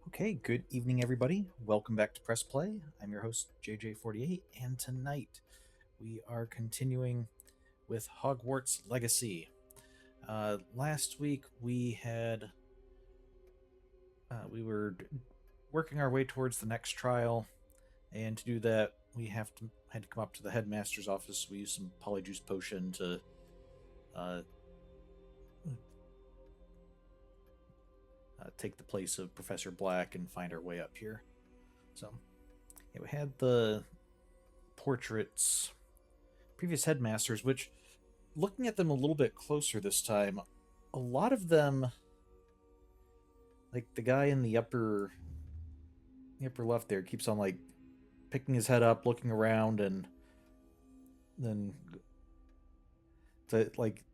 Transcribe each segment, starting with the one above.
Okay, good evening, everybody. Welcome back to Press Play. I'm your host, JJ48, and tonight we are continuing with Hogwarts Legacy. Last week we were working our way towards the next trial, and to do that, had to come up to the headmaster's office. We used some polyjuice potion to uh, take the place of Professor Black and find our way up here. So, yeah, we had the portraits, previous headmasters, which, looking at them a little bit closer this time, a lot of them, like the guy in the upper left there, keeps on like picking his head up, looking around, and then like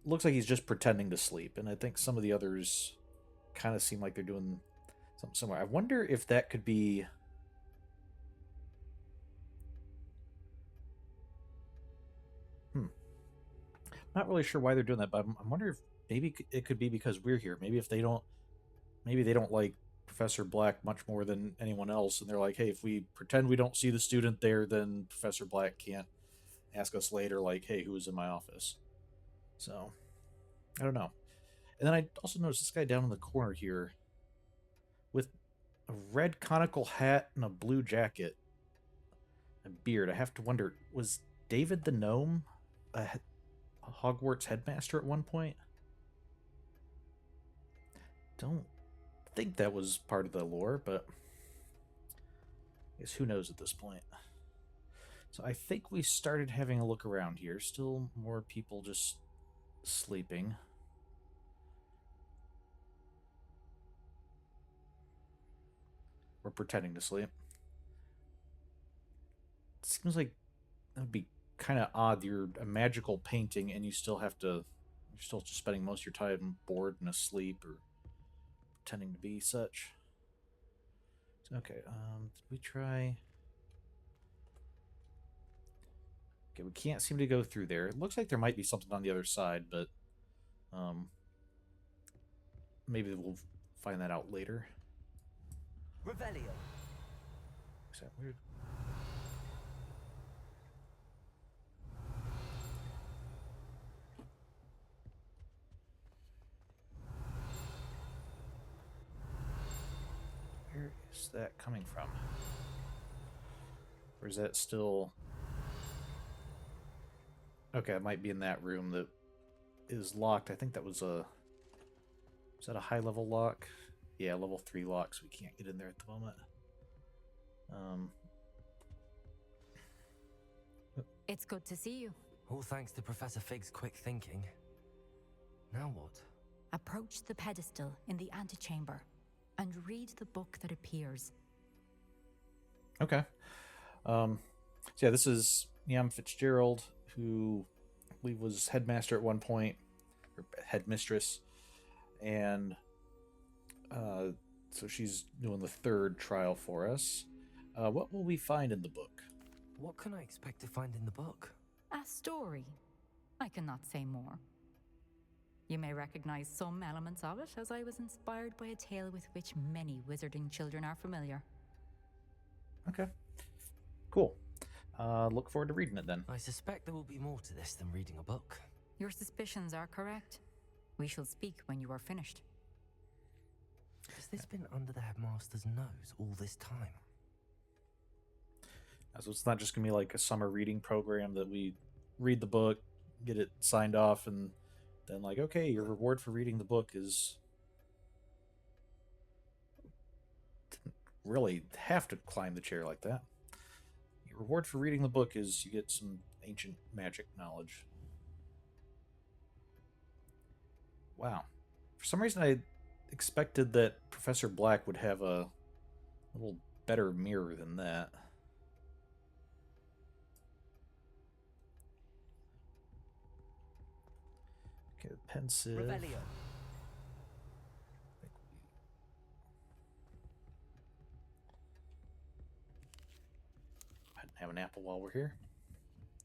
looks like he's just pretending to sleep. And I think some of the others kind of seem like they're doing something similar. I wonder if that could be. Hmm. Not really sure why they're doing that, but I'm wondering if maybe it could be because we're here. Maybe they don't like Professor Black much more than anyone else, and they're like, hey, if we pretend we don't see the student there, then Professor Black can't ask us later, like, hey, who was in my office? So, I don't know. And then I also noticed this guy down in the corner here with a red conical hat and a blue jacket and beard. I have to wonder, was David the Gnome a Hogwarts headmaster at one point? Don't think that was part of the lore, but I guess who knows at this point. So I think we started having a look around here. Still more people just sleeping. Or pretending to sleep. It seems like that would be kind of odd. You're a magical painting and you're still just spending most of your time bored and asleep or pretending to be such. Okay, did we try... Okay, we can't seem to go through there. It looks like there might be something on the other side, but um, maybe we'll find that out later. Revelio. Is that weird? Where is that coming from? Or is that still... Okay, it might be in that room that is locked. I think that was a... Is that a high-level lock? Yeah, level 3 lock, so we can't get in there at the moment. Um... It's good to see you. All thanks to Professor Fig's quick thinking. Now what? Approach the pedestal in the antechamber and read the book that appears. Okay. So yeah, this is Yam Fitzgerald, who I believe was headmaster at one point, or headmistress, and so she's doing the third trial for us. What will we find in the book? What can I expect to find in the book? A story. I cannot say more. You may recognize some elements of it, as I was inspired by a tale with which many wizarding children are familiar. Okay. Cool. Look forward to reading it then. I suspect there will be more to this than reading a book. Your suspicions are correct. We shall speak when you are finished. Has this been under the headmaster's nose all this time? So it's not just going to be like a summer reading program that we read the book, get it signed off, and then like, okay, your reward for reading the book is... Didn't really have to climb the chair like that. Your reward for reading the book is you get some ancient magic knowledge. Wow. For some reason I expected that Professor Black would have a little better mirror than that. Okay, pensive. Revelio. I didn't have an apple while we're here.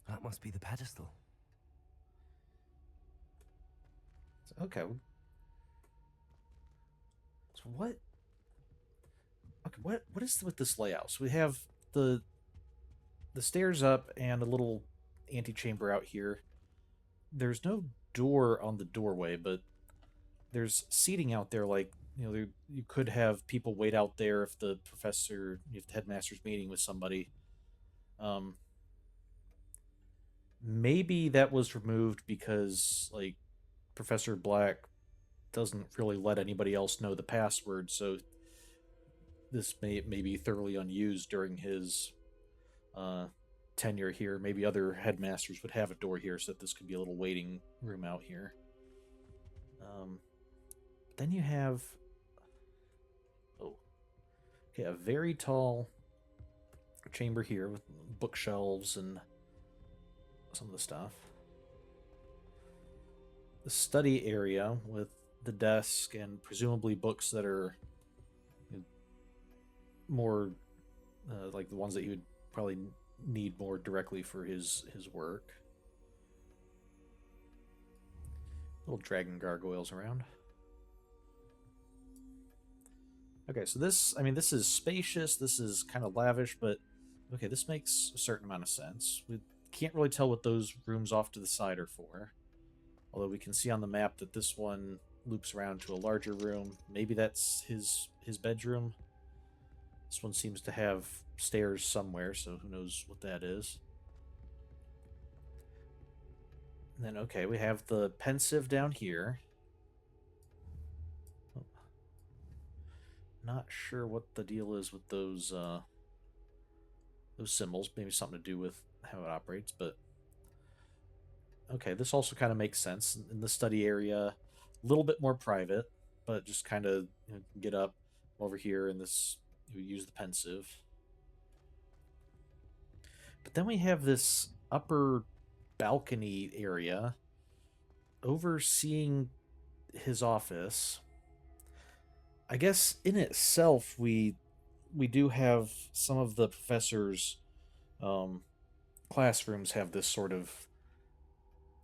That must be the pedestal. Okay. So what what is with this layout? So we have the stairs up and a little antechamber out here. There's no door on the doorway, but there's seating out there. Like, you could have people wait out there if the headmaster's meeting with somebody. Um, Maybe that was removed because, like, Professor Black doesn't really let anybody else know the password, so this may be thoroughly unused during his tenure here. Maybe other headmasters would have a door here, so that this could be a little waiting room out here. Then you have a very tall chamber here with bookshelves and some of the stuff. The study area with the desk and presumably books that are more like the ones that you would probably need more directly for his work. Little dragon gargoyles around. Okay, so this is spacious, this is kind of lavish, but okay, this makes a certain amount of sense. We can't really tell what those rooms off to the side are for. Although we can see on the map that this one loops around to a larger room. Maybe that's his bedroom. This one seems to have stairs somewhere, so who knows what that is. And then, okay, we have the pensive down here. Not sure what the deal is with those symbols. Maybe something to do with how it operates, but okay, this also kind of makes sense. In the study area, a little bit more private, but just kind of get up over here, and this you use the pensive. But then we have this upper balcony area overseeing his office. I guess in itself, we do have some of the professors' classrooms have this sort of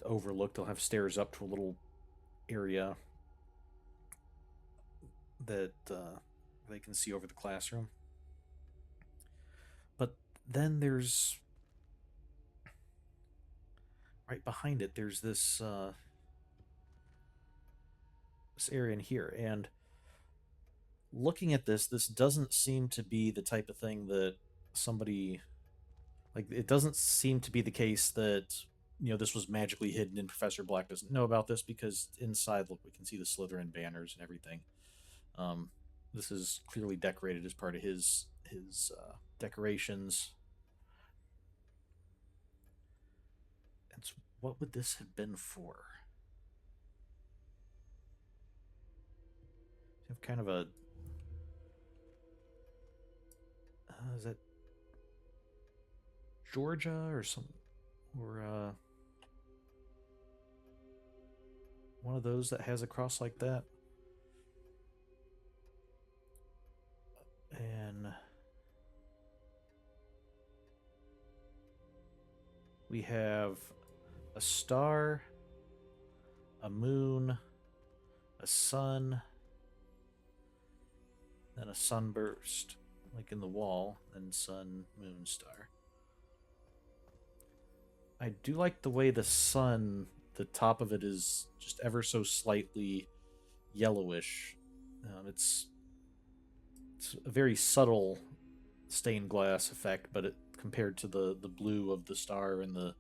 overlook. They'll have stairs up to a little area that they can see over the classroom. But then there's right behind it. There's this area in here, and looking at this doesn't seem to be the type of thing that somebody like. It doesn't seem to be the case that this was magically hidden and Professor Black doesn't know about this, because inside, look, we can see the Slytherin banners and everything. This is clearly decorated as part of his decorations. And so what would this have been for? You have kind of a is that Georgia or some, or one of those that has a cross like that? And we have a star, a moon, a sun, and a sunburst, like in the wall, and sun, moon, star. I do like the way the sun, the top of it is just ever so slightly yellowish. It's a very subtle stained glass effect, but compared to the blue of the star and the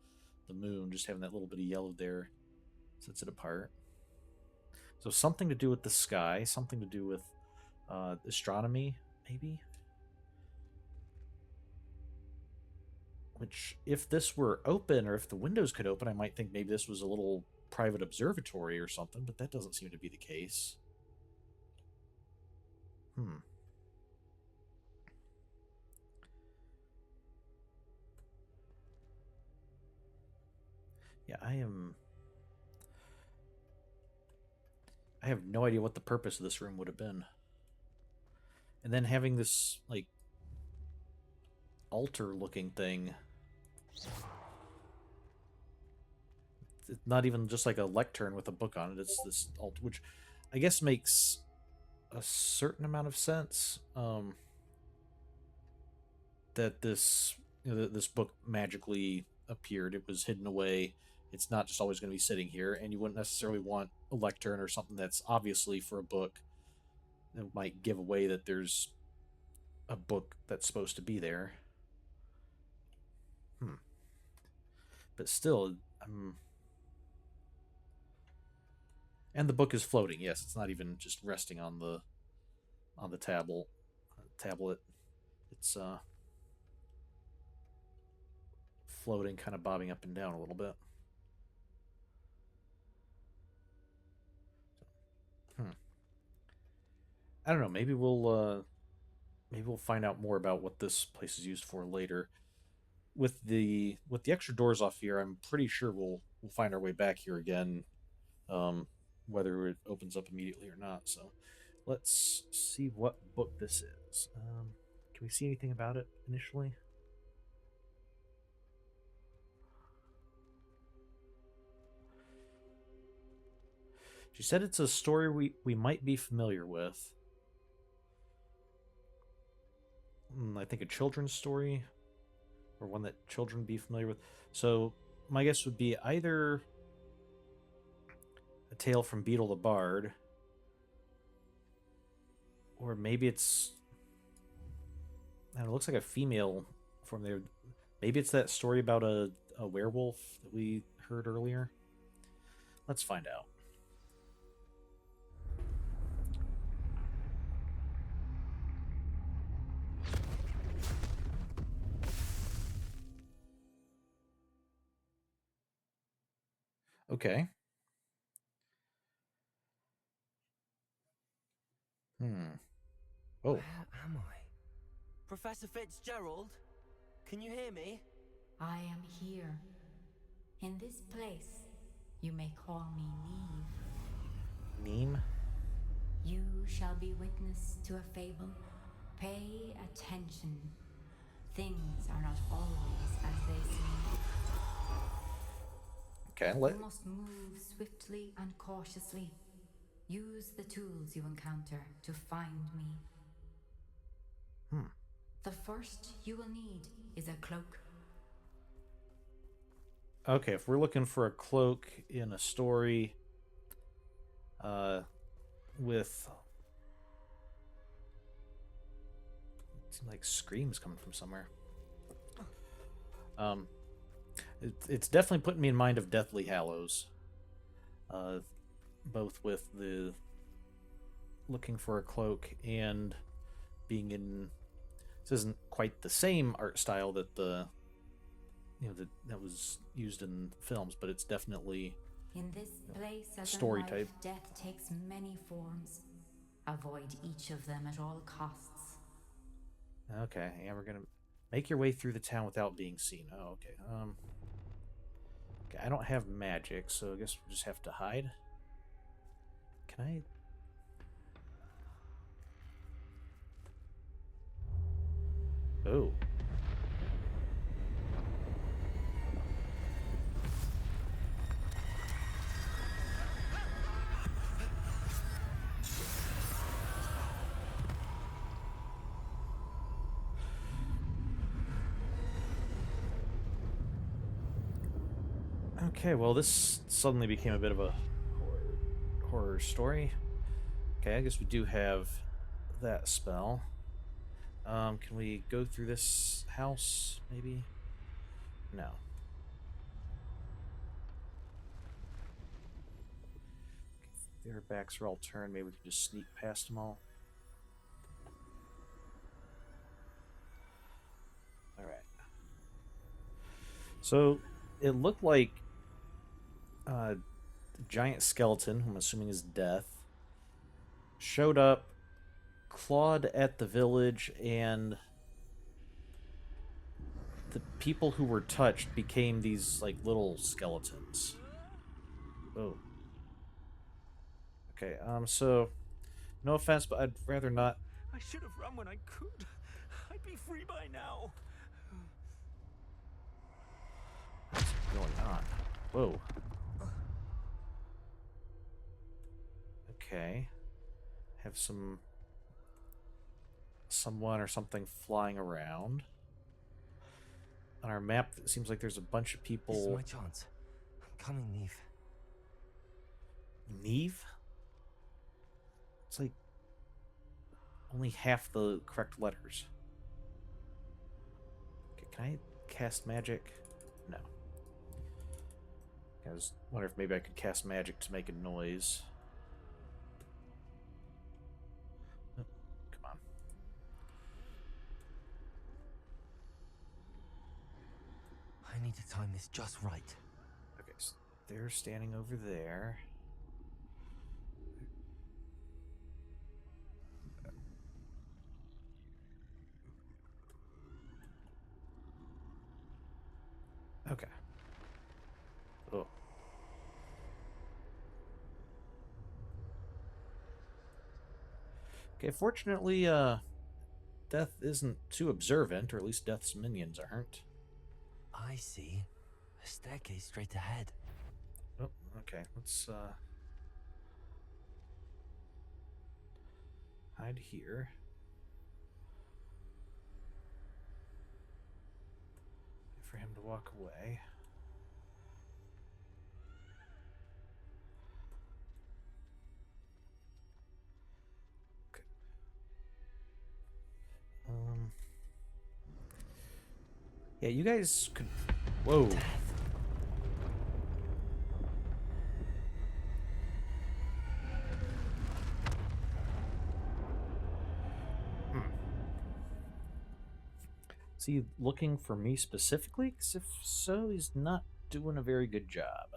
moon, just having that little bit of yellow there sets it apart. So something to do with the sky, something to do with astronomy, maybe? Which, if this were open, or if the windows could open, I might think maybe this was a little private observatory or something, but that doesn't seem to be the case. Yeah, I have no idea what the purpose of this room would have been. And then having this, like, altar-looking thing. It's not even just like a lectern with a book on it. It's this altar, which I guess makes a certain amount of sense. that this this book magically appeared. It was hidden away. It's not just always going to be sitting here, and you wouldn't necessarily want a lectern or something that's obviously for a book that might give away that there's a book that's supposed to be there. Hmm. But still, and the book is floating. Yes, it's not even just resting on the tablet. It's floating, kind of bobbing up and down a little bit. Hmm. I don't know. Maybe we'll find out more about what this place is used for later. With the extra doors off here, I'm pretty sure we'll find our way back here again, whether it opens up immediately or not. So let's see what book this is. Can we see anything about it initially? She said it's a story we might be familiar with. I think a children's story, or one that children would be familiar with. So my guess would be either a tale from Beetle the Bard, or maybe it's, I don't know, it looks like a female from there. Maybe it's that story about a werewolf that we heard earlier. Let's find out. Okay. Oh. Where am I? Professor Fitzgerald? Can you hear me? I am here. In this place, you may call me Neve. Meme? You shall be witness to a fable. Pay attention. Things are not always as they seem. Okay, You must move swiftly and cautiously. Use the tools you encounter to find me. The first you will need is a cloak. Okay, if we're looking for a cloak in a story with like screams coming from somewhere. It's definitely putting me in mind of Deathly Hallows. Both with the looking for a cloak and being in. This isn't quite the same art style that that was used in films, but it's definitely In this place, as story in life, type. death takes many forms. Avoid each of them at all costs. Okay, yeah, we're gonna make your way through the town without being seen. Oh, okay. Okay, I don't have magic, so I guess we'll just have to hide. Can I? Oh. Okay, well, this suddenly became a bit of a horror story. Okay, I guess we do have that spell. Can we go through this house, maybe? No. Their backs are all turned. Maybe we can just sneak past them all. Alright. So, it looked like a giant skeleton, who I'm assuming is Death, showed up, clawed at the village, and the people who were touched became these, like, little skeletons. Oh. Okay, so, no offense, but I'd rather not. I should have run when I could. I'd be free by now. What's going on? Whoa. Okay. Have someone or something flying around. on our map, it seems like there's a bunch of This is people. my chance. I'm coming, Neve. Neve? It's like only half the correct letters. Okay, can I cast magic? No. I was wondering if maybe I could cast magic to make a noise. Oh, come on. I need to time this just right. Okay, so they're standing over there. Okay. Oh. Okay, fortunately, Death isn't too observant, or at least Death's minions aren't. I see. A staircase straight ahead. Oh, okay. Let's hide here. Wait for him to walk away. Okay. Yeah, you guys could. Whoa. Is he looking for me specifically? Because if so, he's not doing a very good job.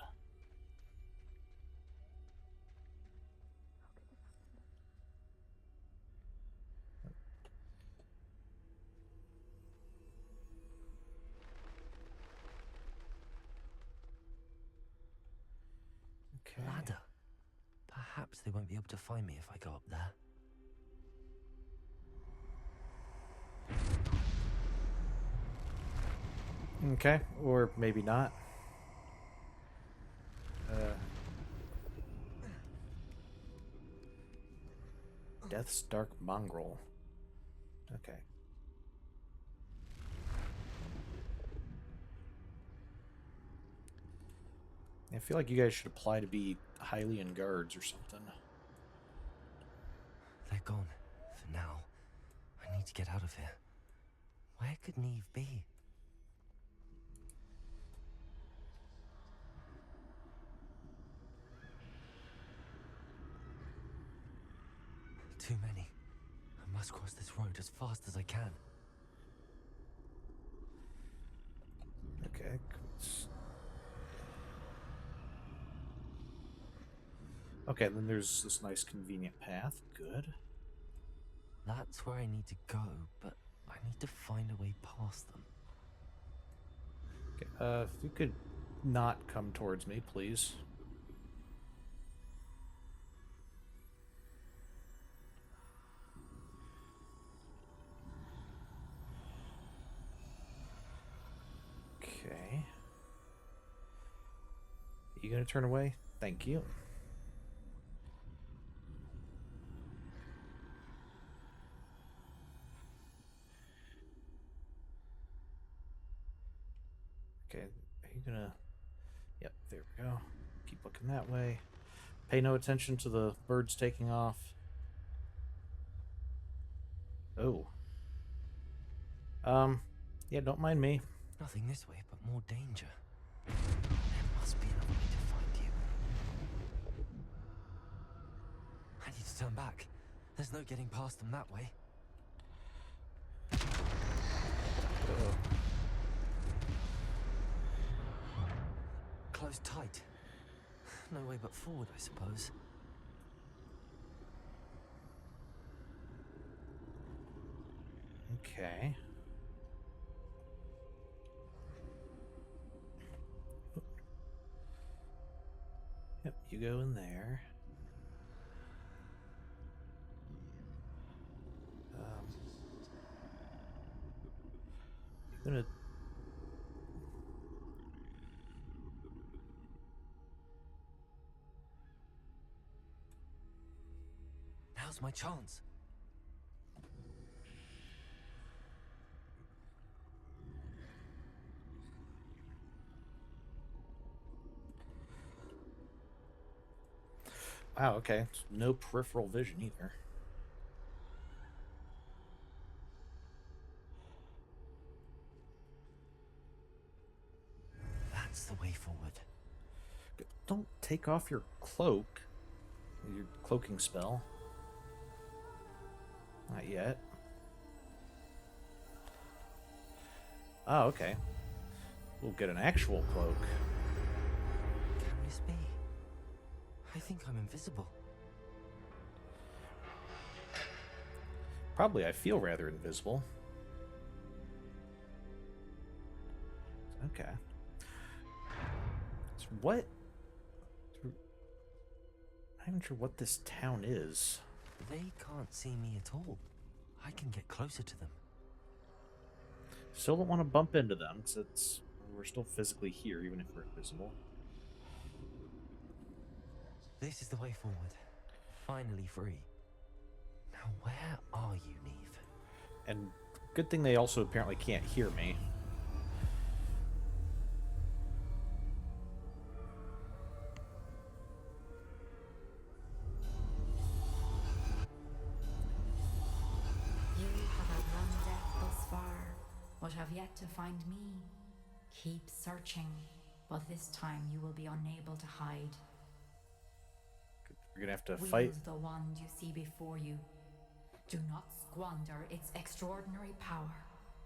Okay. Ladder. Perhaps they won't be able to find me if I go up there. Okay, or maybe not. Death's Dark Mongrel. Okay. I feel like you guys should apply to be Hylian guards or something. They're gone. For now. I need to get out of here. Where could Neve be? Too many. I must cross this road as fast as I can. Okay. Okay, then there's this nice convenient path. Good. That's where I need to go, but I need to find a way past them. Okay, if you could not come towards me, please. Okay. You gonna turn away? Thank you. Okay, are you gonna... Yep, there we go. Keep looking that way. Pay no attention to the birds taking off. Oh. Yeah, don't mind me. Nothing this way, but more danger. There must be another way to find you. I need to turn back. There's no getting past them that way. Uh-oh. Closed tight. No way but forward, I suppose. Okay. Yep, you go in there. You're gonna... Now's my chance. Wow, okay. No peripheral vision either. That's the way forward. Don't take off your cloak. Your cloaking spell. Not yet. Oh, okay. We'll get an actual cloak. Can this be? I think I'm invisible. Probably I feel rather invisible. Okay. So what? I'm not even sure what this town is. They can't see me at all. I can get closer to them. Still don't want to bump into them, because we're still physically here, even if we're invisible. This is the way forward. Finally free. Now where are you, Neve? And good thing they also apparently can't hear me. You have outrun death thus far, but have yet to find me. Keep searching, but this time you will be unable to hide. We're gonna have to fight. Wield the wand you see before you. Do not squander its extraordinary power.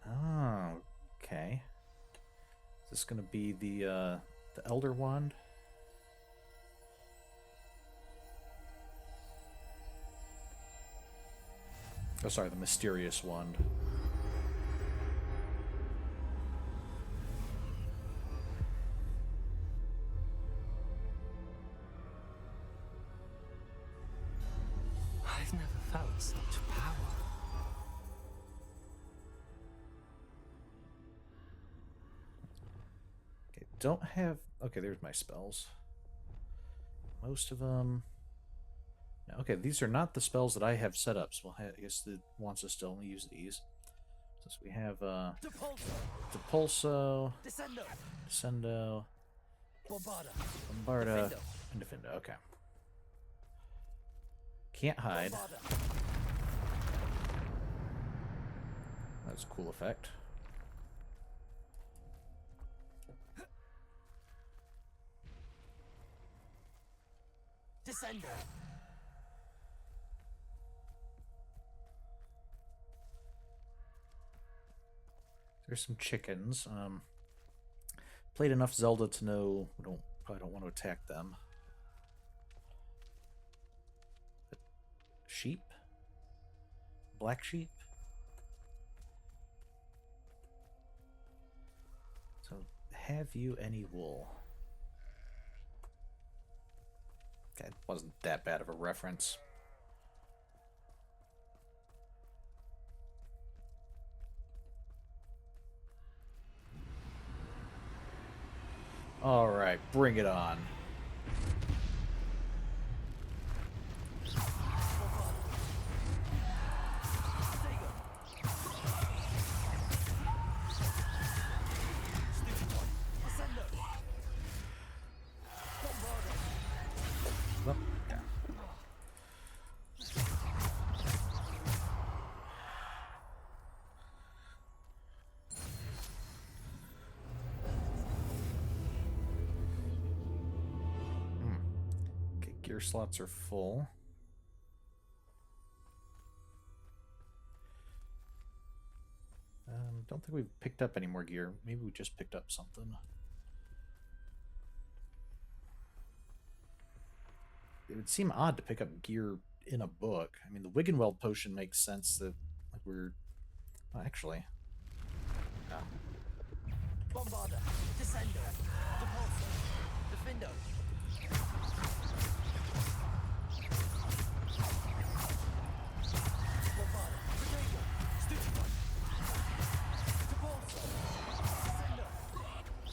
Oh, okay. Is this gonna be the Elder Wand? Oh, sorry, the Mysterious Wand. I've never felt such power. Okay, don't have... Okay, there's my spells. Most of them... No, okay, these are not the spells that I have set up, so I guess it wants us to only use these. Since we have, Depulso, Descendo. Descendo, Bombarda. Bombarda, and Defendo. Okay. Can't hide. Bombarda. That's a cool effect. Descendo. There's some chickens. Played enough Zelda to know we probably don't want to attack them. Sheep? Black sheep? So, have you any wool? Okay, it wasn't that bad of a reference. All right, bring it on. Oh, yeah. Okay, gear slots are full. Don't think we've picked up any more gear. Maybe we just picked up something. It would seem odd to pick up gear in a book. I mean, the Wiggenweld potion makes sense that like we're... Oh, actually... No. Bombarda. Descendo. Depulso. Defendo. Bombarda. Protego. Stupefy. Depulso. Descendo. Defendo.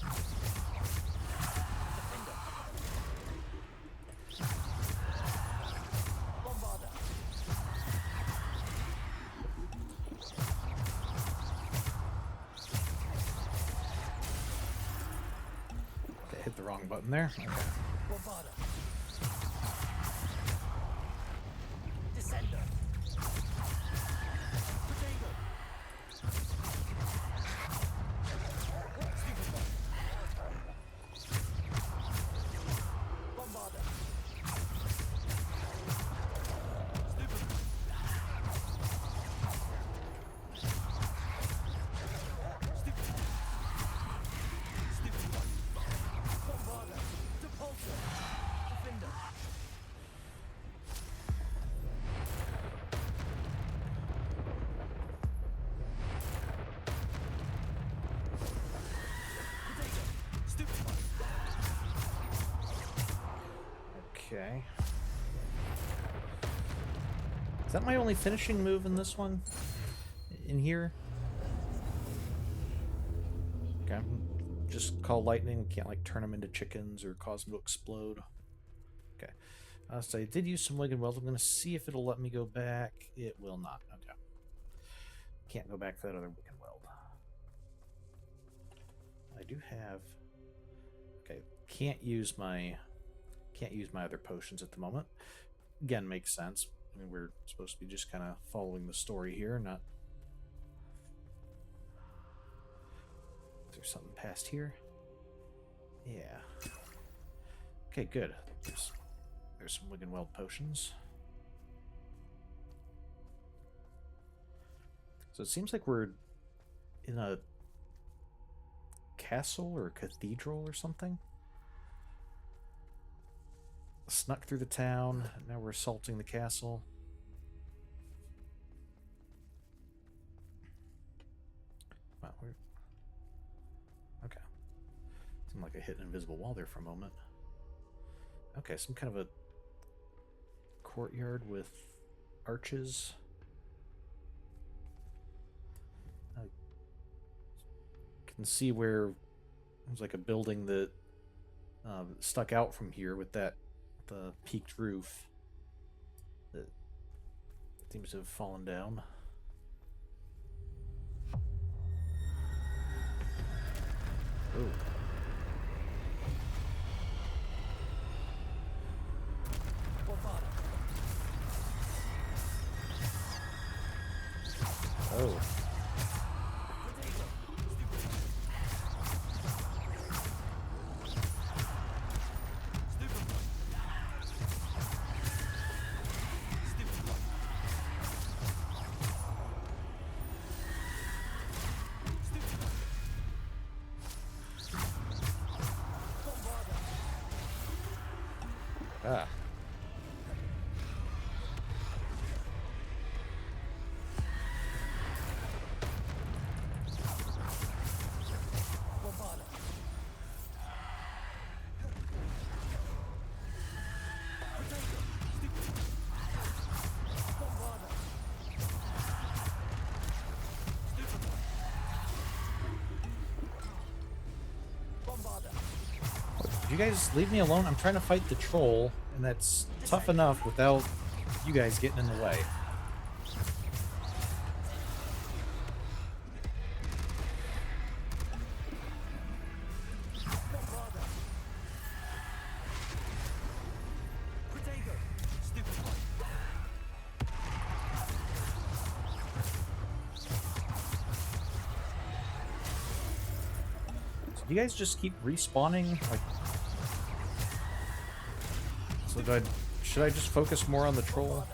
Bombarda. Okay, hit the wrong button there. Okay. Bombarda. Okay. Is that my only finishing move in this one? In here? Okay. Just call lightning. Can't like turn them into chickens or cause them to explode. Okay. So I did use some Wigan Weld. I'm going to see if it'll let me go back. It will not. Okay. Can't go back for that other Wigan Weld. I do have... Okay. Can't use my other potions at the moment. Again, makes sense. I mean, we're supposed to be just kind of following the story here, not... Is there something past here? Yeah. Okay, good. There's some Wigan Weld potions. So it seems like we're in a castle or a cathedral or something. Snuck through the town. Now we're assaulting the castle. Wow, we're... Okay. Seemed like I hit an invisible wall there for a moment. Okay, some kind of a courtyard with arches. I can see where there's like a building that stuck out from here with the peaked roof that seems to have fallen down. Oh. Oh. Ah. You guys leave me alone. I'm trying to fight the troll, and that's tough enough without you guys getting in the way. So do you guys just keep respawning? Like, so should I just focus more on the troll?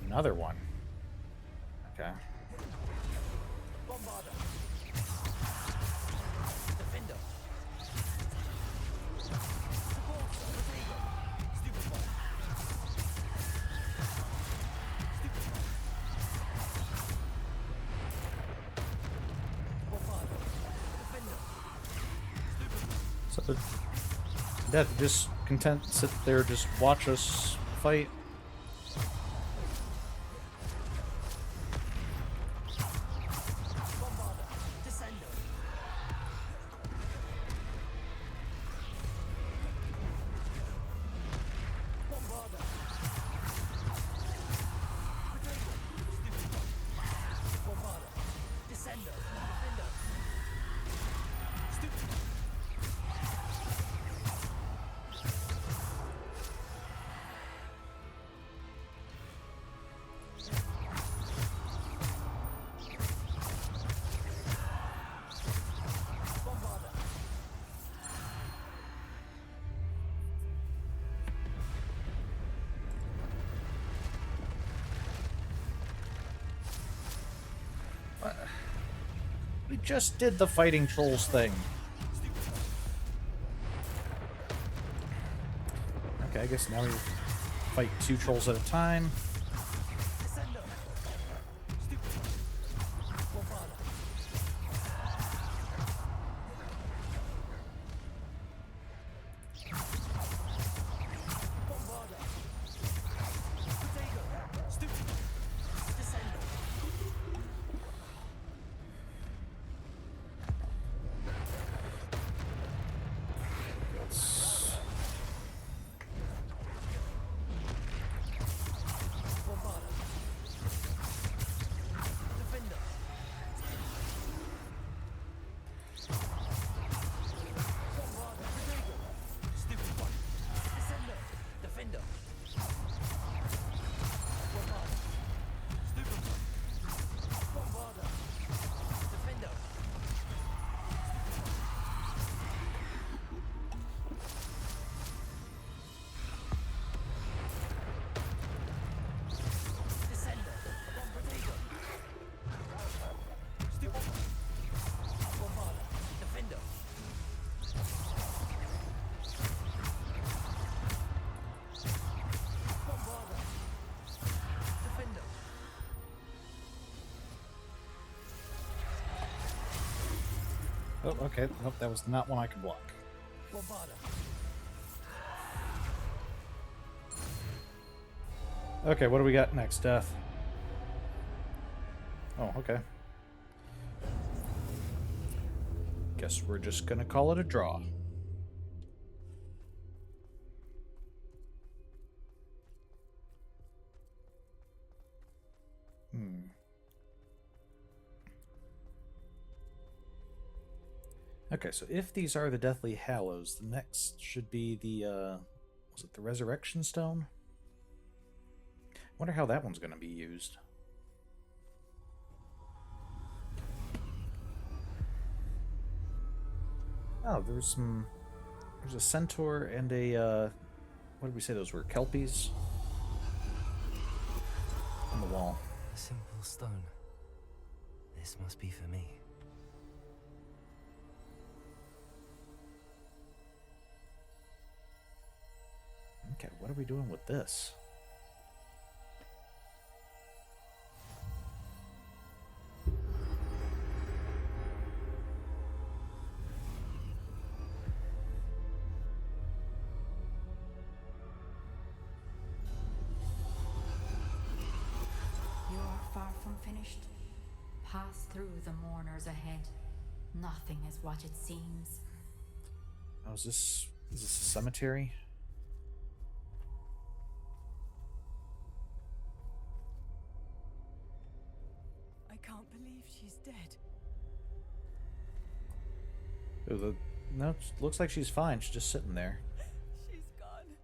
Another one. Okay. So that just content to sit there, just watch us fight. We just did the fighting trolls thing. Okay, I guess now we fight 2 trolls at a time. Oh, okay. Nope, that was not one I could block. Okay, what do we got next, Death? Oh, okay. Guess we're just gonna call it a draw. Okay, so if these are the Deathly Hallows, the next should be the, was it the Resurrection Stone? I wonder how that one's going to be used. Oh, there's a centaur and a, what did we say those were? Kelpies? On the wall. A simple stone. This must be for me. Okay, what are we doing with this? You are far from finished. Pass through the mourners ahead. Nothing is what it seems. Oh, is this a cemetery? I can't believe she's dead. Oh, no, it looks like she's fine. She's just sitting there. She's gone.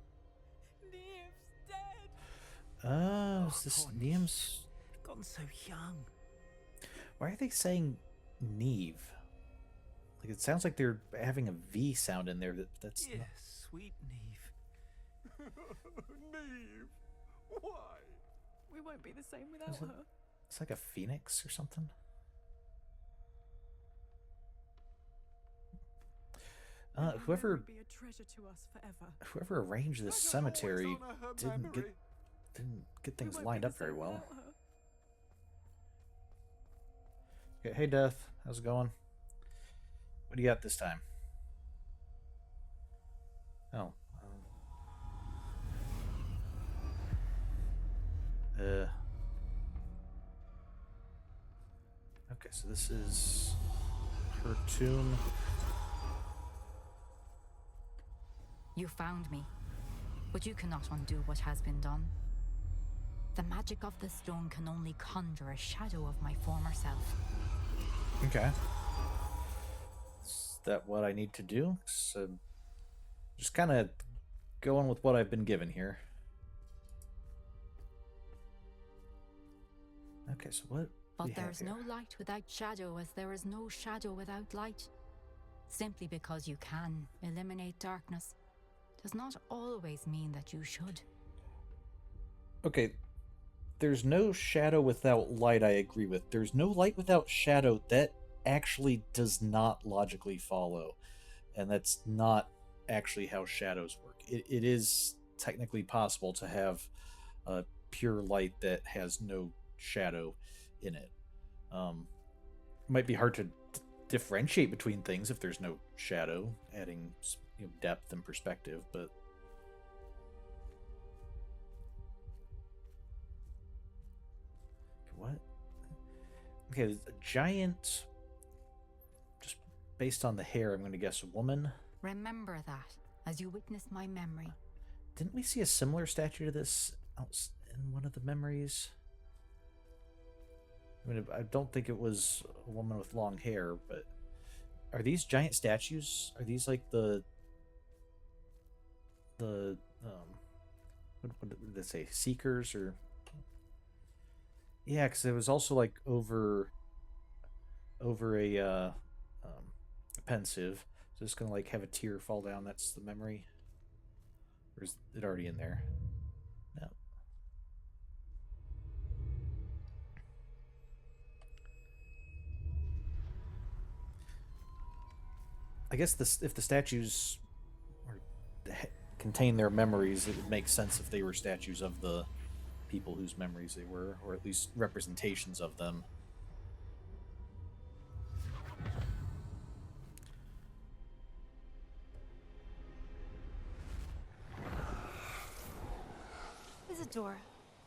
Neve's dead. Oh, is this Niam's? Gone so young. Why are they saying Neve? Like, it sounds like they're having a V sound in there. That's Yes, not... sweet Neve. Neve, why? We won't be the same without Is it- her. It's like a phoenix or something. Whoever Will be a treasure to us forever. whoever arranged this cemetery didn't get things We won't lined be up the very same well. without her. Okay, hey Death, how's it going? What do you got this time? Oh. Okay, so this is her tomb. You found me, but you cannot undo what has been done. The magic of the stone can only conjure a shadow of my former self. Okay. Is that what I need to do? So, just kind of going with what I've been given here. Okay, so what? But there is no light without shadow, as there is no shadow without light. Simply because you can eliminate darkness does not always mean that you should. Okay, there's no shadow without light, I agree with. There's no light without shadow. That actually does not logically follow, and that's not actually how shadows work. It is technically possible to have a pure light that has no shadow in it. Might be hard to differentiate between things if there's no shadow, adding depth and perspective, but what? Okay, there's a giant. Just based on the hair, I'm going to guess a woman. Remember that as you witness my memory. Didn't we see a similar statue to this in one of the memories? I mean, I don't think it was a woman with long hair, but are these giant statues? Are these like the what did they say? Seekers or yeah, because it was also like over a pensive. So it's gonna like have a tear fall down. That's the memory, or is it already in there? No. I guess if the statues contain their memories, it would make sense if they were statues of the people whose memories they were, or at least representations of them. Isadora,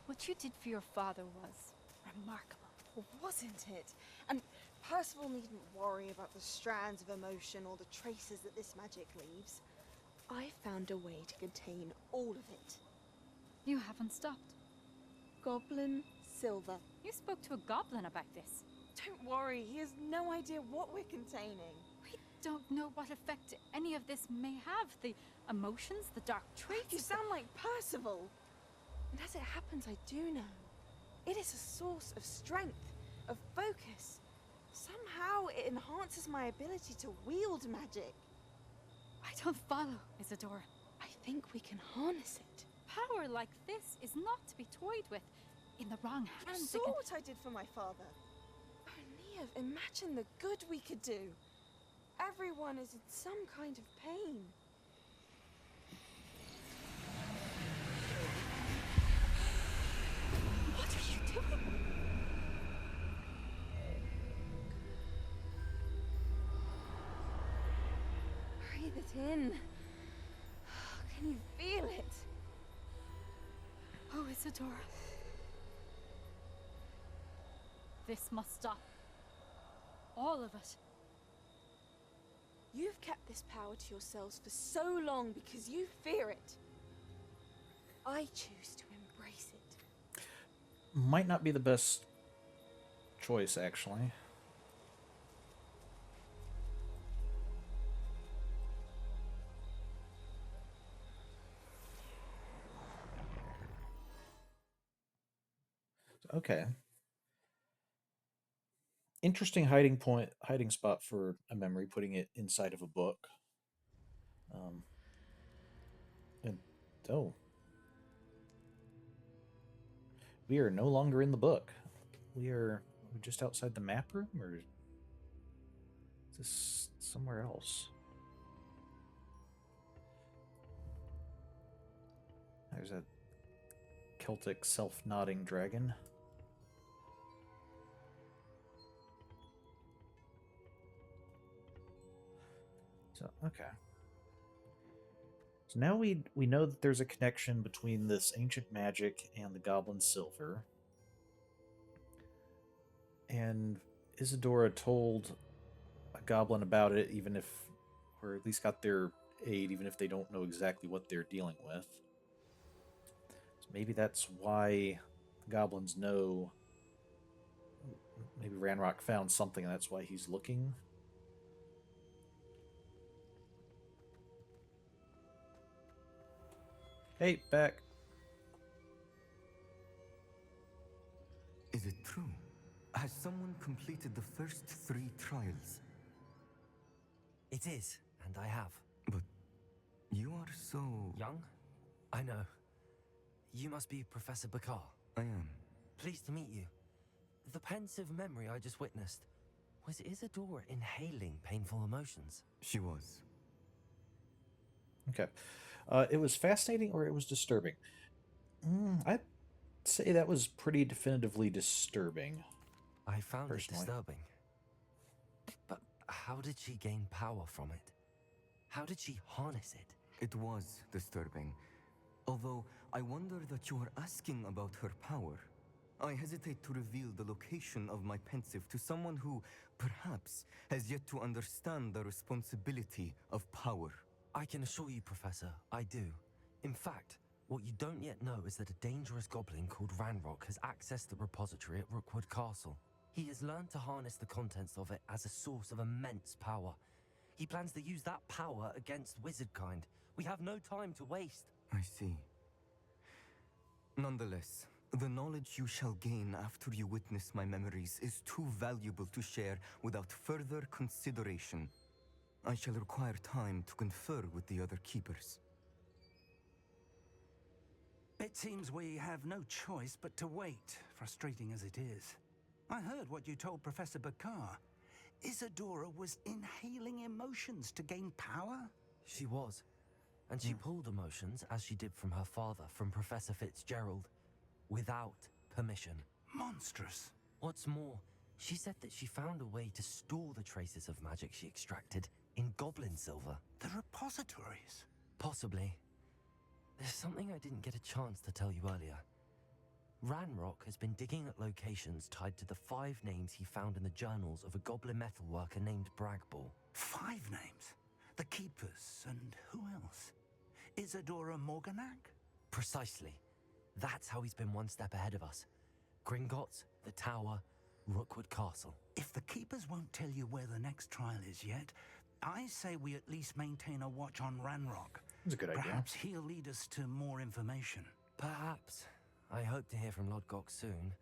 what you did for your father was remarkable. Well, wasn't it? And Percival needn't worry about the strands of emotion or the traces that this magic leaves. I found a way to contain all of it. You haven't stopped. Goblin Silver. You spoke to a goblin about this. Don't worry, he has no idea what we're containing. We don't know what effect any of this may have. The emotions, the dark traits. You sound like Percival. And as it happens, I do know. It is a source of strength, of focus. Somehow it enhances my ability to wield magic. I don't follow, Isadora. I think we can harness it. Power like this is not to be toyed with. In the wrong You hands, saw what I did for my father. Oh, Neve, imagine the good we could do. Everyone is in some kind of pain. What are you doing? Breathe it in. Can you feel it? Oh, Isadora. This must stop. All of it. You've kept this power to yourselves for so long because you fear it. I choose to embrace it. Might not be the best choice, actually. Okay. Interesting hiding spot for a memory, putting it inside of a book. And oh, we are no longer in the book. We're just outside the map room, or is this somewhere else? There's a Celtic self-nodding dragon. So, okay. So now we know that there's a connection between this ancient magic and the goblin silver. And Isadora told a goblin about it, even if, or at least got their aid, even if they don't know exactly what they're dealing with. So maybe that's why the goblins know. Maybe Ranrock found something, and that's why he's looking. Hey, back. Is it true? Has someone completed the first 3 trials? It is, and I have. But you are so... Young? I know. You must be Professor Bakar. I am. Pleased to meet you. The pensive memory I just witnessed. Was Isadora inhaling painful emotions? She was. Okay. It was fascinating or it was disturbing? I'd say that was pretty definitively disturbing. I found it Personally. disturbing. But how did she gain power from it? How did she harness it? It was disturbing. Although, I wonder that you are asking about her power. I hesitate to reveal the location of my pensive to someone who, perhaps, has yet to understand the responsibility of power. I can assure you, Professor, I do. In fact, what you don't yet know is that a dangerous goblin called Ranrock has accessed the repository at Rookwood Castle. He has learned to harness the contents of it as a source of immense power. He plans to use that power against wizardkind. We have no time to waste. I see. Nonetheless, the knowledge you shall gain after you witness my memories is too valuable to share without further consideration. I shall require time to confer with the other keepers. It seems we have no choice but to wait, frustrating as it is. I heard what you told Professor Bakar. Isadora was inhaling emotions to gain power? She was. And she pulled emotions, as she did from her father, from Professor Fitzgerald, without permission. Monstrous. What's more, she said that she found a way to store the traces of magic she extracted in goblin silver. The repositories? Possibly. There's something I didn't get a chance to tell you earlier. Ranrock has been digging at locations tied to the 5 names he found in the journals of a goblin metalworker named Bragball. 5 names? The Keepers, and who else? Isadora Morganac? Precisely. That's how he's been one step ahead of us. Gringotts, the Tower, Rookwood Castle. If the Keepers won't tell you where the next trial is yet, I say we at least maintain a watch on Ranrock. That's a good idea. Perhaps he'll lead us to more information. Perhaps. I hope to hear from Lodgok soon.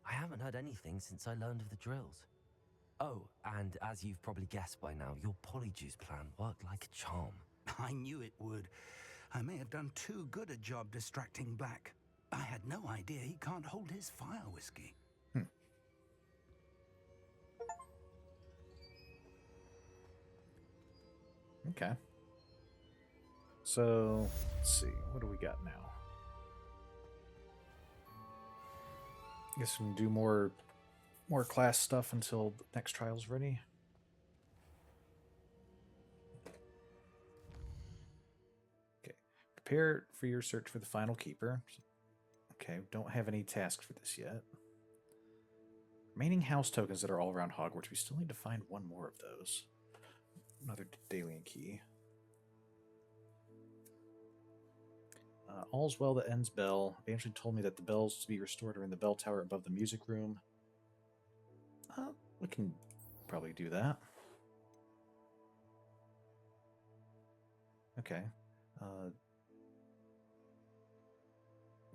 I haven't heard anything since I learned of the drills. Oh, and as you've probably guessed by now, your polyjuice plan worked like a charm. I knew it would. I may have done too good a job distracting Black. I had no idea he can't hold his fire whiskey. Okay. So, let's see. What do we got now? Guess we can do more class stuff until the next trial's ready. Okay. Prepare for your search for the final keeper. Okay, don't have any tasks for this yet. Remaining house tokens that are all around Hogwarts. We still need to find one more of those. Another Dalian key. All's well that ends bell. Eventually told me that the bells to be restored are in the bell tower above the music room. We can probably do that. Okay.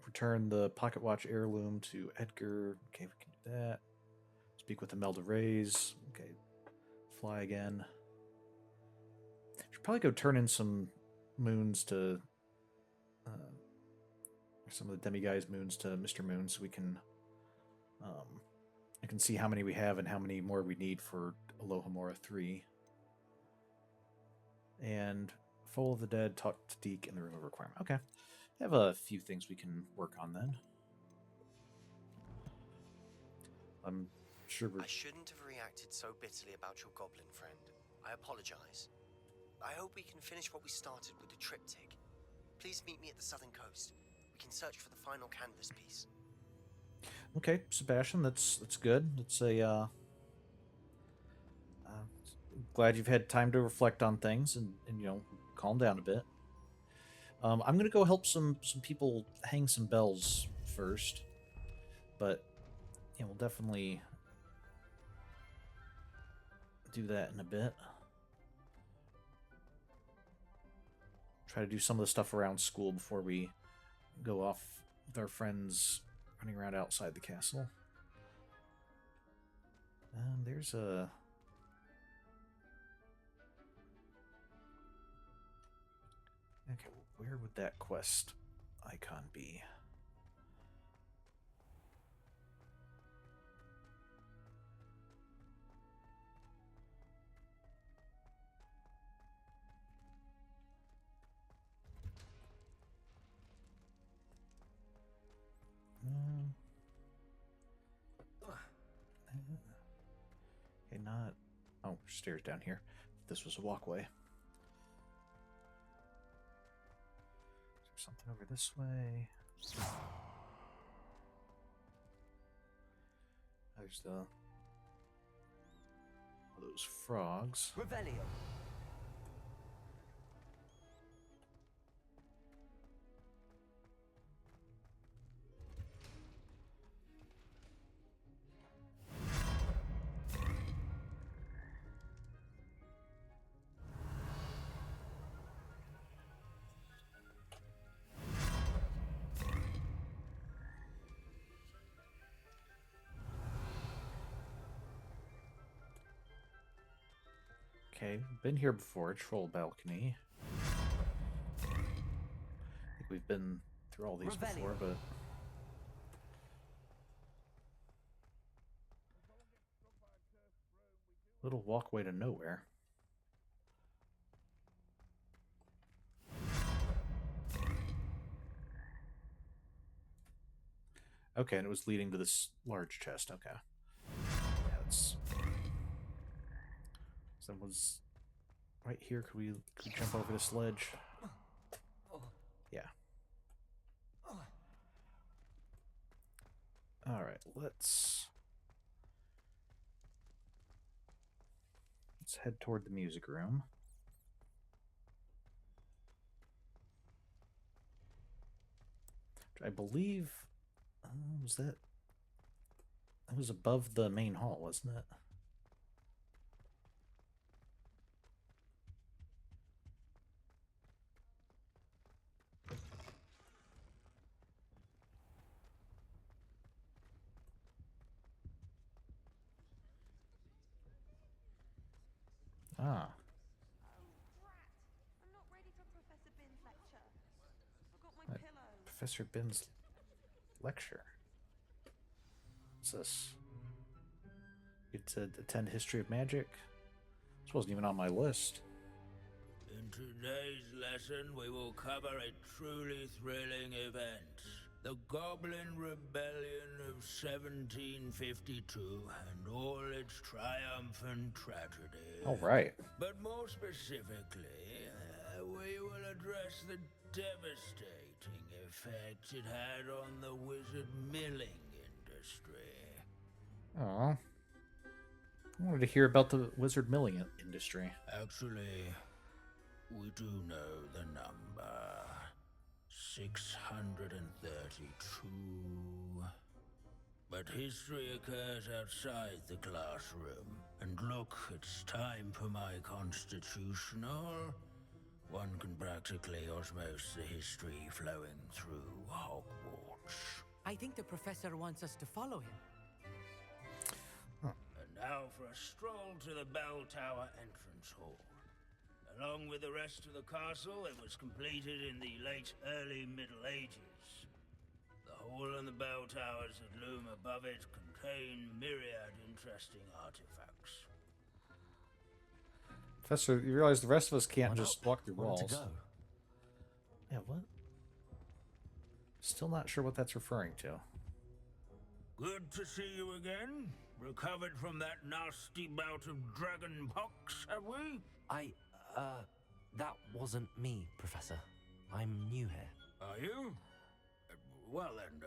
Return the pocket watch heirloom to Edgar. Okay, we can do that. Speak with Imelda Reyes. Okay. Fly again. Should probably go turn in some moons to some of the demiguise moons to Mr. Moon, so we can I can see how many we have and how many more we need for Alohomora 3. And Foal of the Dead, talk to Deke in the Room of Requirement. Okay. I have a few things we can work on then. I'm sure we're... I shouldn't have reacted so bitterly about your goblin friend. I apologize. I hope we can finish what we started with the triptych. Please meet me at the southern coast. We can search for the final canvas piece. Okay, Sebastian, that's good. It's a glad you've had time to reflect on things and you know, calm down a bit. I'm gonna go help some people hang some bells first, but yeah, we'll definitely do that in a bit. Try to do some of the stuff around school before we go off with our friends running around outside the castle. And there's a... Okay, where would that quest icon be? not? Oh, stairs down here. This was a walkway. Is there something over this way? There's those frogs. Revelio. Okay, been here before. Troll balcony. I think we've been through all these before, but little walkway to nowhere. Okay, and it was leading to this large chest. Okay. Yeah, it's... Someone's right here. Could we jump over this ledge? Yeah. Alright, let's head toward the music room. I believe was that was above the main hall, wasn't it? Ah. I'm not ready for Professor Bin's lecture. Forgot my pillow. Professor Bin's lecture. What's this? You to attend History of Magic? This wasn't even on my list. In today's lesson, we will cover a truly thrilling event. The Goblin Rebellion of 1752 and all its triumphant tragedy. All right. But more specifically, we will address the devastating effect it had on the wizard milling industry. Aw. I wanted to hear about the wizard milling industry. Actually, we do know the number. 632. But history occurs outside the classroom. And look, it's time for my constitutional. One can practically osmose the history flowing through Hogwarts. I think the professor wants us to follow him. And now for a stroll to the bell tower entrance hall. Along with the rest of the castle, it was completed in the late early Middle Ages. The hall and the bell towers that loom above it contain myriad interesting artifacts. Professor, you realize the rest of us can't just walk through walls. To go. Yeah, what? Still not sure what that's referring to. Good to see you again. Recovered from that nasty bout of dragon pox, have we? That wasn't me, Professor. I'm new here. Are you? Well then,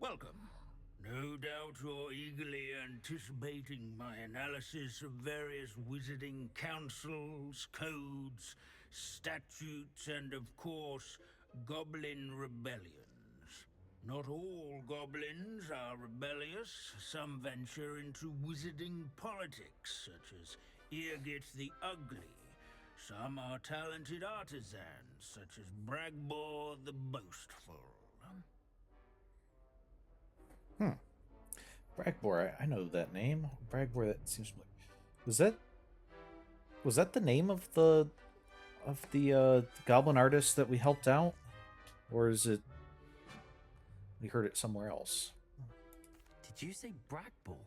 welcome. No doubt you're eagerly anticipating my analysis of various wizarding councils, codes, statutes, and of course, goblin rebellions. Not all goblins are rebellious. Some venture into wizarding politics, such as Irgit the Ugly. Some are talented artisans, such as Bragbor the Boastful. Bragbor, I know that name. Bragbor, that seems like... Was that the name of the goblin artist that we helped out? Or is it... We heard it somewhere else. Did you say Bragbor?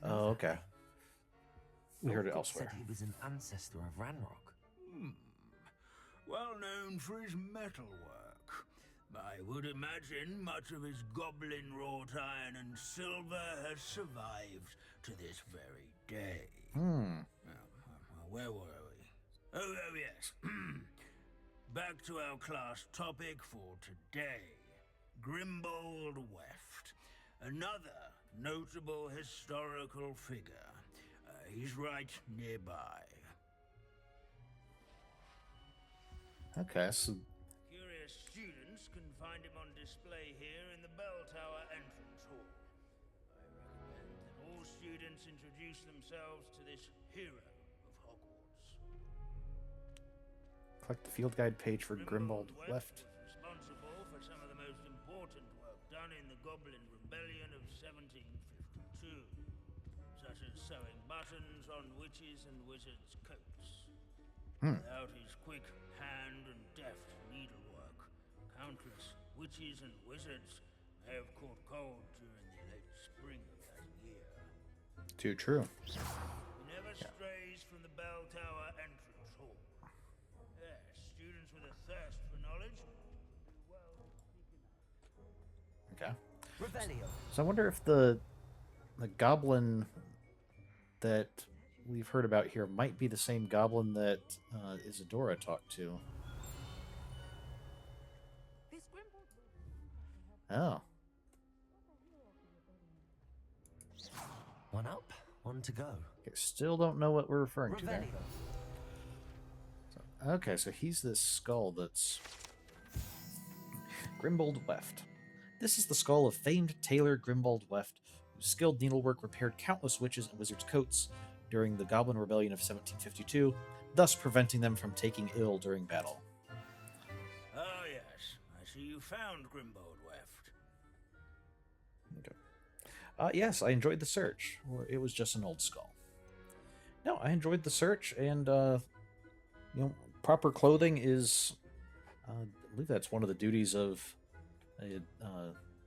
Oh, okay. We heard it elsewhere. Said he was an ancestor of Ranrock. Well known for his metalwork. I would imagine much of his goblin wrought iron and silver has survived to this very day. Where were we? Oh yes. Back to our class topic for today. Grimbold Weft. Another notable historical figure. He's right nearby. Okay, so Curious students can find him on display here in the bell tower entrance hall. I recommend that all students introduce themselves to this hero of Hogwarts. click the field guide page for Grimbold Weft. Was responsible for some of the most important work done in the Goblin Rebellion of 1752, such as sewing buttons on witches' and wizards' coats. Without his quick hand and deft needlework, countless witches and wizards may have caught cold during the late spring of that year. Too true. He never strays from the bell tower entrance hall. Yes, students with a thirst for knowledge do well seeking out. Okay. Revelio. So I wonder if the goblin that we've heard about here might be the same goblin that Isadora talked to. Oh. One up, one to go. Okay, still don't know what we're referring to there. Revelio. So, okay, so he's this skull that's Grimbold Weft. This is the skull of famed tailor Grimbold Weft, whose skilled needlework repaired countless witches' and wizards' coats during the Goblin Rebellion of 1752, thus preventing them from taking ill during battle. Oh yes, I see you found Grimbold Weft. Okay. Yes, I enjoyed the search. Or it was just an old skull. No, I enjoyed the search, and proper clothing is, I believe that's one of the duties of a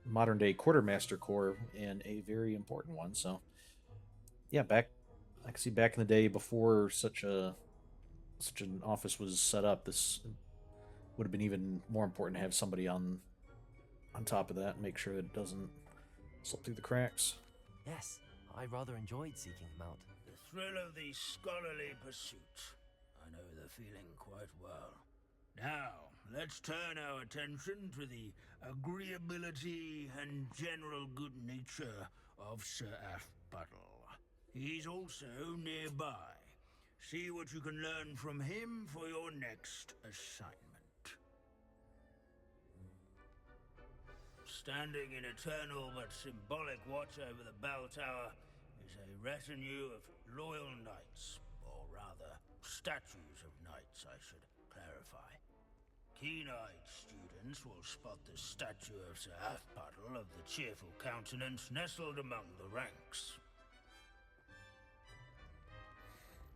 modern day quartermaster corps, and a very important one. So, yeah, I can see back in the day before such an office was set up, this would have been even more important to have somebody on top of that and make sure that it doesn't slip through the cracks. Yes, I rather enjoyed seeking him out. The thrill of the scholarly pursuit. I know the feeling quite well. Now, let's turn our attention to the agreeability and general good nature of Sir Athbuttle. He's also nearby. See what you can learn from him for your next assignment. Standing in eternal but symbolic watch over the bell tower is a retinue of loyal knights, or rather, statues of knights, I should clarify. Keen-eyed students will spot the statue of Sir Athbuttle of the cheerful countenance nestled among the ranks.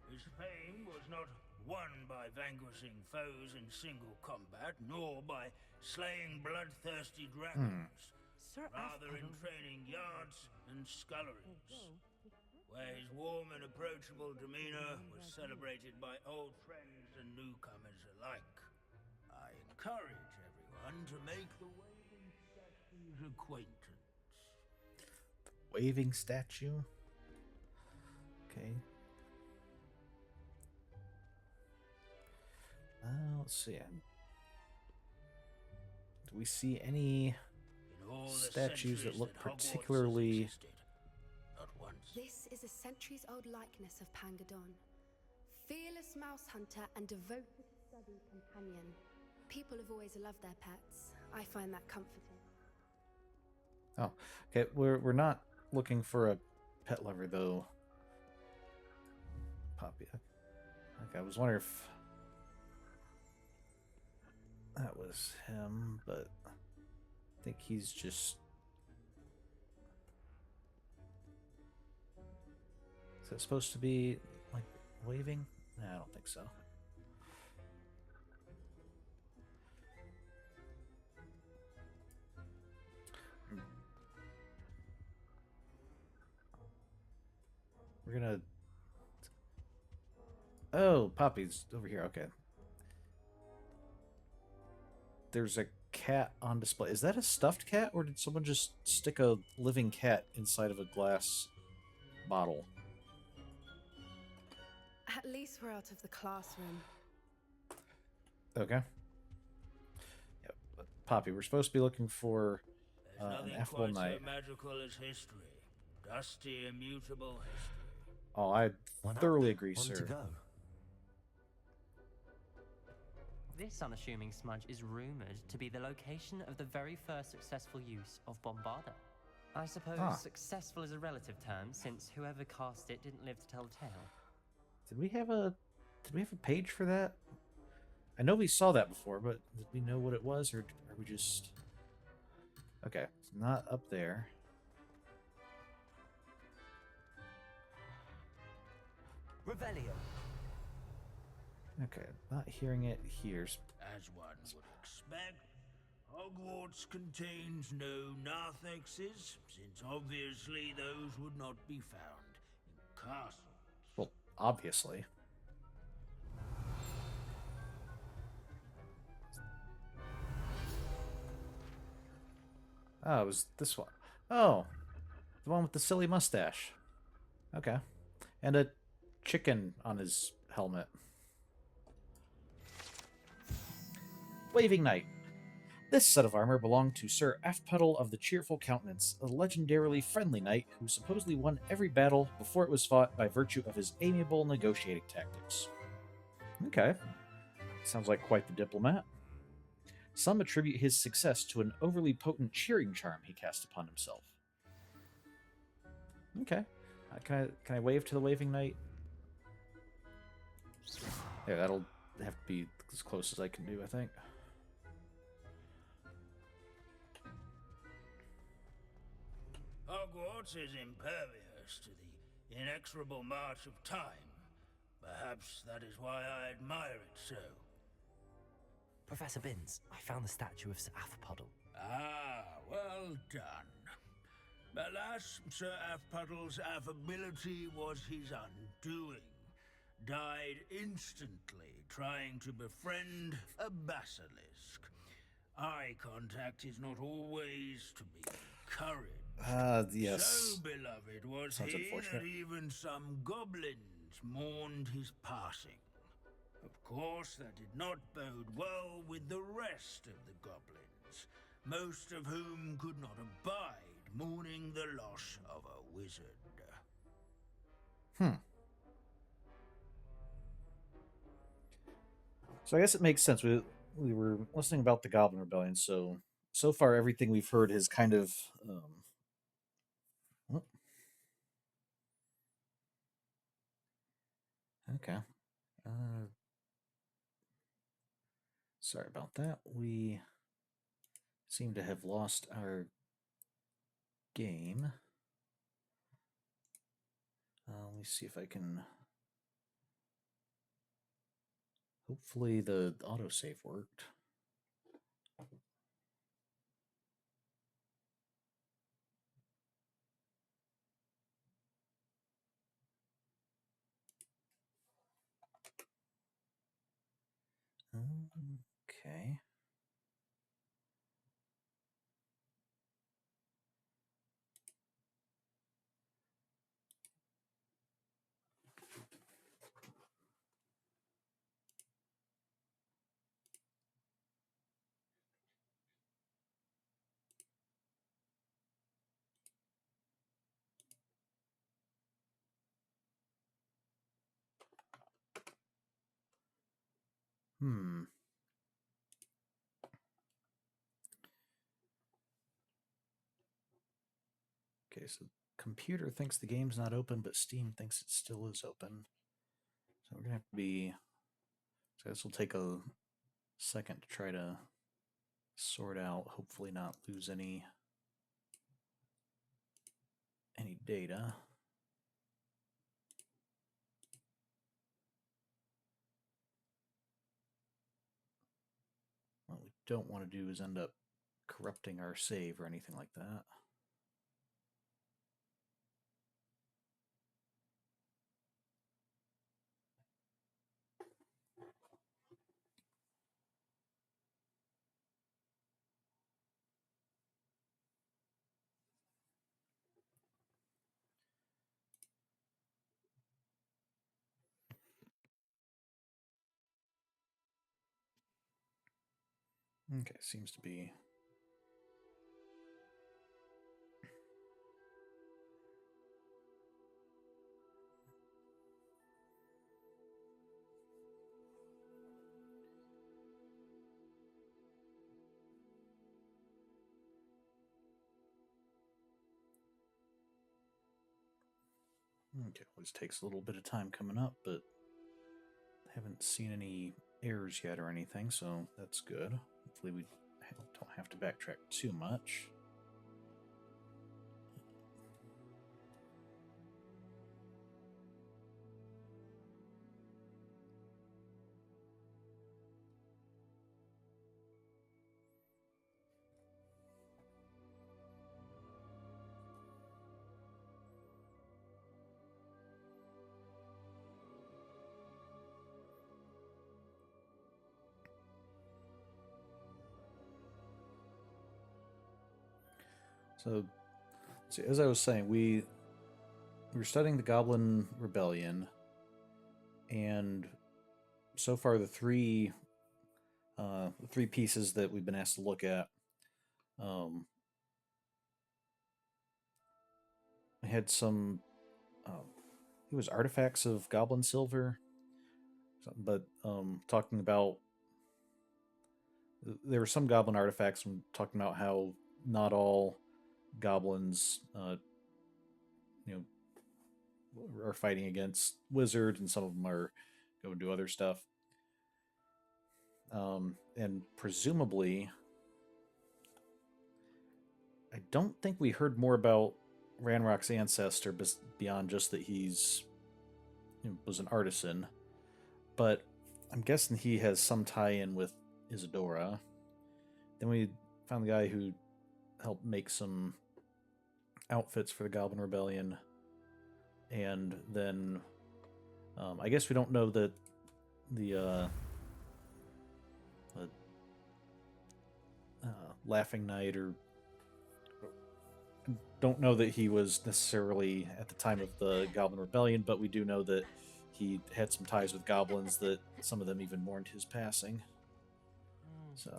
His fame was not won by vanquishing foes in single combat, nor by slaying bloodthirsty dragons, rather in training yards and sculleries, where his warm and approachable demeanor was celebrated by old friends and newcomers alike. I encourage everyone to make the waving statue's acquaintance. The waving statue? Okay. Let's see. Do we see any statues that look particularly... This is a centuries-old likeness of Pangadon. Fearless mouse hunter and devoted study companion. People have always loved their pets. I find that comforting. Oh, okay. We're not looking for a pet lover, though. Poppy. Okay, I was wondering if that was him, but I think he's just... Is that supposed to be, like, waving? Nah, I don't think so. We're gonna... Oh, Poppy's over here. Okay. There's a cat on display. Is that a stuffed cat, or did someone just stick a living cat inside of a glass bottle? At least we're out of the classroom. Okay. Yep. Poppy, we're supposed to be looking for There's an nothing affable quite night. so magical as history. Dusty, immutable history. Oh, I thoroughly agree, On sir. to go. This unassuming smudge is rumored to be the location of the very first successful use of Bombarda. I suppose successful is a relative term, since whoever cast it didn't live to tell the tale. Did we have a page for that? I know we saw that before, but did we know what it was, or are we just... Okay, it's not up there. Revelio. Okay, not hearing it here. As one would expect, Hogwarts contains no narthexes, since obviously those would not be found in castles. Well, obviously. Oh, it was this one. Oh, the one with the silly mustache. Okay. And a chicken on his helmet. Waving Knight. This set of armor belonged to Sir Afpuddle of the Cheerful Countenance, a legendarily friendly knight who supposedly won every battle before it was fought by virtue of his amiable negotiating tactics. Okay. Sounds like quite the diplomat. Some attribute his success to an overly potent cheering charm he cast upon himself. Okay. Can I wave to the Waving Knight? Yeah, that'll have to be as close as I can do, I think. Hogwarts is impervious to the inexorable march of time. Perhaps that is why I admire it so. Professor Binns, I found the statue of Sir Afpuddle. Ah, well done. Alas, Sir Afpuddle's affability was his undoing. Died instantly trying to befriend a basilisk. Eye contact is not always to be encouraged. Yes. So beloved was Sounds he unfortunate. that even some goblins mourned his passing. Of course, that did not bode well with the rest of the goblins, most of whom could not abide mourning the loss of a wizard. So I guess it makes sense. We were listening about the Goblin Rebellion, so far everything we've heard is kind of okay. Sorry about that. We seem to have lost our game. Let me see if I can... Hopefully the autosave worked. Okay. Okay, so computer thinks the game's not open, but Steam thinks it still is open. So we're gonna have to be... So this will take a second to try to sort out, hopefully not lose any data. What we don't want to do is end up corrupting our save or anything like that. Okay, seems to be. Okay, always takes a little bit of time coming up, but haven't seen any errors yet or anything, so that's good. Hopefully we don't have to backtrack too much. So, see, as I was saying, we were studying the Goblin Rebellion, and so far the three pieces that we've been asked to look at, we had some, it was artifacts of Goblin Silver, but talking about there were some Goblin artifacts and talking about how not all goblins, are fighting against wizards, and some of them are going to do other stuff. And presumably, I don't think we heard more about Ranrock's ancestor beyond just that he's was an artisan. But I'm guessing he has some tie-in with Isadora. Then we found the guy who helped make some outfits for the Goblin Rebellion. And then I guess we don't know that the Laughing Knight, or don't know that he was necessarily at the time of the Goblin Rebellion, but we do know that he had some ties with goblins, that some of them even mourned his passing. So, all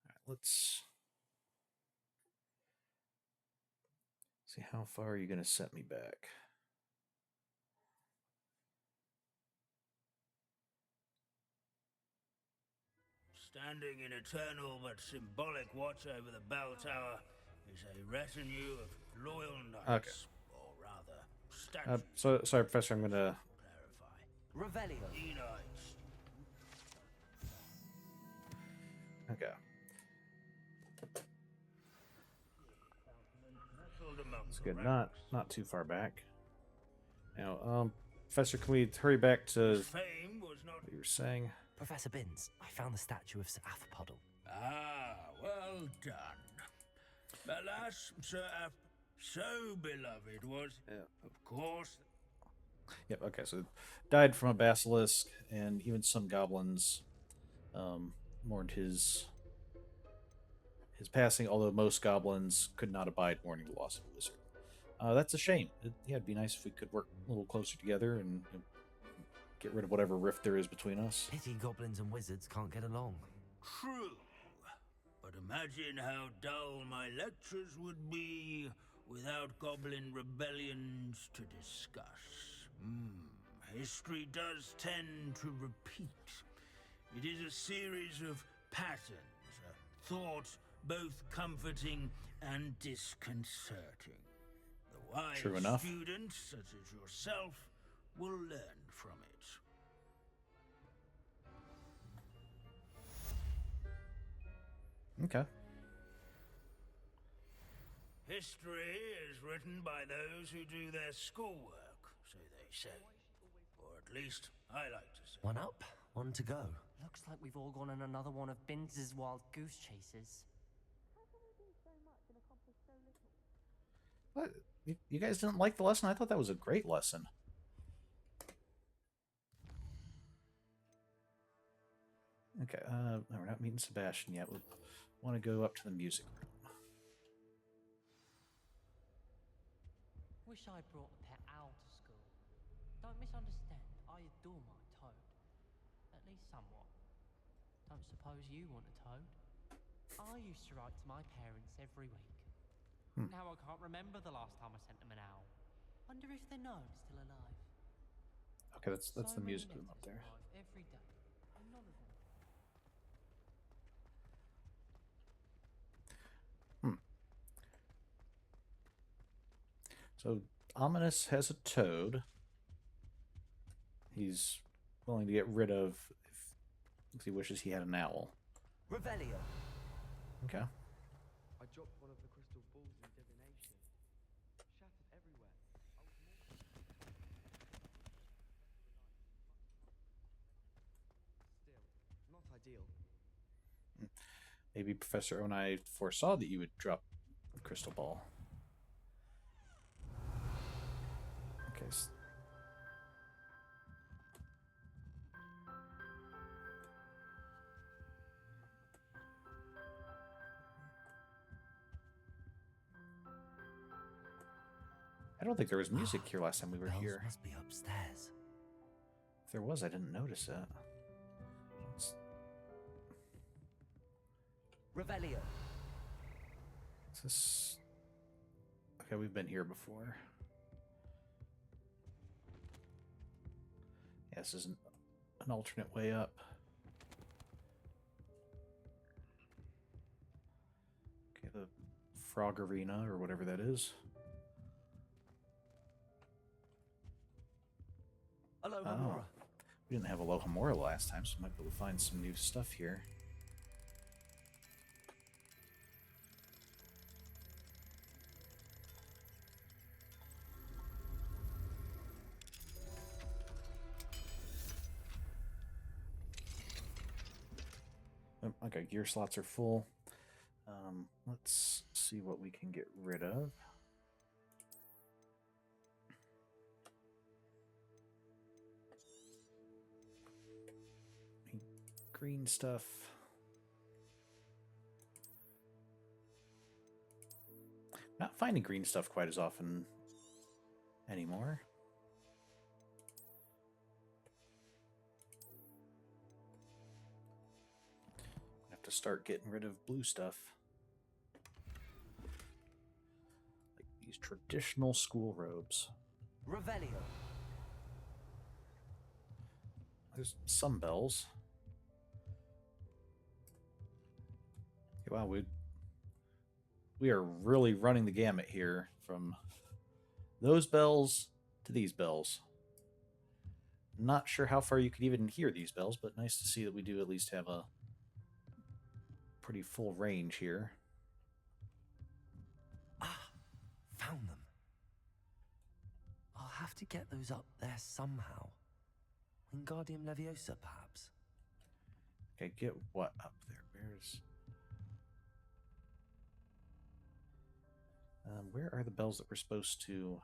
right, let's see, how far are you going to set me back? Standing in eternal but symbolic watch over the bell tower is a retinue of loyal knights, or rather, statues. Sorry, Professor, I'm going to... Revelio. Okay. It's good. Not too far back. Now, Professor, can we hurry back to what you were saying? Professor Binns, I found the statue of Sir Athapodel. Ah, well done. Alas, Sir so beloved was, of course. Yep, okay, so died from a basilisk, and even some goblins mourned his passing, although most goblins could not abide mourning the loss of a wizard. That's a shame. It'd be nice if we could work a little closer together and get rid of whatever rift there is between us. Pity goblins and wizards can't get along. True. But imagine how dull my lectures would be without goblin rebellions to discuss. History does tend to repeat. It is a series of patterns, thoughts both comforting and disconcerting. The wise True enough. students, such as yourself, will learn from it. Okay. History is written by those who do their schoolwork, so they say. Or at least I like to say. One up, one to go. Looks like we've all gone on another one of Binns' wild goose chases. What? You guys didn't like the lesson? I thought that was a great lesson. Okay, we're not meeting Sebastian yet. We want to go up to the music room. Wish I brought a pet owl to school. Don't misunderstand, I adore my toad. At least somewhat. Don't suppose you want a toad? I used to write to my parents every week. Now I can't remember the last time I sent them an owl. Wonder if their gnome's still alive. Okay, that's So the many music room up letters there. arrive every day, and none of them. So Ominous has a toad. He's willing to get rid of if he wishes he had an owl. Revelio. Okay. I dropped one of the crystal balls in divination. Shattered everywhere. Still, not ideal. Maybe Professor Onai foresaw that you would drop the crystal ball. Okay. I don't think there was music here last time we were here. Must be upstairs. If there was, I didn't notice it. Revelio. Is this... Okay, we've been here before. Yeah, this is an alternate way up. Okay, the frog arena, or whatever that is. Alohomora. We didn't have Alohomora last time, so we might be able to find some new stuff here. Okay, gear slots are full. Let's see what we can get rid of. Green stuff. Not finding green stuff quite as often anymore. Have to start getting rid of blue stuff. Like these traditional school robes. Revelio. There's some bells. Okay, wow, we are really running the gamut here from those bells to these bells. Not sure how far you could even hear these bells, but nice to see that we do at least have a pretty full range here. Ah, found them. I'll have to get those up there somehow. Wingardium Leviosa, perhaps. Okay, get what up there? Where are the bells that we're supposed to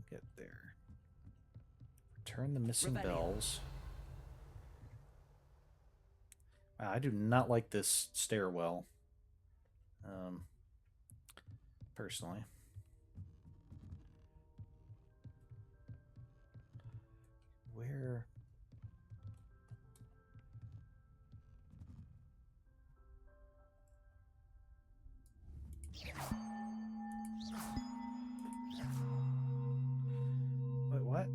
get there? Return the missing bells. Wow, I do not like this stairwell. Personally. Where? Wait, what?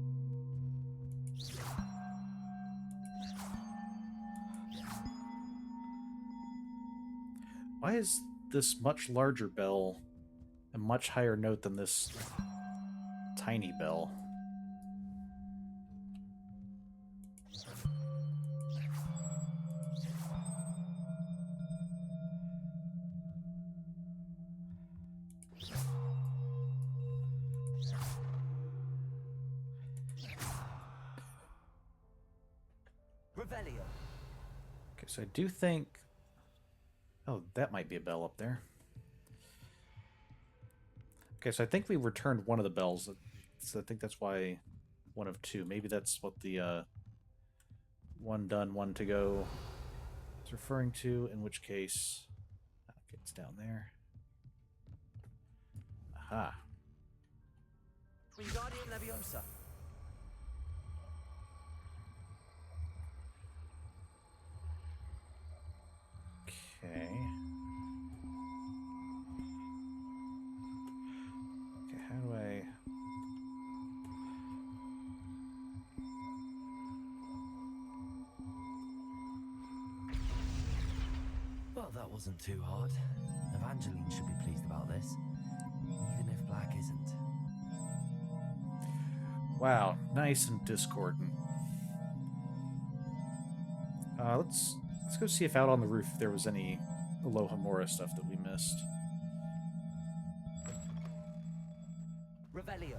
Why is this much larger bell a much higher note than this tiny bell? Revelio. Okay, so I do think... Oh, that might be a bell up there. Okay, so I think we returned one of the bells. So I think that's why one of two. Maybe that's what the one done, one to go is referring to, in which case... Okay, it's down there. Aha. Wingardium Leviosa. wasn't too hard. Evangeline should be pleased about this, even if Black isn't. Wow, nice and discordant. Let's go see if out on the roof there was any Alohomora stuff that we missed. Revelio.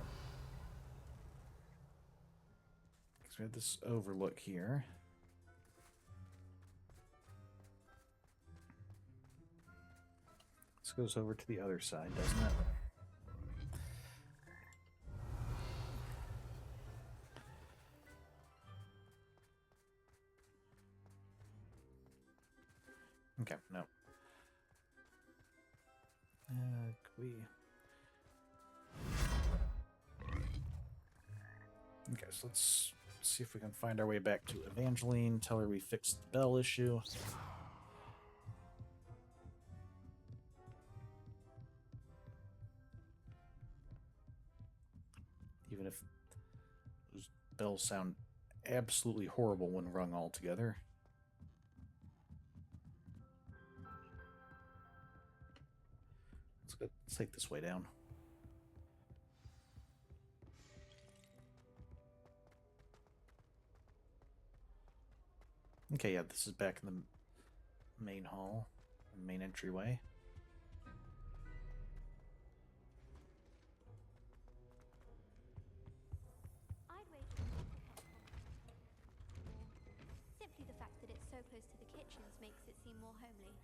So we have this overlook here. This goes over to the other side, doesn't it? Okay, no. Okay, so let's see if we can find our way back to Evangeline, tell her we fixed the bell issue. Even if those bells sound absolutely horrible when rung all together. Let's take this way down. Okay, yeah, this is back in the main hall, main entryway. I'd wager simply the fact that it's so close to the kitchens makes it seem more homely.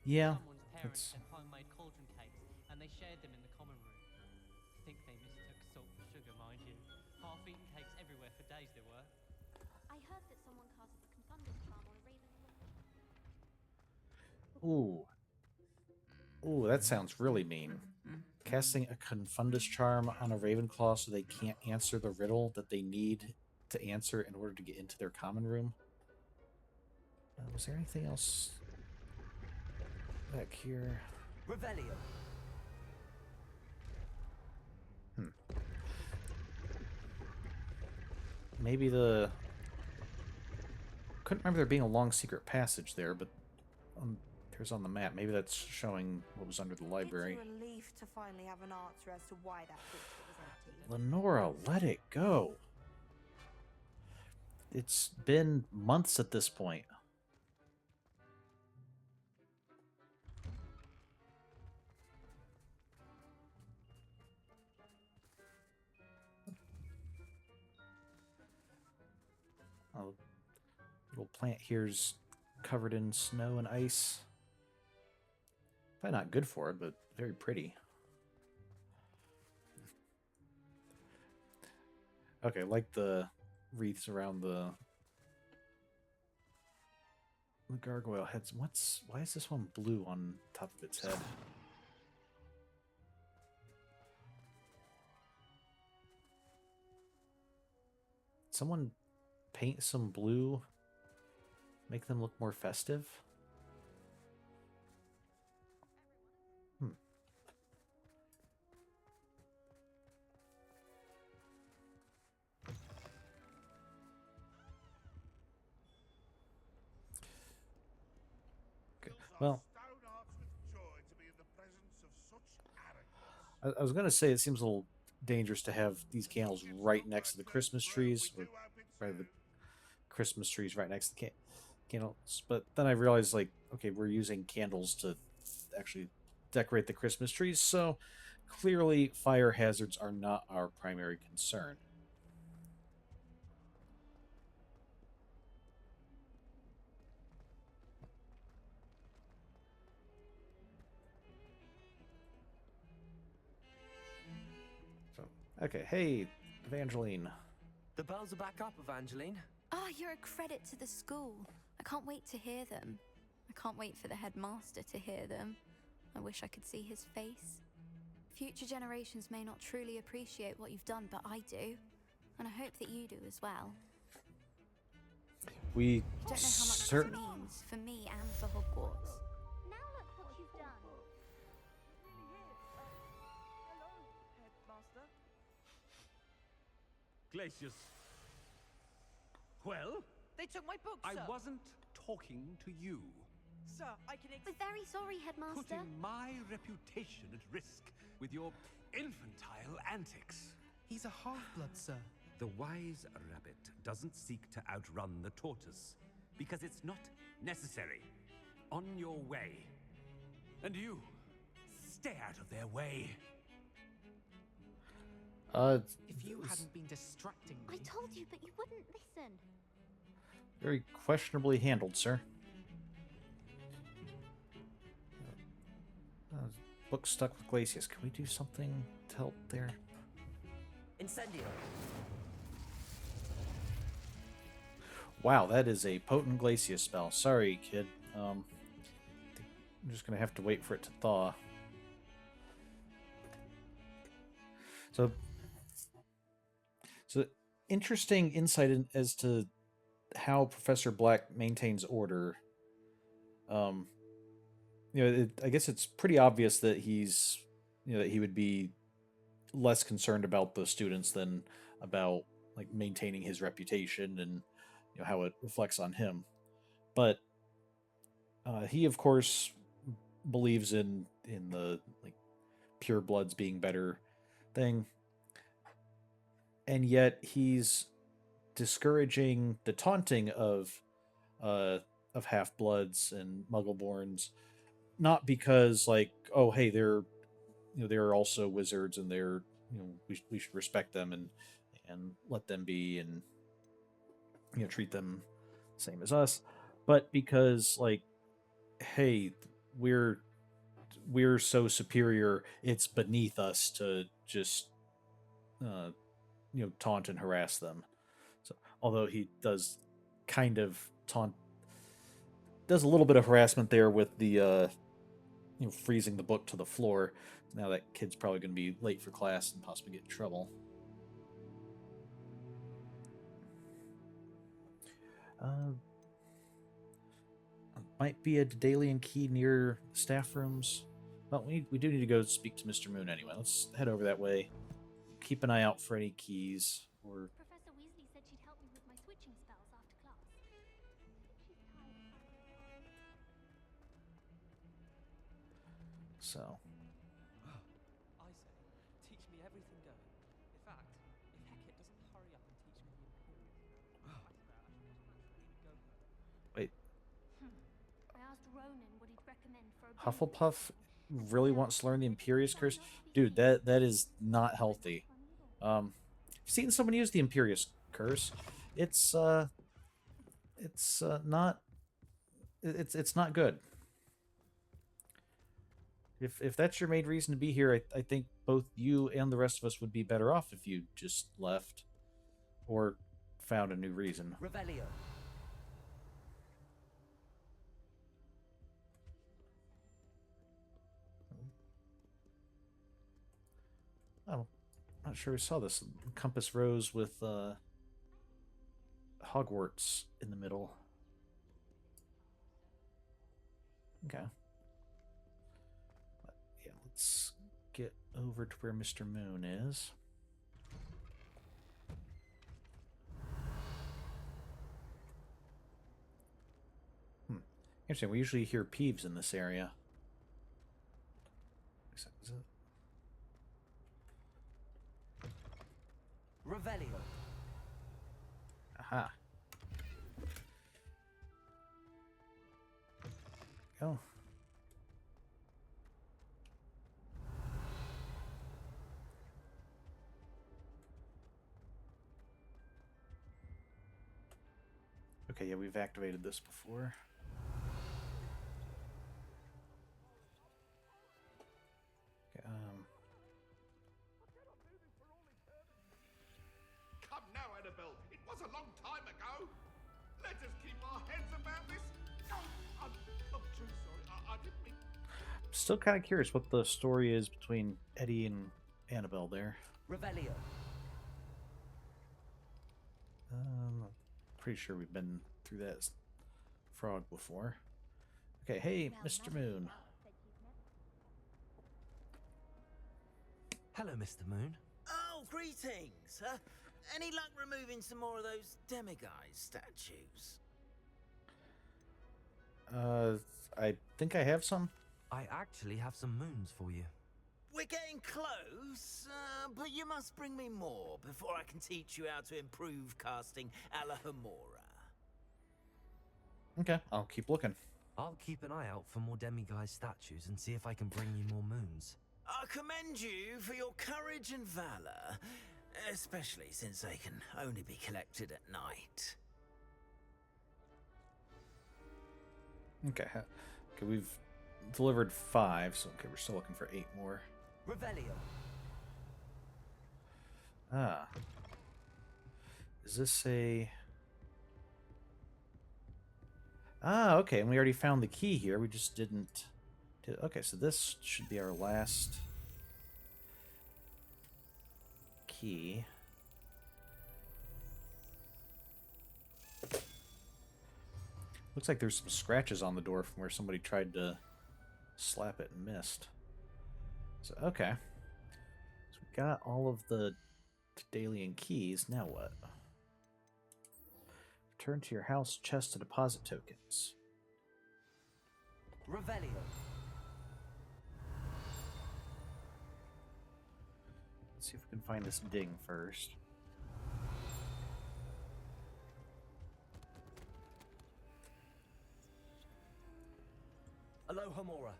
Yeah, Someone's parents had homemade cauldron cakes, and they shared them in the common room. I think they mistook salt for sugar, mind you. Half-eaten cakes everywhere for days there were. I heard that someone casted the confunders charm on a raven. Ooh. Ooh, that sounds really mean. Casting a confundus charm on a Ravenclaw so they can't answer the riddle that they need to answer in order to get into their common room. Was there anything else back here? Revelio. Maybe the... Couldn't remember there being a long secret passage there, but there's on the map. Maybe that's showing what was under the library. It's a relief to finally have an answer as to why that booklet was empty. Lenora, let it go. It's been months at this point. Oh, little plant here's covered in snow and ice. Probably not good for it, but very pretty. Okay, like the wreaths around the gargoyle heads. Why is this one blue on top of its head? Someone paint some blue, make them look more festive. Well, I was going to say it seems a little dangerous to have these candles right next to the Christmas trees, or rather the Christmas trees right next to the candles. But then I realized, like, okay, we're using candles to actually decorate the Christmas trees, so clearly fire hazards are not our primary concern. Okay, hey, Evangeline. The bells are back up, Evangeline. Ah, you're a credit to the school. I can't wait to hear them. I can't wait for the headmaster to hear them. I wish I could see his face. Future generations may not truly appreciate what you've done, but I do. And I hope that you do as well. We don't know how much this means for me and for Hogwarts. Now look what you've done. Glacius. Well? They took my book, I sir. wasn't talking to you. Sir, I can We're very sorry, Headmaster. Putting my reputation at risk with your infantile antics. He's a half-blood, sir. The wise rabbit doesn't seek to outrun the tortoise, because it's not necessary. On your way. And you, stay out of their way. If you hadn't been distracting me... I told you, but you wouldn't listen. Very questionably handled, sir. Book stuck with Glacius. Can we do something to help there? Incendio. Wow, that is a potent Glacius spell. Sorry, kid. I'm just gonna have to wait for it to thaw. So interesting insight as to how Professor Black maintains order. I guess it's pretty obvious that that he would be less concerned about the students than about like maintaining his reputation and how it reflects on him. But he, of course, believes in the like pure bloods being better thing, and yet he's discouraging the taunting of half-bloods and Muggleborns, not because like, oh hey, they're also wizards and they're we should respect them and let them be and treat them the same as us, but because like, hey, we're so superior, it's beneath us to just taunt and harass them. So although he does kind of does a little bit of harassment there with the freezing the book to the floor. Now that kid's probably going to be late for class and possibly get in trouble. Might be a Daedalian key near staff rooms. Well, we do need to go speak to Mr. Moon anyway. Let's head over that way. Keep an eye out for any keys or... Professor Weasley said she'd help me with my switching spells after class. So... I say, teach me everything going. In fact, if Hecate doesn't hurry up and teach me the importance... Wait. I asked Ronan what he'd recommend for a Hufflepuff really wants to learn the Imperious Curse? Dude, that is not healthy. I've seen someone use the Imperious Curse. It's not good. If that's your main reason to be here, I think both you and the rest of us would be better off if you just left or found a new reason. Revelio. Oh, not sure we saw this. Compass rose with Hogwarts in the middle. Okay. But yeah, let's get over to where Mr. Moon is. Interesting. We usually hear Peeves in this area. Is it? Revelio. Aha. Go. Okay, yeah, we've activated this before. Okay, Come now, Annabelle. It was a long time ago. Let us keep our heads about this. Oh, I'm too sorry. I didn't mean... Still kind of curious what the story is between Eddie and Annabelle there. Revelio. Pretty sure we've been through that frog before. Okay, hey, Mr. Moon. Hello, Mr. Moon. Oh, greetings. Any luck removing some more of those demiguise statues? I think I have some. I actually have some moons for you. We're getting close, but you must bring me more before I can teach you how to improve casting a la Hamura. Okay, I'll keep looking. I'll keep an eye out for more demiguise statues and see if I can bring you more moons. I commend you for your courage and valor, especially since they can only be collected at night. Okay, okay, we've delivered 5, so okay, we're still looking for 8 more. Revelio. Ah. Is this a... Ah, okay, and we already found the key here. We just didn't... Okay, so this should be our last key. Looks like there's some scratches on the door from where somebody tried to slap it and missed. So, okay. So we got all of the Daedalian keys. Now what? Return to your house chest to deposit tokens. Revelio. Let's see if we can find this ding first. Hello, Hamura.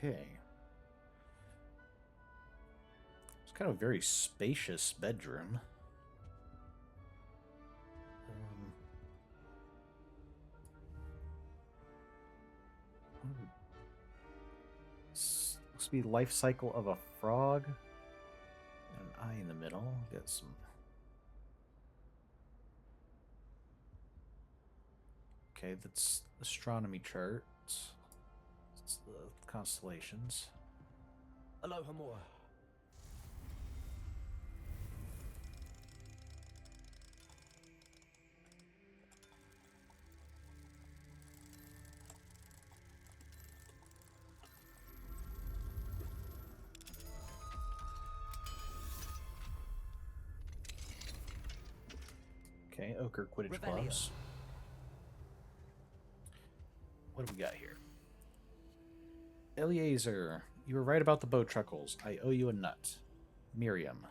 Okay. It's kind of a very spacious bedroom. Looks to be life cycle of a frog. An eye in the middle. Got some. Okay, that's astronomy charts. It's the constellations. Hello, Hamura. Okay, ochre Quidditch gloves. What do we got here? Eliezer, you were right about the bow truckles. I owe you a nut. Miriam.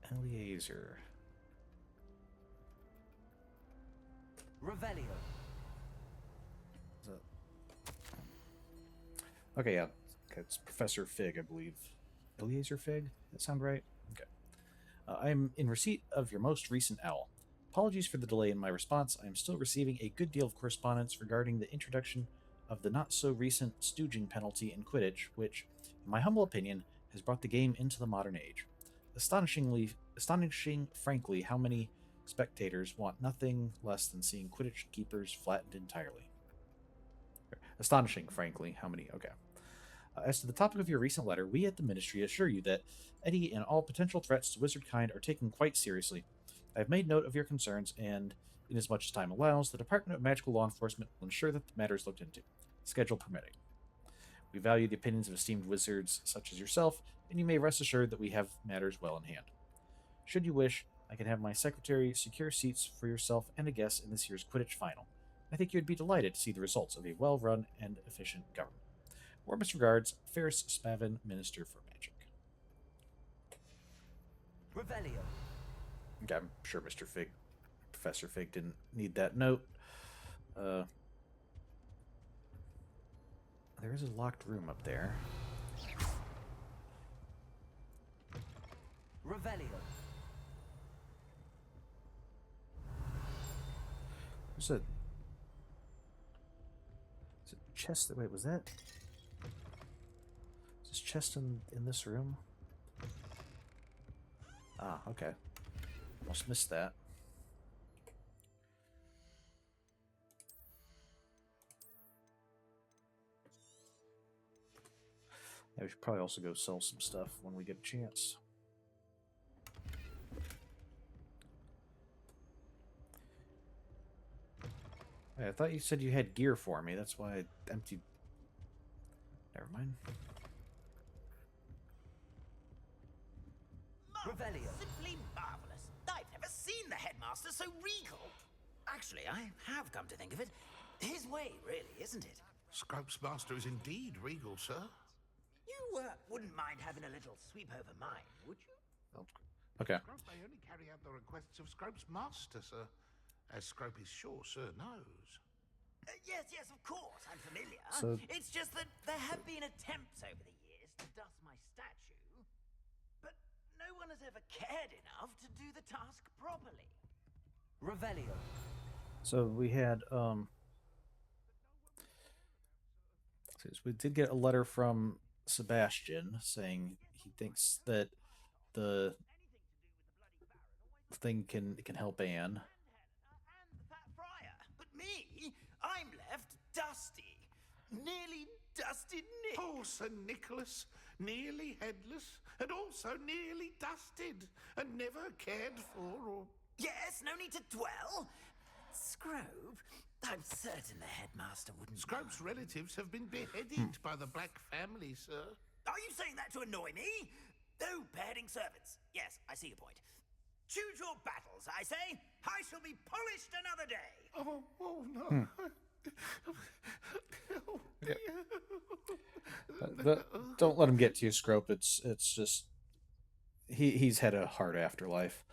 Eliezer. Revelio. Okay, yeah. Okay, it's Professor Fig, I believe. Eliezer Fig? That sound right? Okay. I am in receipt of your most recent owl. Apologies for the delay in my response. I am still receiving a good deal of correspondence regarding the introduction of the not-so-recent stooging penalty in Quidditch, which, in my humble opinion, has brought the game into the modern age. Astonishing, frankly, how many spectators want nothing less than seeing Quidditch keepers flattened entirely. Astonishing, frankly, how many... Okay. As to the topic of your recent letter, we at the Ministry assure you that any and all potential threats to wizardkind are taken quite seriously. I have made note of your concerns, and, inasmuch as time allows, the Department of Magical Law Enforcement will ensure that the matter is looked into, schedule permitting. We value the opinions of esteemed wizards such as yourself, and you may rest assured that we have matters well in hand. Should you wish, I can have my secretary secure seats for yourself and a guest in this year's Quidditch final. I think you'd be delighted to see the results of a well-run and efficient government. Warmest regards, Ferris Spavin, Minister for Magic. Revelio. Okay, I'm sure Mr. Fig, Professor Fig didn't need that note. There is a locked room up there. Revelio. There's a chest. Wait, was that? Is this chest in this room? Ah, okay. Almost missed that. Yeah, we should probably also go sell some stuff when we get a chance. Hey, I thought you said you had gear for me. That's why I emptied. Never mind. Revelio. Simply marvelous. I've never seen the headmaster so regal. Actually, I have come to think of it. His way, really, isn't it? Scrope's master is indeed regal, sir. You wouldn't mind having a little sweep over mine, would you? Okay. Scrope may only carry out the requests of Scrope's master, sir. As Scrope is sure sir knows. Yes, of course, I'm familiar. So- It's just that there have been attempts over the years to dust my statue, but no one has ever cared enough to do the task properly. Revelio. So we had so we did get a letter from Sebastian saying he thinks that the thing can help Anne. But me, I'm left dusty. Nearly dusted Nick. Poor Sir Nicholas, nearly headless, and also nearly dusted, and never cared for or... Yes, no need to dwell. Scrope, I'm certain the headmaster wouldn't... Scrope's relatives have been beheaded by the Black family, sir. Are you saying that to annoy me? Oh, beheading servants. Yes, I see your point. Choose your battles, I say. I shall be polished another day. Oh no. Don't let him get to you, Scrope. It's just he's had a hard afterlife.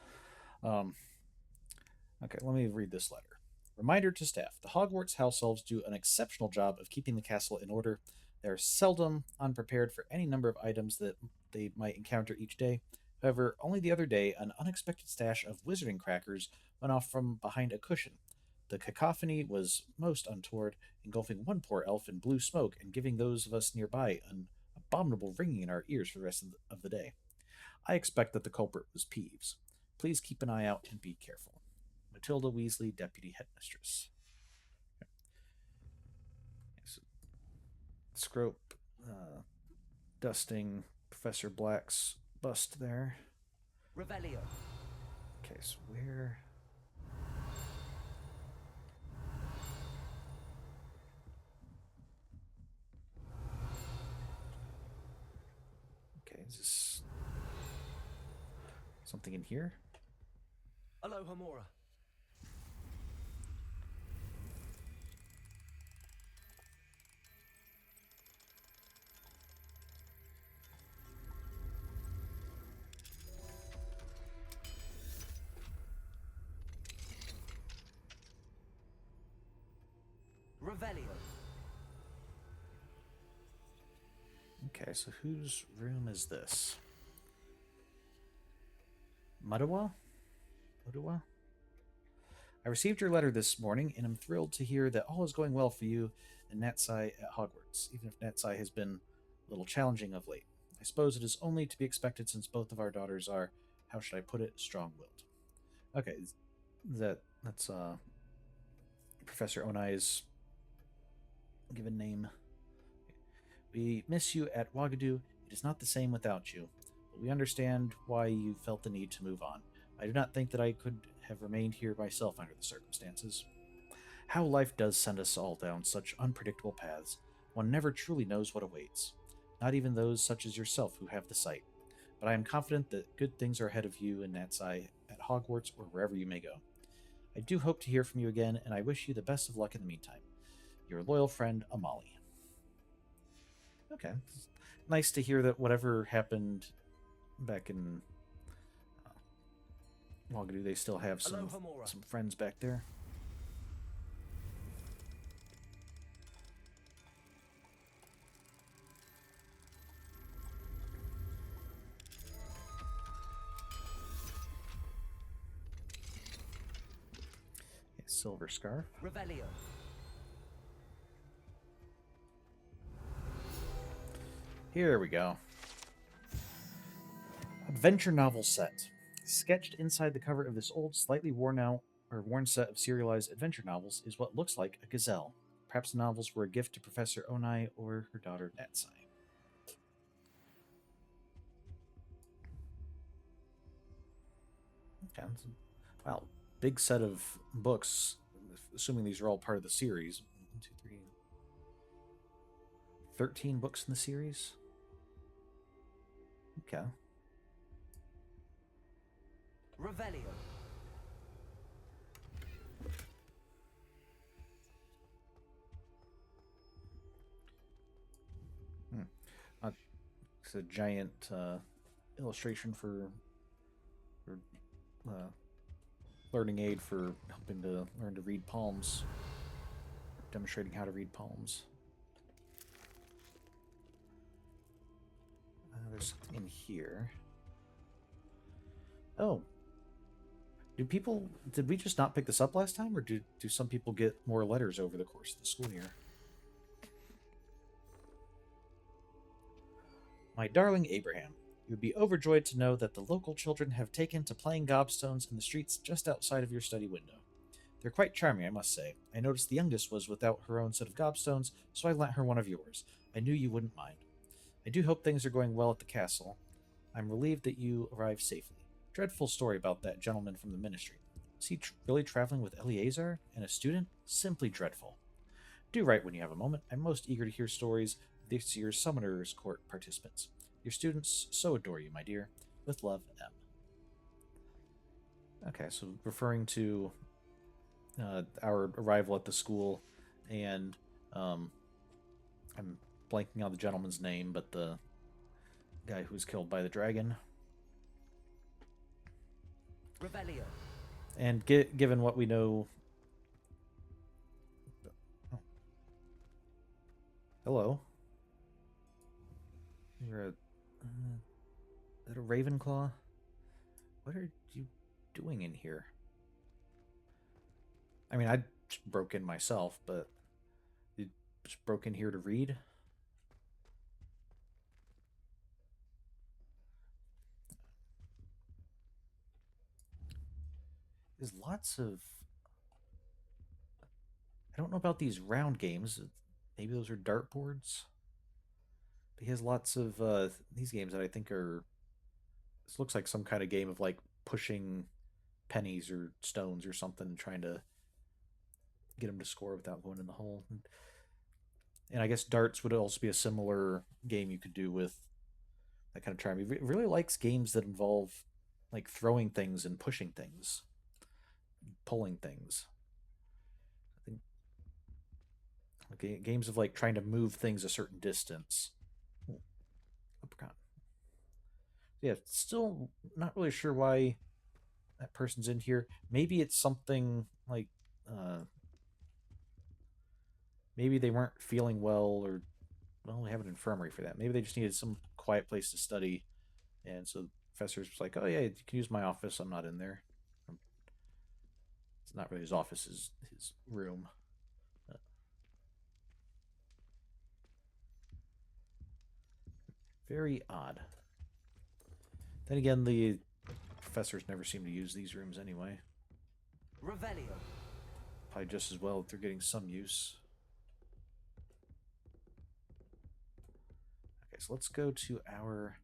Okay, let me read this letter. Reminder to staff: the Hogwarts house elves do an exceptional job of keeping the castle in order. They are seldom unprepared for any number of items that they might encounter each day. However, only the other day, an unexpected stash of wizarding crackers went off from behind a cushion. The cacophony was most untoward, engulfing one poor elf in blue smoke and giving those of us nearby an abominable ringing in our ears for the rest of the day. I expect that the culprit was Peeves. Please keep an eye out and be careful. Matilda Weasley, Deputy Headmistress. Okay. So, Scrope dusting Professor Black's bust there. Revelio. Okay, so where... Okay, is this something in here? Aloha Mora. Revelio. Okay, so whose room is this? Muddawa? Muddawa? I received your letter this morning, and am thrilled to hear that all is going well for you and Natsai at Hogwarts, even if Natsai has been a little challenging of late. I suppose it is only to be expected since both of our daughters are, how should I put it, strong-willed. Okay, that's Professor Onai's given name. We miss you at Wagadu. It is not the same without you, but we understand why you felt the need to move on. I do not think that I could have remained here myself under the circumstances. How life does send us all down such unpredictable paths. One never truly knows what awaits. Not even those such as yourself who have the sight. But I am confident that good things are ahead of you and Natsai at Hogwarts or wherever you may go. I do hope to hear from you again, and I wish you the best of luck in the meantime. Your loyal friend, Amali. Okay. Nice to hear that whatever happened back in Wagadu, they still have some friends back there. Silver scarf. Revelio. Here we go. Adventure novel set. Sketched inside the cover of this old, slightly worn set of serialized adventure novels is what looks like a gazelle. Perhaps the novels were a gift to Professor Onai or her daughter Natsai. Okay. Wow, big set of books, assuming these are all part of the series. 1, 2, 3. 13 books in the series? Okay. Revelio. It's a giant illustration for learning aid for helping to learn to read palms, demonstrating how to read palms. There's something in here. Oh. Did we just not pick this up last time, or do some people get more letters over the course of the school year? My darling Abraham, you would be overjoyed to know that the local children have taken to playing gobstones in the streets just outside of your study window. They're quite charming, I must say. I noticed the youngest was without her own set of gobstones, so I lent her one of yours. I knew you wouldn't mind. I do hope things are going well at the castle. I'm relieved that you arrived safely. Dreadful story about that gentleman from the ministry. Is he really traveling with Eleazar and a student? Simply dreadful. Do write when you have a moment. I'm most eager to hear stories of this year's Summoner's Court participants. Your students so adore you, my dear. With love, M. Okay, so referring to our arrival at the school, and I'm blanking on the gentleman's name, but the guy who was killed by the dragon. Revelio. And given what we know... Oh. Hello. You're a... is that a Ravenclaw? What are you doing in here? I mean, I just broke in myself, but you just broke in here to read? There's lots of... I don't know about these round games. Maybe those are dartboards? But he has lots of these games that I think are... This looks like some kind of game of like pushing pennies or stones or something, trying to get him to score without going in the hole. And I guess darts would also be a similar game you could do with that kind of charm. He really likes games that involve like throwing things and pushing things, pulling things. I think games of like trying to move things a certain distance. Ooh, leprechaun. Yeah, still not really sure why that person's in here. Maybe it's something like maybe they weren't feeling well, or well, we have an infirmary for that. Maybe they just needed some quiet place to study, and so the professor's was like, "Oh yeah, you can use my office. I'm not in there." It's not really his office; is his room. Very odd. Then again, the professors never seem to use these rooms anyway. Revelio. Probably just as well if they're getting some use. Okay, so let's go to our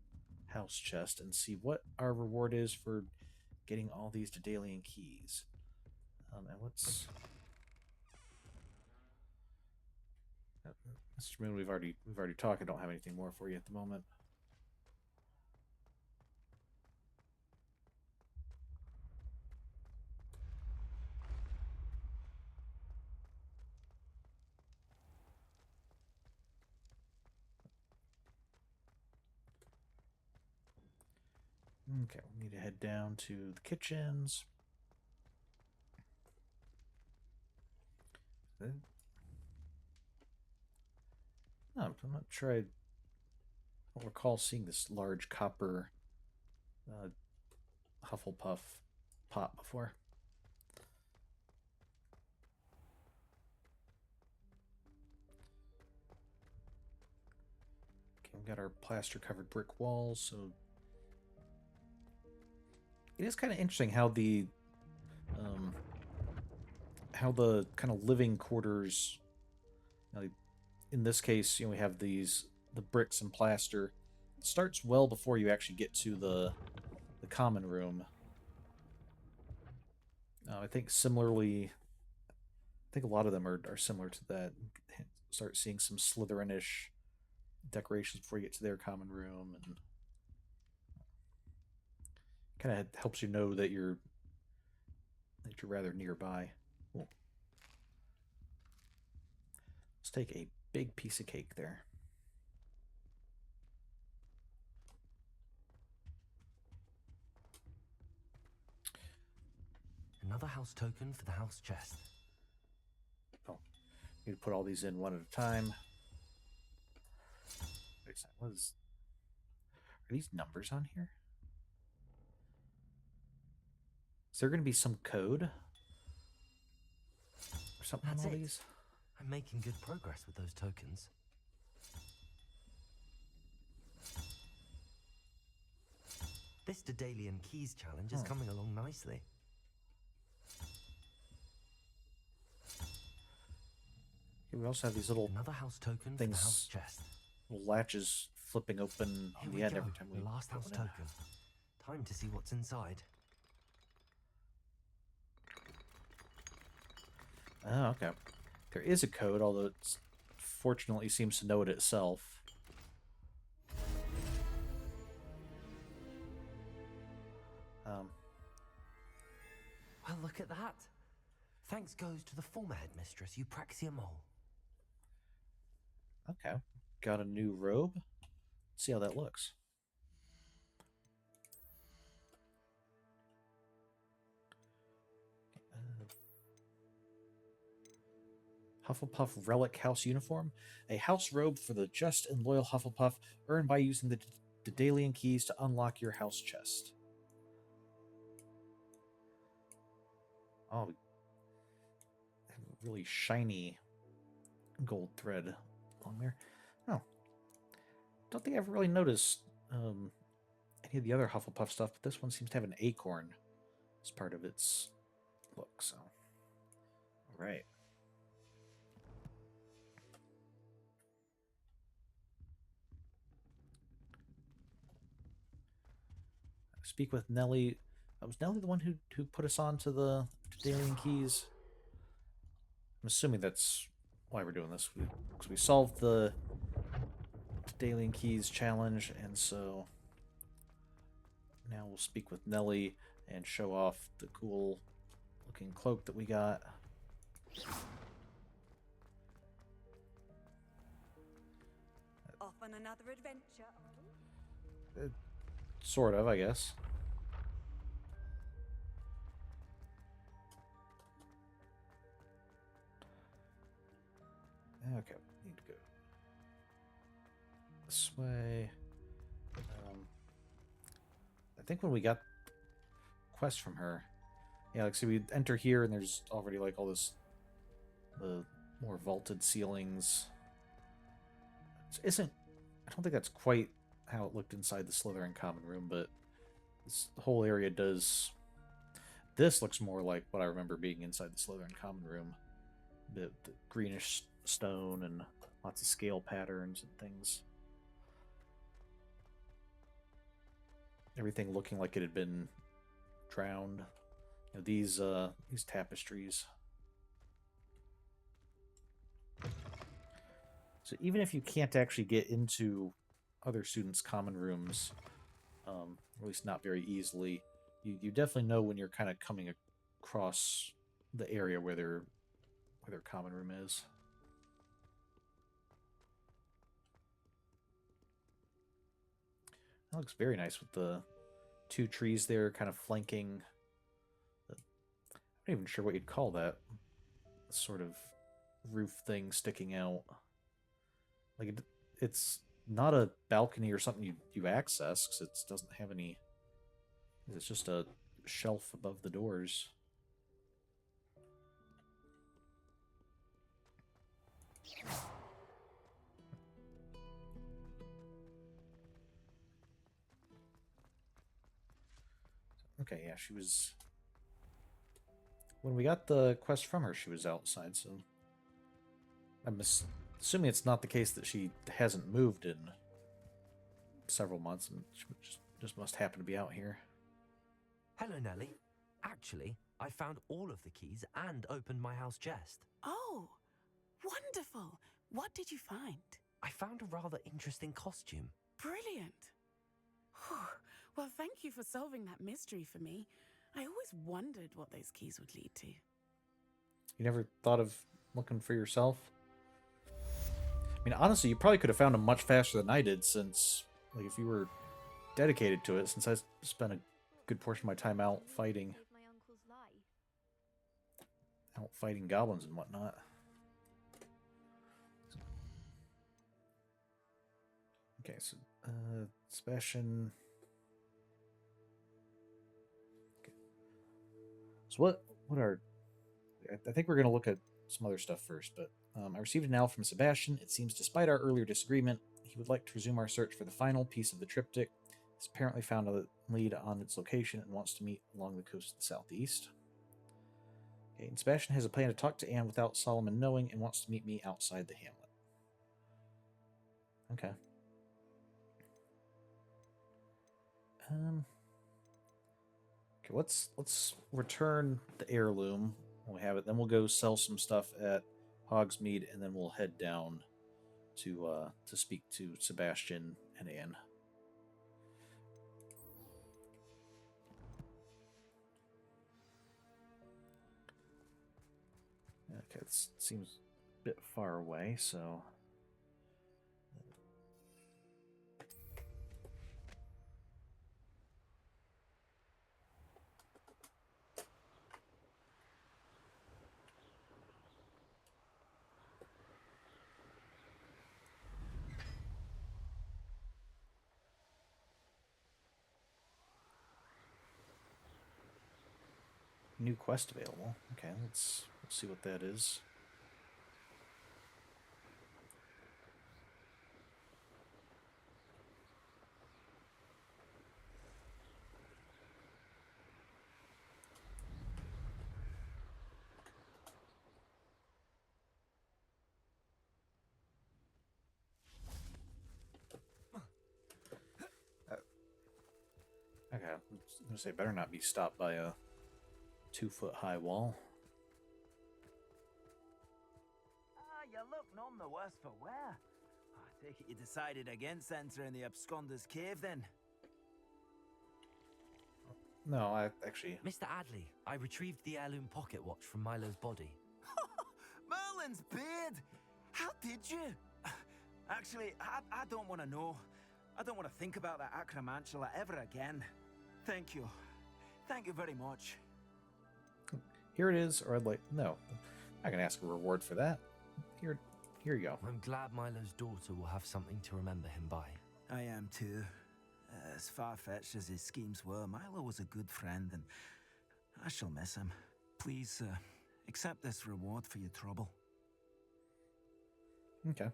house chest and see what our reward is for getting all these Daedalian keys. And let's... Mr. Moon, we've already talked. I don't have anything more for you at the moment. Okay, we need to head down to the kitchens. No, I'm not sure I don't recall seeing this large copper Hufflepuff pot before. Okay, we've got our plaster-covered brick walls, so it is kind of interesting how the kind of living quarters, in this case, we have the bricks and plaster. It starts well before you actually get to the common room. I think similarly, I think a lot of them are similar to that. Start seeing some Slytherin-ish decorations before you get to their common room, and kind of helps you know that you're rather nearby. Cool. Let's take a big piece of cake there. Another house token for the house chest. Oh, you put all these in one at a time. Wait a second, are these numbers on here? Is there going to be some code? Or something on all these? I'm making good progress with those tokens. This Daedalian Keys challenge is coming along nicely. We also have these little another house token things, for the house chest. Little latches flipping open on the end every time we the last house token. Time to see what's inside. Oh, okay. There is a code, although it fortunately seems to know it itself. Well, look at that. Thanks goes to the former headmistress, Eupraxia Mole. Okay. Got a new robe. Let's see how that looks. Hufflepuff Relic House Uniform. A house robe for the just and loyal Hufflepuff, earned by using the Daedalian keys to unlock your house chest. Oh, really shiny gold thread on there. Oh, don't think I've really noticed any of the other Hufflepuff stuff, but this one seems to have an acorn as part of its look. So, all right. Speak with Nellie. Was Nellie the one who put us on to the Daedalian keys? I'm assuming that's why we're doing this. Because we solved the Daedalian keys challenge, and so now we'll speak with Nellie and show off the cool looking cloak that we got. Off on another adventure, are we? Sort of, I guess. Okay, need to go this way. I think when we got quest from her, yeah, like, so we enter here and there's already like all this, the more vaulted ceilings. I don't think that's quite how it looked inside the Slytherin common room, but this whole area does. This looks more like what I remember being inside the Slytherin common room. The greenish stone and lots of scale patterns and things. Everything looking like it had been drowned. You know, these tapestries. So even if you can't actually get into other students' common rooms, or at least not very easily, you definitely know when you're kind of coming across the area where their common room is. That looks very nice with the two trees there kind of flanking. I'm not even sure what you'd call that sort of roof thing sticking out. Like it's not a balcony or something you access, because it doesn't have any. It's just a shelf above the doors. Okay, yeah, she was... When we got the quest from her, she was outside, so... I'm assuming it's not the case that she hasn't moved in several months, and she just must happen to be out here. Hello, Nellie. Actually, I found all of the keys and opened my house chest. Oh, wonderful. What did you find? I found a rather interesting costume. Brilliant. Whew. Well, thank you for solving that mystery for me. I always wondered what those keys would lead to. You never thought of looking for yourself? I mean, honestly, you probably could have found them much faster than I did, since, like, if you were dedicated to it, since I spent a good portion of my time out fighting goblins and whatnot. Okay, so Sebastian. Okay. So what are? I think we're gonna look at some other stuff first, but I received an owl from Sebastian. It seems, despite our earlier disagreement, he would like to resume our search for the final piece of the triptych. He's apparently found a lead on its location and wants to meet along the coast of the southeast. Okay, and Sebastian has a plan to talk to Anne without Solomon knowing and wants to meet me outside the hamlet. Okay. Okay, let's return the heirloom when we have it. Then we'll go sell some stuff at Hogsmeade, and then we'll head down to speak to Sebastian and Anne. Okay, it seems a bit far away, so... New quest available. Okay, let's see what that is. Okay, I was gonna say, better not be stopped by a 2-foot-high wall. Ah, you look none the worse for wear. I take it you decided against entering the Absconder's Cave, then? No, I actually... Mr. Adley, I retrieved the heirloom pocket watch from Milo's body. Merlin's beard! How did you? Actually, I don't want to know. I don't want to think about that acromantula ever again. Thank you. Thank you very much. Here it is, or I'd like... No, I can ask a reward for that. Here you go. I'm glad Milo's daughter will have something to remember him by. I am too. As far-fetched as his schemes were, Milo was a good friend, and I shall miss him. Please, accept this reward for your trouble. Okay.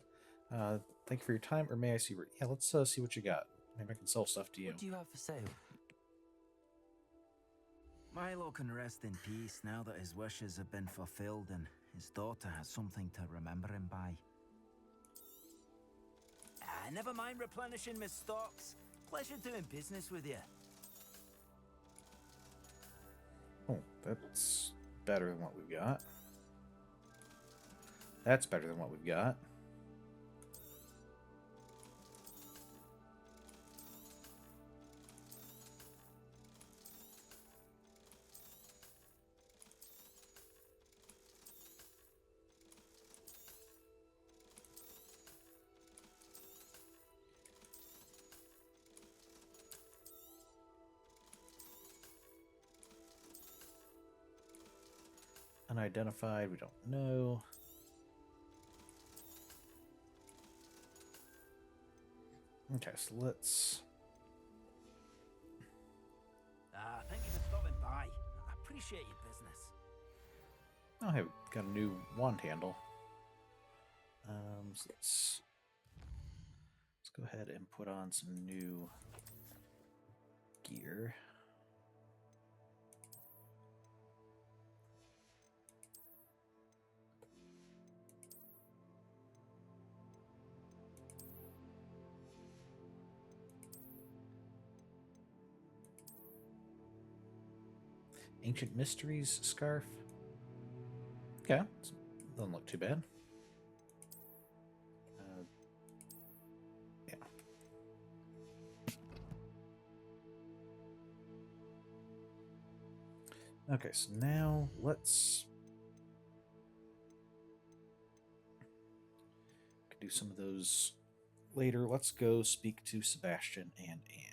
Thank you for your time, or may I see... Yeah, let's see what you got. Maybe I can sell stuff to you. What do you have for sale? Milo can rest in peace now that his wishes have been fulfilled and his daughter has something to remember him by. Never mind replenishing my stocks. Pleasure doing business with you. Oh, that's better than what we've got. That's better than what we've got. Unidentified, we don't know. Okay, so let's... Thank you for stopping by. I appreciate your business. Oh, hey, we got a new wand handle. So let's go ahead and put on some new gear. Ancient Mysteries scarf. Okay, doesn't look too bad. Yeah. Okay, so now let's do some of those later. Let's go speak to Sebastian and Anne.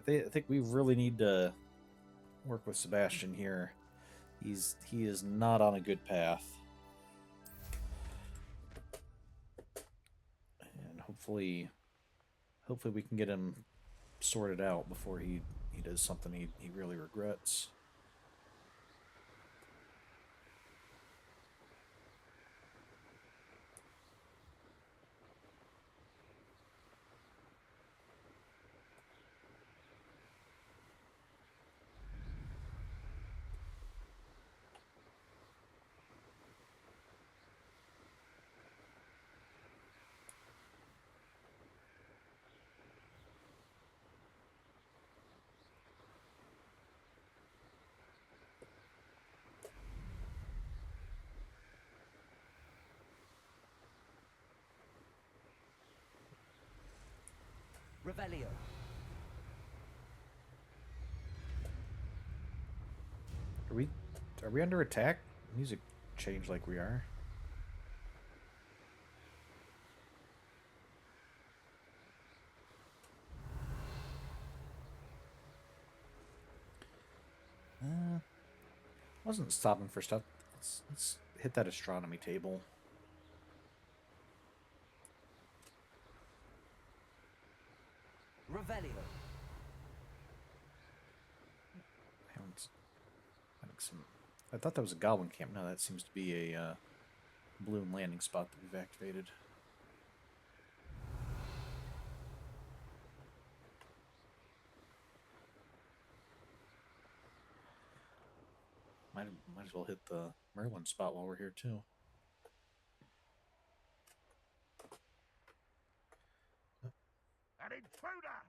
I think we really need to work with Sebastian here. He is not on a good path, and hopefully we can get him sorted out before he does something he really regrets. Revelio. Are we under attack? Music changed like we are. Wasn't stopping for stuff. Let's hit that astronomy table. Revelio. I thought that was a goblin camp. No, that seems to be a balloon landing spot that we've activated. Might as well hit the Merlin spot while we're here too. An intruder!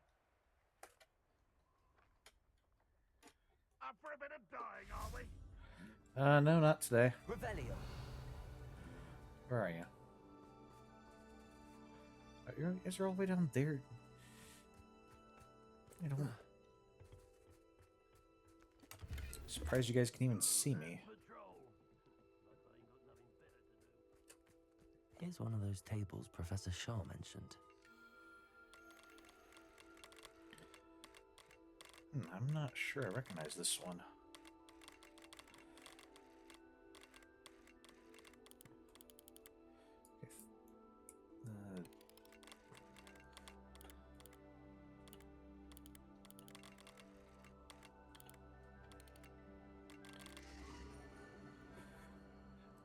Up for a bit of dying, are we? No, not today. Revelio. Where are you? You guys are all the way down there. You know. Surprised you guys can even see me. Here's one of those tables Professor Shaw mentioned. I'm not sure I recognize this one.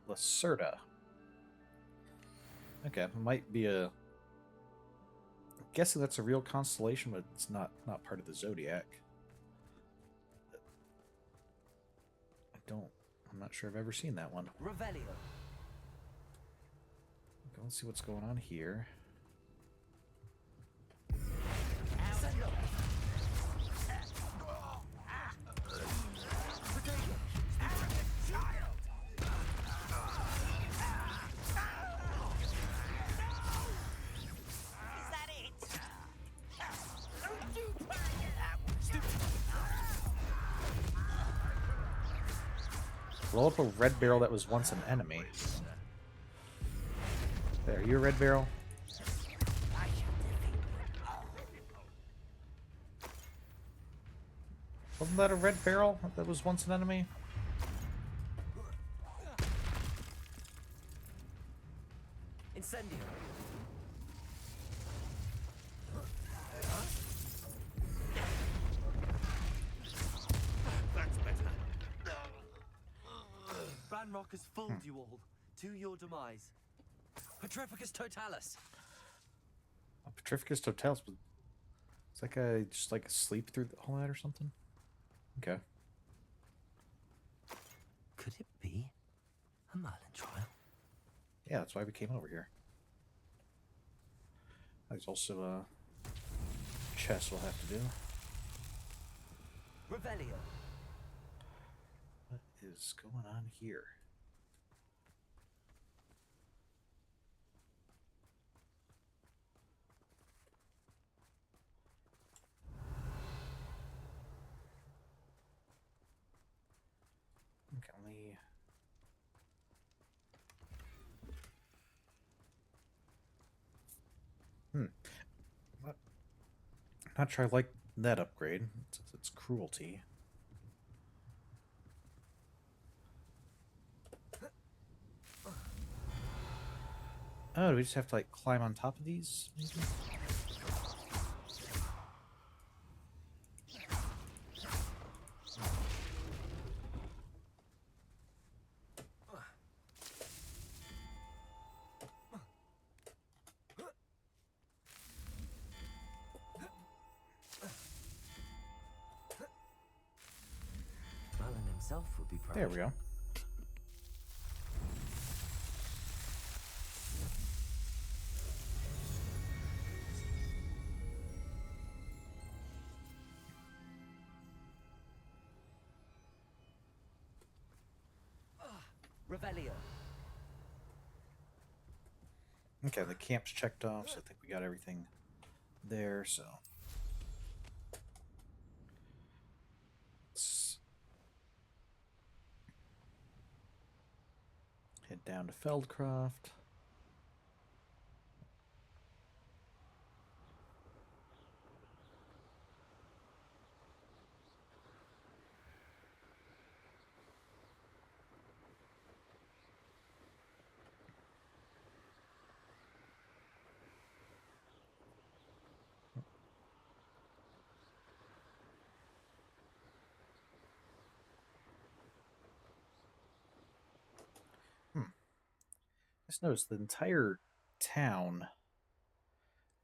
Lacerda. Okay, might be a. I'm guessing that's a real constellation, but it's not part of the zodiac. I'm not sure I've ever seen that one. Revelio. Okay, let's see what's going on here. Roll up a red barrel that was once an enemy. There, are you a red barrel? Wasn't that a red barrel that was once an enemy? Incendio. That's better. Ranrock has fooled you all to your demise. Petrificus Totalis. Petrificus Totalis. It's like just like asleep through all that or something. Okay. Could it be a Merlin trial? Yeah, that's why we came over here. There's also a chest we'll have to do. Revelio. What is going on here? Can we... Not sure I like that upgrade. It's cruelty. Oh, do we just have to like climb on top of these? Maybe? Merlin himself would be proud. There we go. Revelio. Okay, the camp's checked off, so I think we got everything there, so... Let's head down to Feldcroft. Just noticed the entire town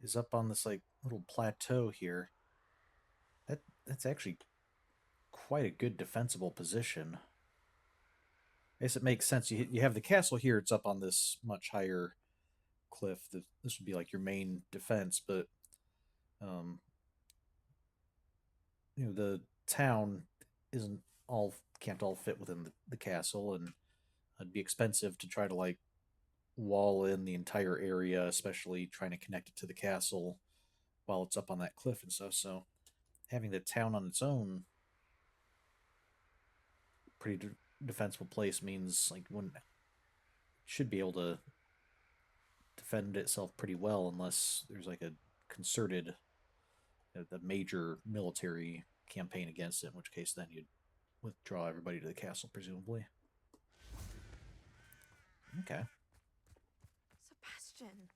is up on this like little plateau here. That's actually quite a good defensible position. I guess it makes sense. You have the castle here, it's up on this much higher cliff. This would be like your main defense, but you know, the town can't all fit within the castle, and it'd be expensive to try to like wall in the entire area, especially trying to connect it to the castle while it's up on that cliff and stuff. So having the town on its own pretty defensible place means like one should be able to defend itself pretty well, unless there's like a concerted the major military campaign against it, in which case then you'd withdraw everybody to the castle, presumably. Okay. Sebastian,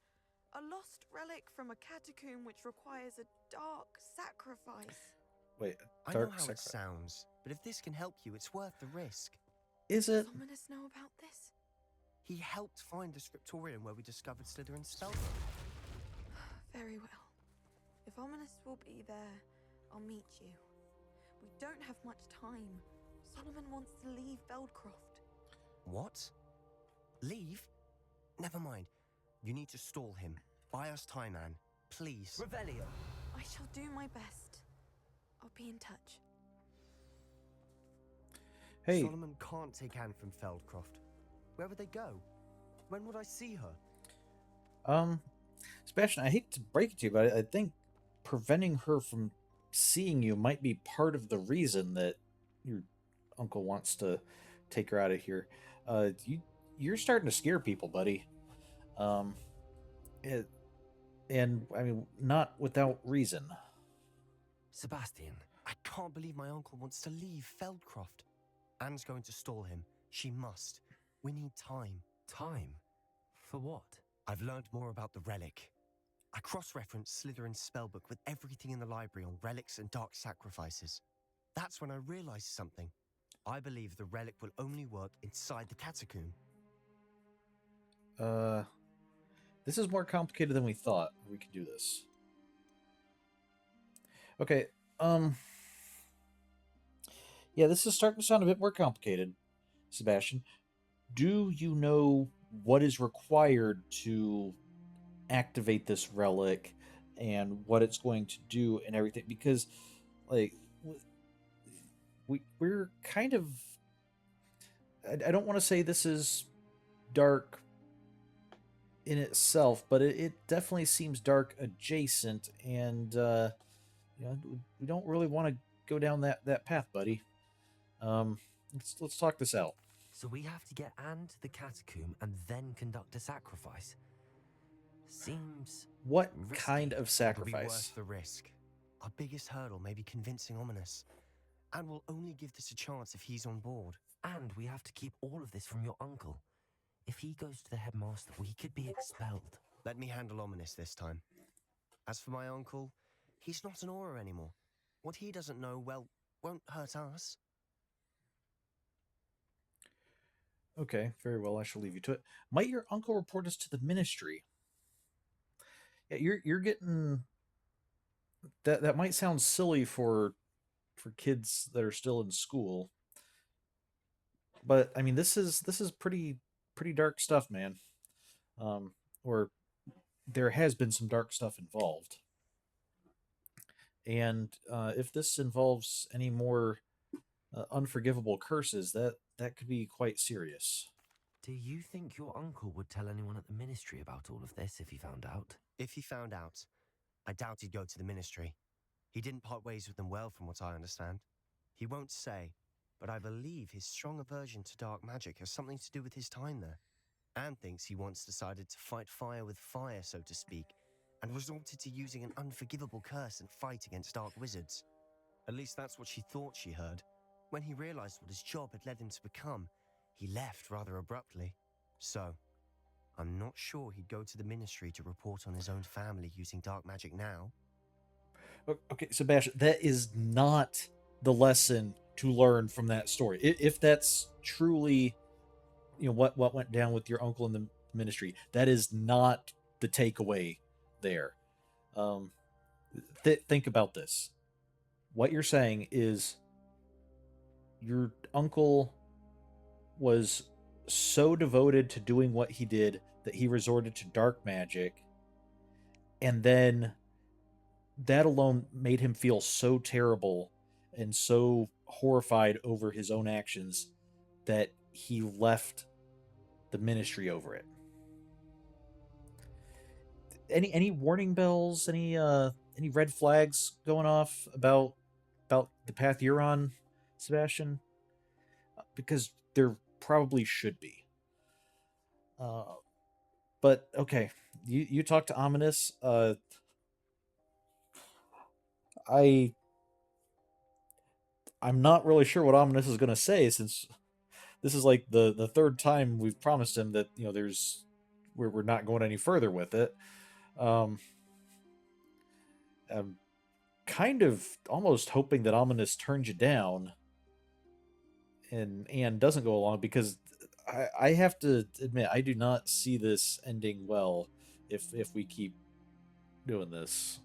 a lost relic from a catacomb which requires a dark sacrifice. Wait, I know how it sounds, but if this can help you, it's worth the risk. Is it? Does Ominous know about this? He helped find the scriptorium where we discovered Slytherin's spellbook. Very well. If Ominous will be there, I'll meet you. We don't have much time. Solomon wants to leave Feldcroft. What? Leave? Never mind. You need to stall him. Buy us time, Anne. Please. Revelio. I shall do my best. I'll be in touch. Hey. Solomon can't take Anne from Feldcroft. Where would they go? When would I see her? Sebastian, I hate to break it to you, but I think preventing her from seeing you might be part of the reason that your uncle wants to take her out of here. You're starting to scare people, buddy. And I mean, not without reason. Sebastian, I can't believe my uncle wants to leave Feldcroft. Anne's going to stall him. She must. We need time. Time? For what? I've learned more about the relic. I cross-referenced Slytherin's spellbook with everything in the library on relics and dark sacrifices. That's when I realized something. I believe the relic will only work inside the catacomb. This is more complicated than we thought. We could do this. Okay, yeah, this is starting to sound a bit more complicated, Sebastian. Do you know what is required to activate this relic and what it's going to do and everything? Because, like, we're kind of. I don't want to say this is dark in itself, but it definitely seems dark adjacent, and we don't really want to go down that path, buddy. Let's talk this out. So we have to get Anne to the catacomb and then conduct a sacrifice. Seems What risky. kind of It'll be sacrifice? worth the risk. Our biggest hurdle may be convincing Ominous. And we'll only give this a chance if he's on board. And we have to keep all of this from your uncle. If he goes to the headmaster, we could be expelled. Let me handle Ominous this time. As for my uncle, he's not an aura anymore. What he doesn't know, well, won't hurt us. Okay, very well. I shall leave you to it. Might your uncle report us to the ministry? Yeah, you're getting that. That might sound silly for kids that are still in school, but I mean this is pretty dark stuff, man. Or there has been some dark stuff involved, and if this involves any more unforgivable curses, that could be quite serious. Do you think your uncle would tell anyone at the ministry about all of this if he found out? If he found out, I doubt he'd go to the ministry. He didn't part ways with them well, from what I understand. He won't say, but I believe his strong aversion to dark magic has something to do with his time there. Anne thinks he once decided to fight fire with fire, so to speak, and resorted to using an unforgivable curse and fight against dark wizards. At least that's what she thought she heard. When he realized what his job had led him to become, he left rather abruptly. So, I'm not sure he'd go to the ministry to report on his own family using dark magic now. Okay, Sebastian, that is not the lesson to learn from that story. If that's truly, what went down with your uncle in the ministry, that is not the takeaway there. Think about this. What you're saying is your uncle was so devoted to doing what he did that he resorted to dark magic, and then that alone made him feel so terrible and so horrified over his own actions that he left the ministry over it. Any warning bells, any red flags going off about the path you're on, Sebastian? Because there probably should be. But okay, you talk to Ominous. I'm not really sure what Ominous is going to say, since this is like the third time we've promised him that we're not going any further with it. I'm kind of almost hoping that Ominous turns you down and doesn't go along, because I have to admit, I do not see this ending well if we keep doing this.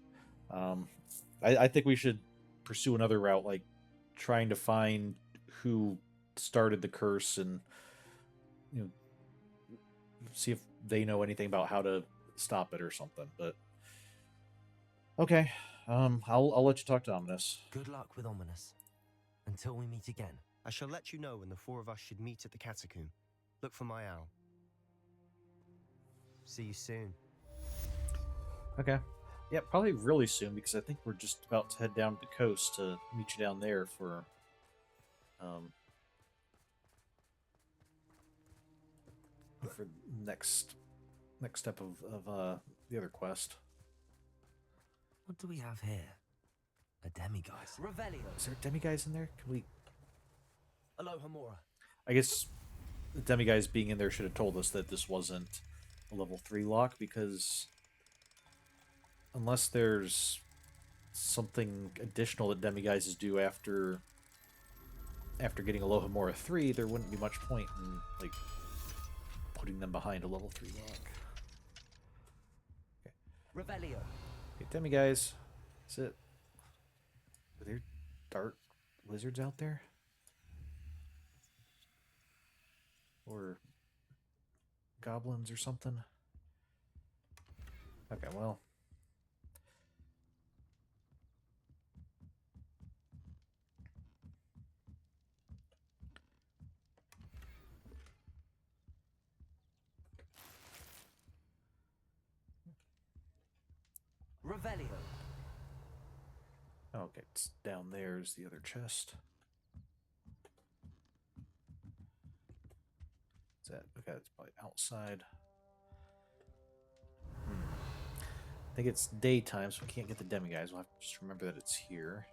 I think we should pursue another route, like trying to find who started the curse and see if they know anything about how to stop it or something. But okay, I'll let you talk to Ominous. Good luck with Ominous. Until we meet again. I shall let you know when the four of us should meet at the catacomb. Look for my owl. See you soon. Okay. Yeah, probably really soon, because I think we're just about to head down to the coast to meet you down there for next step of the other quest. What do we have here? A demiguise. Revelio. Is there demiguise in there? Can we... Alohomora. I guess the demiguise being in there should have told us that this wasn't a level 3 lock, because unless there's something additional that demiguises do after getting Alohomora 3, there wouldn't be much point in putting them behind a level 3 lock. Okay. Revelio. Okay, demiguise. Is it... Are there dark lizards out there? Or goblins or something? Okay, well. Revelio. Okay, it's down there's the other chest. Is that okay? It's probably outside. I think it's daytime, so we can't get the demiguise. We'll have to just remember that it's here.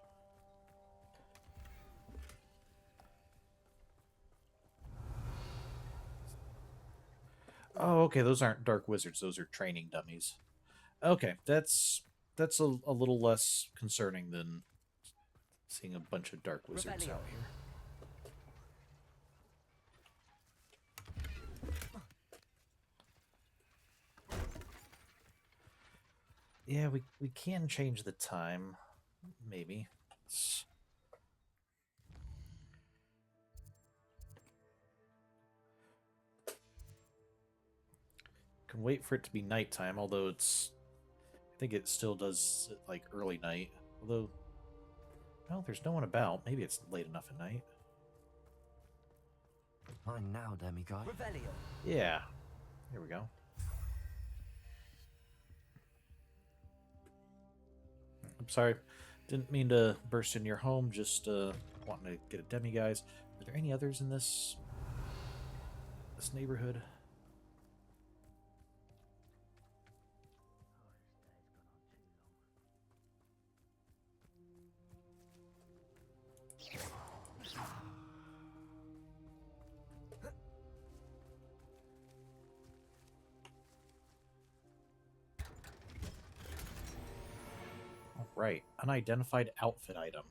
Oh, okay. Those aren't dark wizards. Those are training dummies. Okay, that's a little less concerning than seeing a bunch of dark wizards out here. Yeah, we can change the time, maybe. Can wait for it to be nighttime, although it's... I think it still does, like, early night. Although, well, there's no one about. Maybe it's late enough at night. Fine now, demiguise. Revelio. Yeah. Here we go. I'm sorry. Didn't mean to burst in your home, just wanting to get a demiguise. Are there any others in this neighborhood? Right, unidentified outfit item.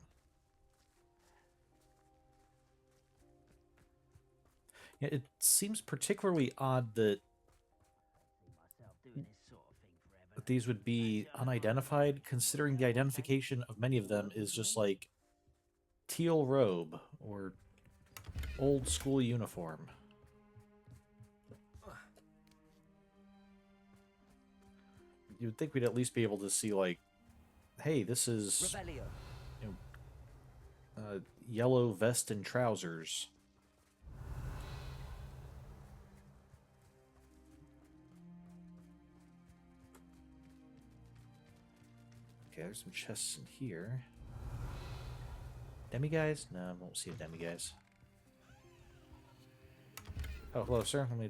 Yeah, it seems particularly odd that these would be unidentified, considering the identification of many of them is just like teal robe or old school uniform. You'd think we'd at least be able to see, like, hey, this is yellow vest and trousers. Okay, there's some chests in here. Demiguise? No, I won't see a demiguise. Oh, hello, sir. Let me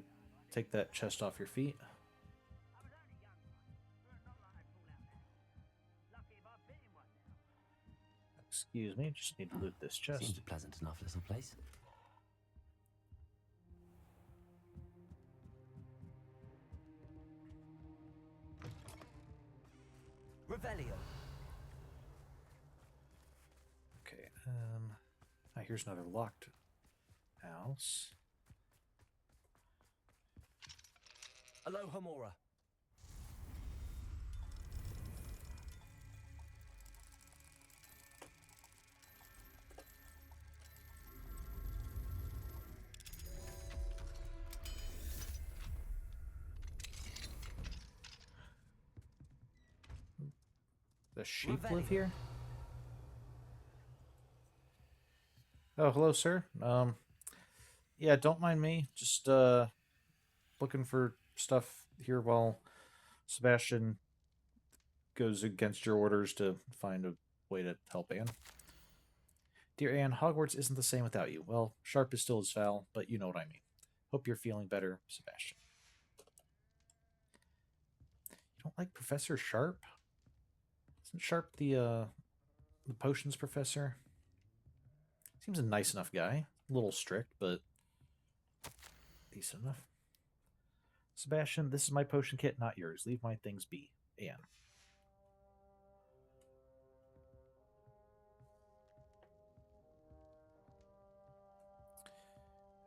take that chest off your feet. Excuse me, just need to loot this chest. Seems a pleasant enough little place. Revelio. Okay, here's another locked house. Aloha Mora. The sheep live here? Oh, hello, sir. Yeah, don't mind me. Just, looking for stuff here while Sebastian goes against your orders to find a way to help Anne. Dear Anne, Hogwarts isn't the same without you. Well, Sharp is still as foul, but you know what I mean. Hope you're feeling better, Sebastian. You don't like Professor Sharp? Isn't Sharp the potions professor? Seems a nice enough guy. A little strict, but decent enough. Sebastian, this is my potion kit, not yours. Leave my things be. Anne.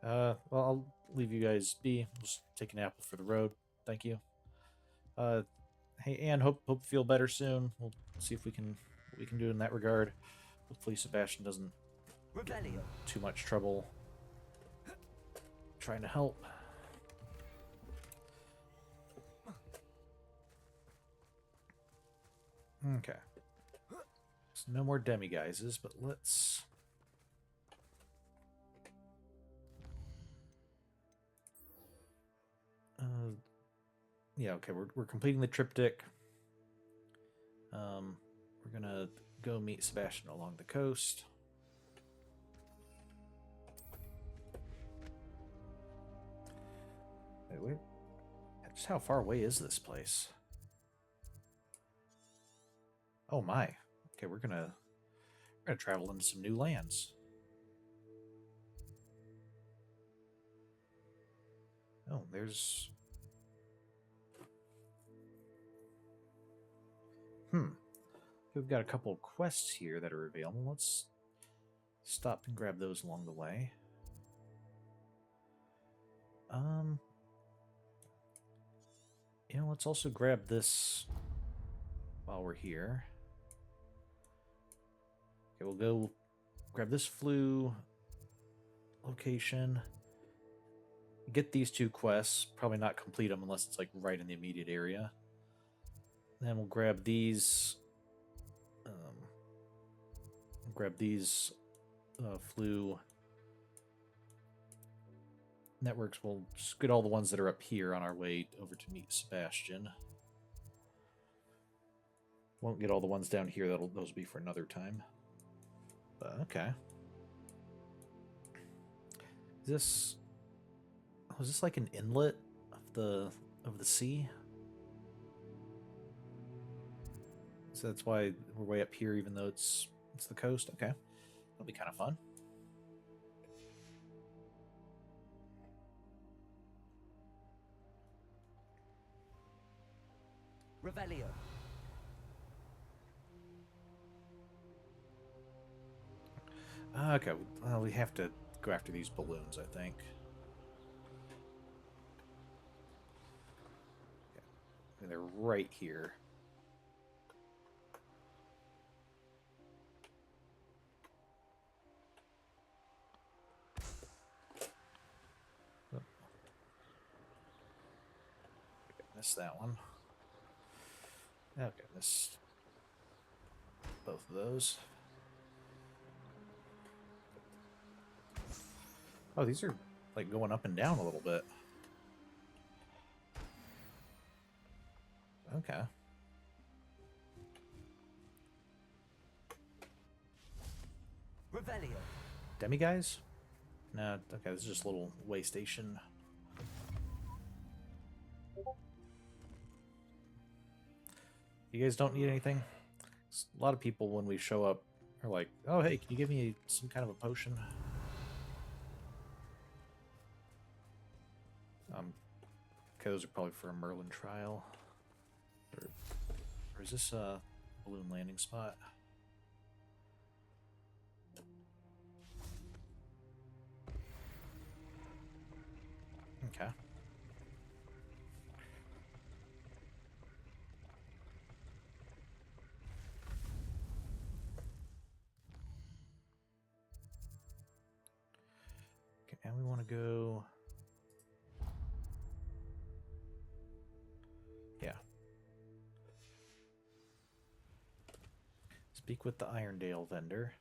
Well, I'll leave you guys be. I'll just take an apple for the road. Thank you. Hey, Anne, hope you feel better soon. We'll see if we can do in that regard. Hopefully Sebastian doesn't get in too much trouble trying to help. Okay. So no more demiguises, but let's... yeah, okay, we're completing the triptych. We're gonna go meet Sebastian along the coast. Wait. Just how far away is this place? Oh my. Okay, we're gonna travel into some new lands. Oh, there's... We've got a couple of quests here that are available. Let's stop and grab those along the way. Let's also grab this while we're here. Okay, we'll go grab this flu location. Get these 2 quests. Probably not complete them unless it's like right in the immediate area. Then we'll grab these. Flu networks. We'll just get all the ones that are up here on our way over to meet Sebastian. Won't get all the ones down here. Those will be for another time. But okay. Is this like an inlet of the sea? So that's why we're way up here, even though it's the coast. Okay, that'll be kind of fun. Revelio. Okay, well, we have to go after these balloons, I think. Okay. They're right here. Missed that one. Okay, missed both of those. Oh, these are like going up and down a little bit. Okay. Revelio. Demi guys? No, okay, this is just a little way station. You guys don't need anything? A lot of people, when we show up, are like, oh, hey, can you give me some kind of a potion? Okay, those are probably for a Merlin trial. Or is this a balloon landing spot? Okay. Okay, now we want to go... Yeah. Speak with the Irondale vendor.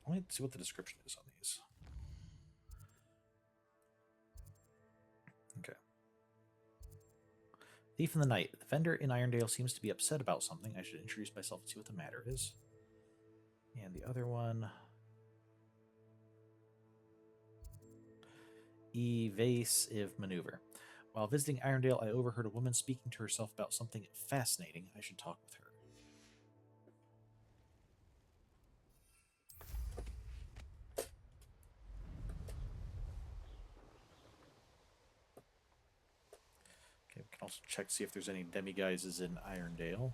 Let me see what the description is on these. Okay. Thief in the Night. The vendor in Irondale seems to be upset about something. I should introduce myself and see what the matter is. And the other one... Evasive maneuver. While visiting Irondale, I overheard a woman speaking to herself about something fascinating. I should talk with her. Okay, we can also check to see if there's any demiguises in Irondale.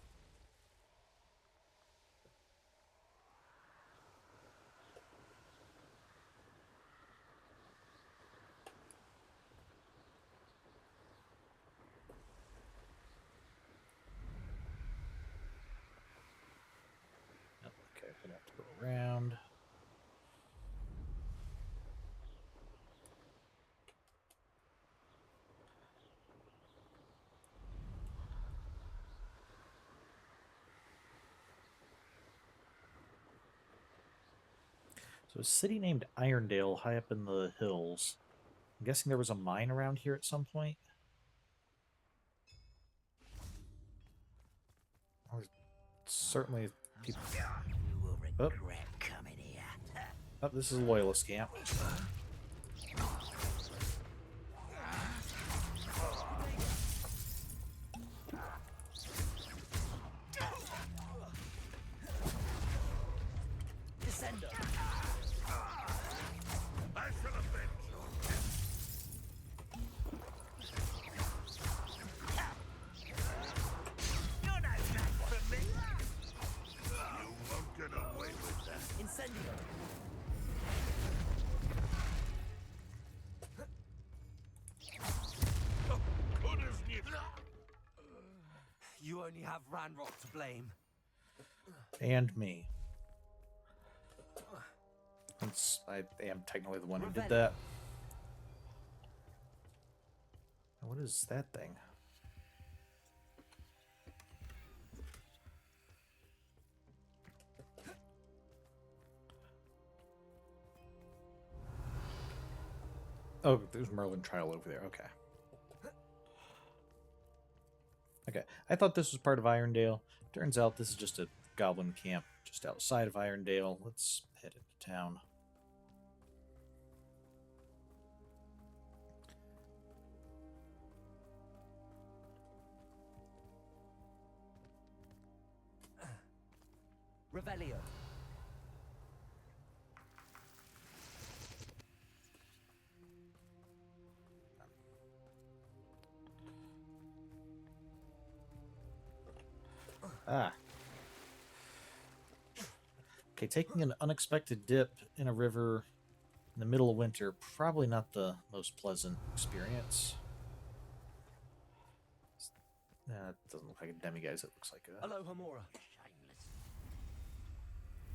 Okay, I'm gonna have to go around. So a city named Irondale high up in the hills. I'm guessing there was a mine around here at some point. Or certainly people. You will Oh. regret coming here. Oh, this is a loyalist camp. Descender. I shall avenge you. You're no match for me. You won't get away with that. Incendio. Good as new. You only have Ranrock to blame. And me. I am technically the one who did that. What is that thing? Oh, there's Merlin Trial over there. Okay. Okay. I thought this was part of Irondale. Turns out this is just a goblin camp just outside of Irondale. Let's head into town. Revelio. Ah. Okay, taking an unexpected dip in a river in the middle of winter, probably not the most pleasant experience. It doesn't look like a demiguise, it looks like a... Hello, Hamora.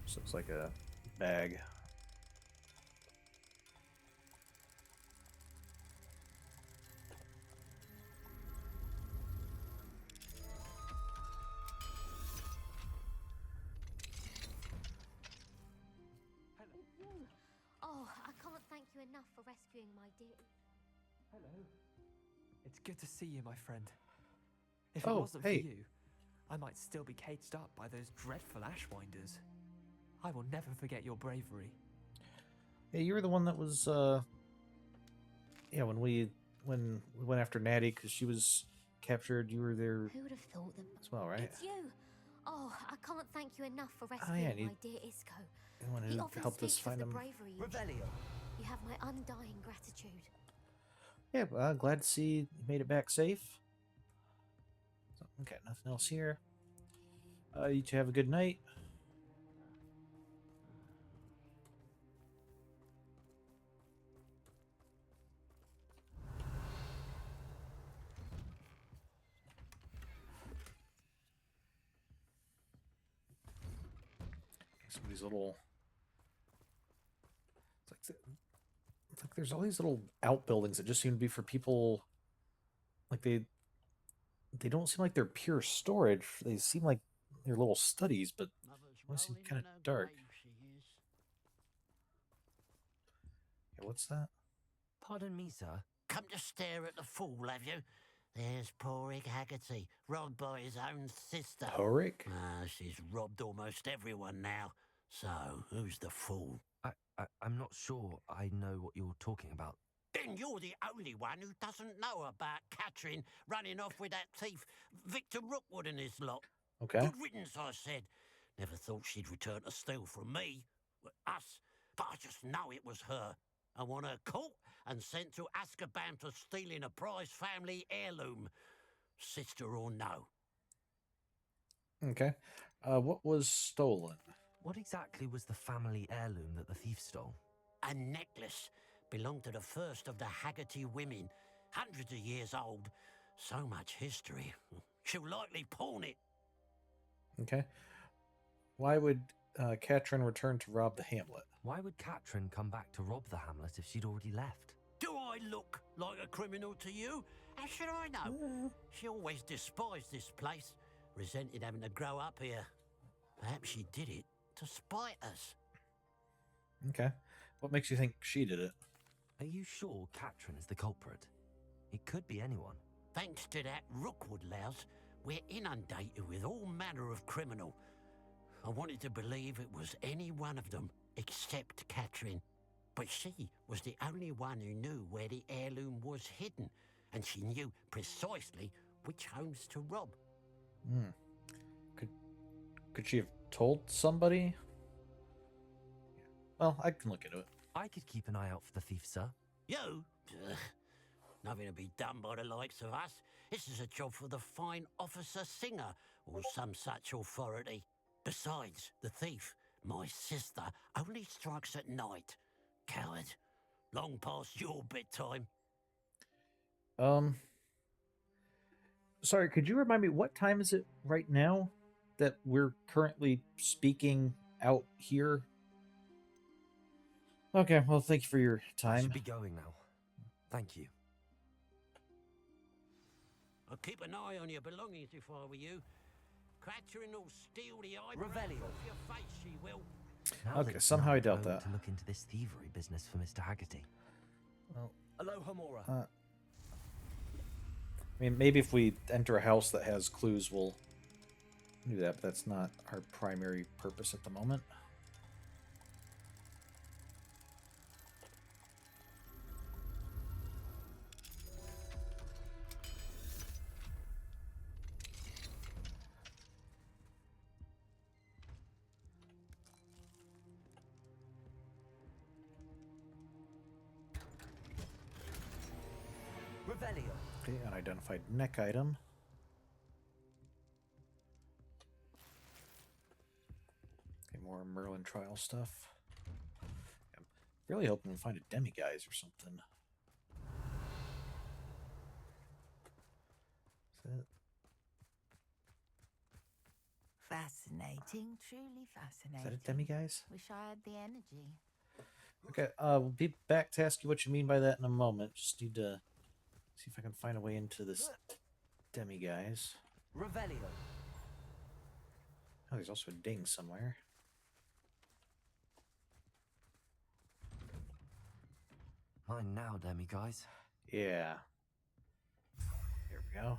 This looks like a bag. Oh, I can't thank you enough for rescuing my dear. Hello. It's good to see you, my friend. If it Oh, wasn't hey. for you, I might still be caged up by those dreadful Ashwinders. I will never forget your bravery. Yeah, you were the one that was, yeah, when we went after Natty because she was captured, you were there Who would have thought them? as well, right? It's you. Oh, I can't thank you enough for Oh, rescuing yeah, my dear Isco. You wanted He to often help us speaks of find the him. bravery you show. You have my undying gratitude. Yeah, well, glad to see you made it back safe. So, okay, nothing else here. You two have a good night. Some of these little... It's like there's all these little outbuildings that just seem to be for people... Like they don't seem like they're pure storage. They seem like they're little studies, but they seem kind of dark. Yeah, what's that? Pardon me, sir. Come to stare at the fool, have you? There's poor Rick Haggerty, robbed by his own sister. Rick? She's robbed almost everyone now. So, who's the fool? I'm not sure I know what you're talking about. Then you're the only one who doesn't know about Catherine running off with that thief, Victor Rookwood and his lot. Okay. Good riddance, I said. Never thought she'd return to steal from me, us, but I just know it was her. I want her caught and sent to Azkaban for stealing a prize family heirloom, sister or no. Okay. What was stolen? What exactly was the family heirloom that the thief stole? A necklace belonged to the first of the Haggerty women, hundreds of years old. So much history. She'll likely pawn it. Okay. Why would Katrin return to rob the hamlet? Why would Katrin come back to rob the hamlet if she'd already left? Do I look like a criminal to you? How should I know? She always despised this place, resented having to grow up here. Perhaps she did it to spite us. Okay. What makes you think she did it? Are you sure Katrin is the culprit? It could be anyone. Thanks to that Rookwood louse, we're inundated with all manner of criminal. I wanted to believe it was any one of them, except Catherine. But she was the only one who knew where the heirloom was hidden, and she knew precisely which homes to rob. Hmm. Could she have told somebody? Well, I can look into it. I could keep an eye out for the thief, sir. You? Ugh. Nothing to be done by the likes of us. This is a job for the fine officer Singer, or some such authority. Besides, the thief, my sister, only strikes at night. Coward. Long past your bedtime. Sorry, could you remind me, what time is it right now that we're currently speaking out here? Okay, well, thank you for your I time. should be going now. Thank you. I'll keep an eye on your belongings if I were you. Catherine will steal the eyebrows Revelio. off your face, she will. Okay, somehow I doubt that. To look into this thievery business for Mr. Haggerty. Well, Aloha Mora. I mean, maybe if we enter a house that has clues, we'll do that, but that's not our primary purpose at the moment. Revelio. Okay, unidentified neck item. Okay, more Merlin trial stuff. I'm really hoping we find a demiguise or something. Is that... Fascinating, truly fascinating. Is that a demiguise? Wish I had the energy. Okay, we'll be back to ask you what you mean by that in a moment. Just need to see if I can find a way into this demiguise. Revelio. Oh, there's also a ding somewhere. Mine now, demiguise. Yeah. Here we go.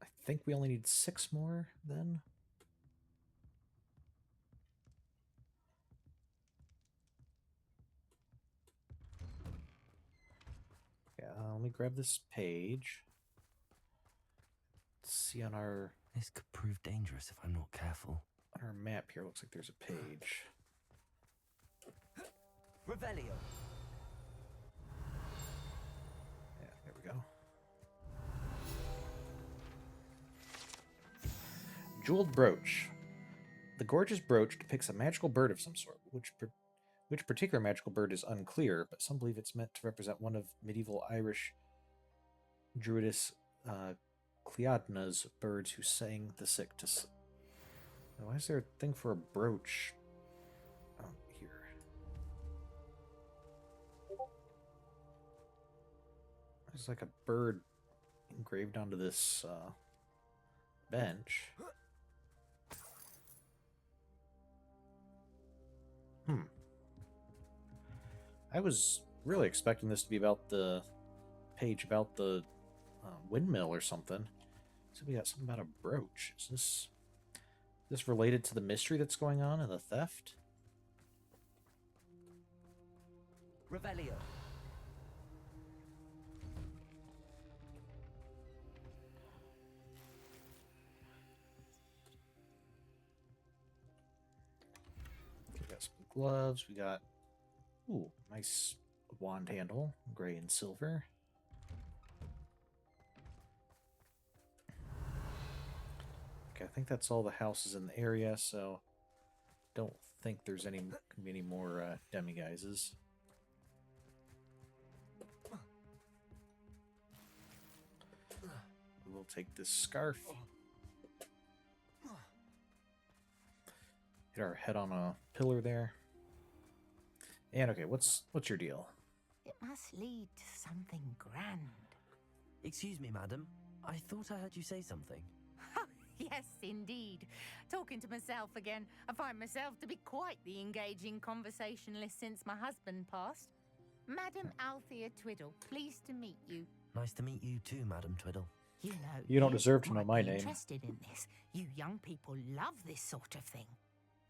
I think we only need 6 more then. Yeah, let me grab this page. Let's see on our... This could prove dangerous if I'm not careful. On our map here, looks like there's a page. Revelio. Yeah, there we go. Jeweled brooch. The gorgeous brooch depicts a magical bird of some sort, which particular magical bird is unclear, but some believe it's meant to represent one of medieval Irish druidess Cleodna's birds who sang the sick to sleep. Why is there a thing for a brooch? Oh, here. There's like a bird engraved onto this bench. I was really expecting this to be about the page about the windmill or something. So we got something about a brooch. Is this related to the mystery that's going on and the theft? Revelio. We got some gloves. We got, ooh, nice wand handle, gray and silver. Okay, I think that's all the houses in the area, so don't think there's gonna be any more demiguises. We'll take this scarf. Hit our head on a pillar there. And okay, what's your deal? It must lead to something grand. Excuse me, madam. I thought I heard you say something. Yes, indeed. Talking to myself again. I find myself to be quite the engaging conversationalist since my husband passed. Madam Althea Twiddle, pleased to meet you. Nice to meet you too, Madam Twiddle. You know, You don't deserve to know might my be name. Interested in this. You young people love this sort of thing.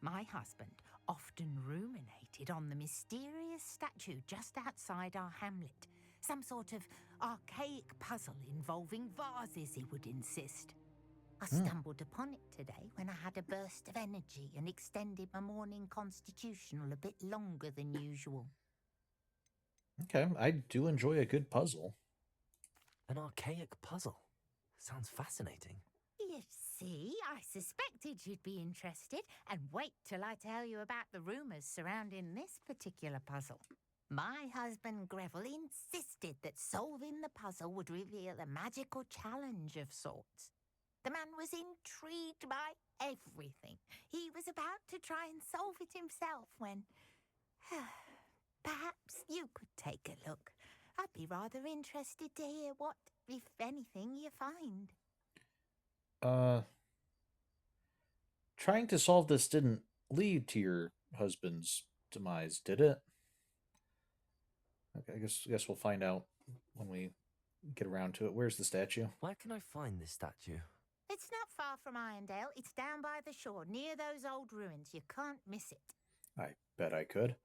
My husband often ruminated on the mysterious statue just outside our hamlet. Some sort of archaic puzzle involving vases, he would insist. I stumbled upon it today when I had a burst of energy and extended my morning constitutional a bit longer than usual. Okay, I do enjoy a good puzzle. An archaic puzzle. Sounds fascinating. You see, I suspected you'd be interested, and wait till I tell you about the rumours surrounding this particular puzzle. My husband Greville insisted that solving the puzzle would reveal a magical challenge of sorts. The man was intrigued by everything. He was about to try and solve it himself when... Perhaps you could take a look. I'd be rather interested to hear what, if anything, you find. Trying to solve this didn't lead to your husband's demise, did it? Okay, I guess we'll find out when we get around to it. Where's the statue? Where can I find this statue? It's not far from Irondale. It's down by the shore, near those old ruins. You can't miss it. I bet I could,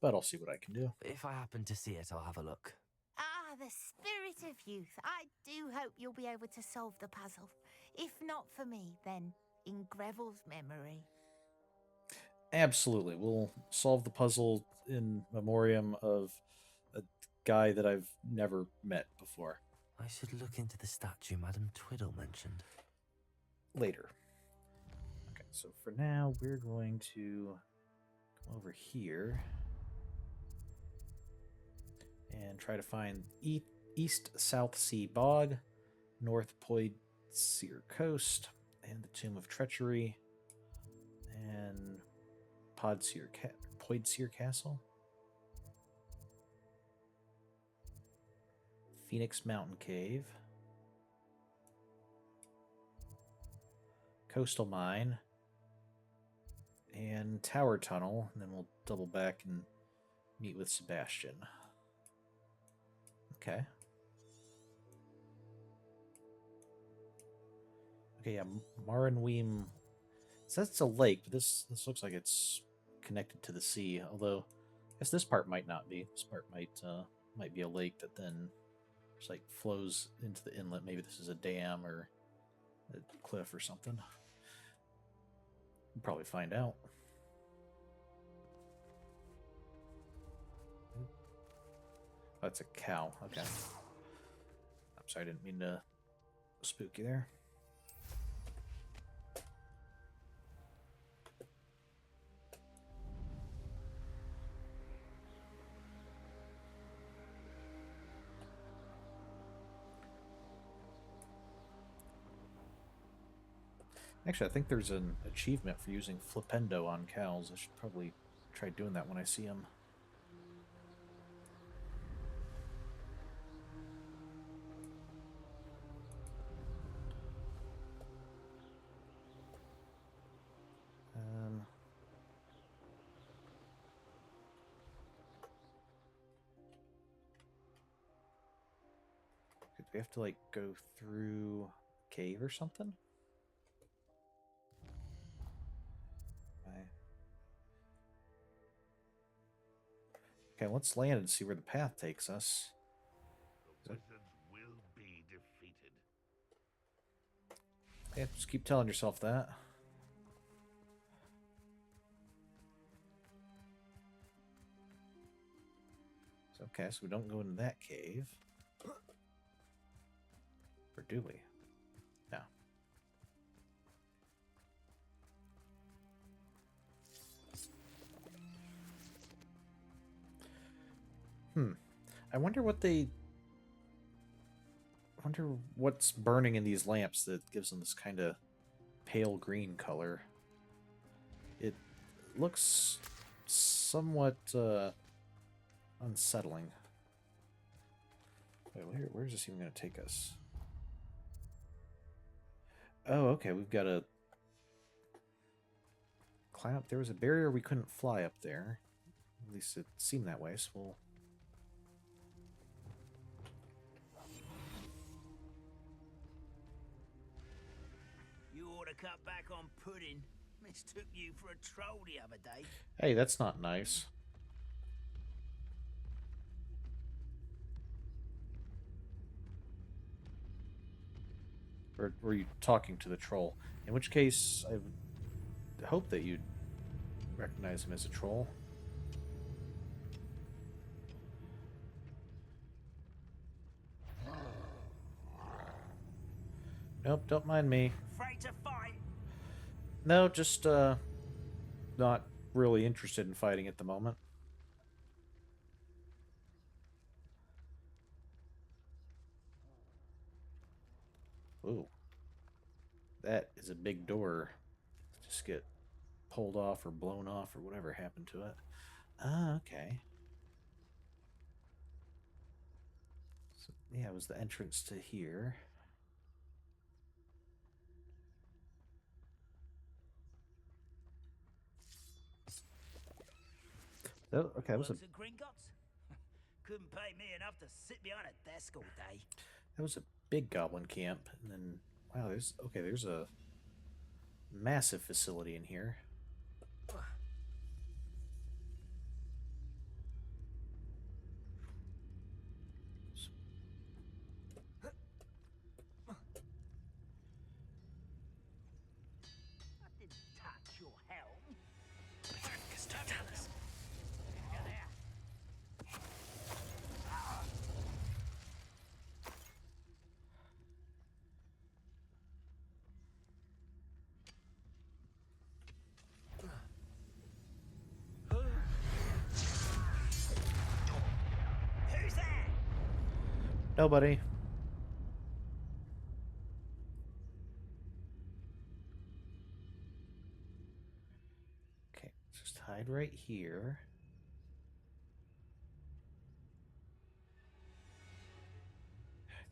but I'll see what I can do. If I happen to see it, I'll have a look. Ah, the spirit of youth. I do hope you'll be able to solve the puzzle. If not for me, then in Greville's memory. Absolutely. We'll solve the puzzle in memoriam of a guy that I've never met before. I should look into the statue Madam Twiddle mentioned. Later. Okay, so for now, we're going to come over here and try to find East South Sea Bog, North Poidsere Coast, and the Tomb of Treachery, and Poidsere Castle, Phoenix Mountain Cave, Coastal Mine, and Tower Tunnel, and then we'll double back and meet with Sebastian. Okay. Okay, yeah, Marinweem. So that's a lake, but this looks like it's connected to the sea. Although, I guess this part might not be. This part might be a lake that then just like flows into the inlet. Maybe this is a dam or a cliff or something. We'll probably find out. Oh, that's a cow. Okay. I'm sorry, I didn't mean to spook you there. Actually, I think there's an achievement for using Flipendo on cows. I should probably try doing that when I see them. Do we have to, like, go through a cave or something? Okay, let's land and see where the path takes us. The wizard will be defeated. Yeah, just keep telling yourself that. So, okay, so we don't go into that cave. Or do we? No. I wonder what's burning in these lamps that gives them this kind of pale green color. It looks somewhat unsettling. Wait, where's this even going to take us? Oh, okay, we've got to climb up. There was a barrier we couldn't fly up there. At least it seemed that way, so we'll... to cut back on pudding. Mistook you for a troll the other day. Hey, that's not nice. Or were you talking to the troll? In which case, I would hope that you'd recognize him as a troll. Nope, don't mind me. Afraid to fight? No, just not really interested in fighting at the moment. Ooh. That is a big door. Just get pulled off or blown off or whatever happened to it. Ah, okay. So, yeah, it was the entrance to here. Oh, okay, that was a... Couldn't pay me enough to sit behind a desk all day. That was a big goblin camp, and then wow, there's a massive facility in here. I didn't touch your helm. Who's that? Nobody. Okay, just hide right here.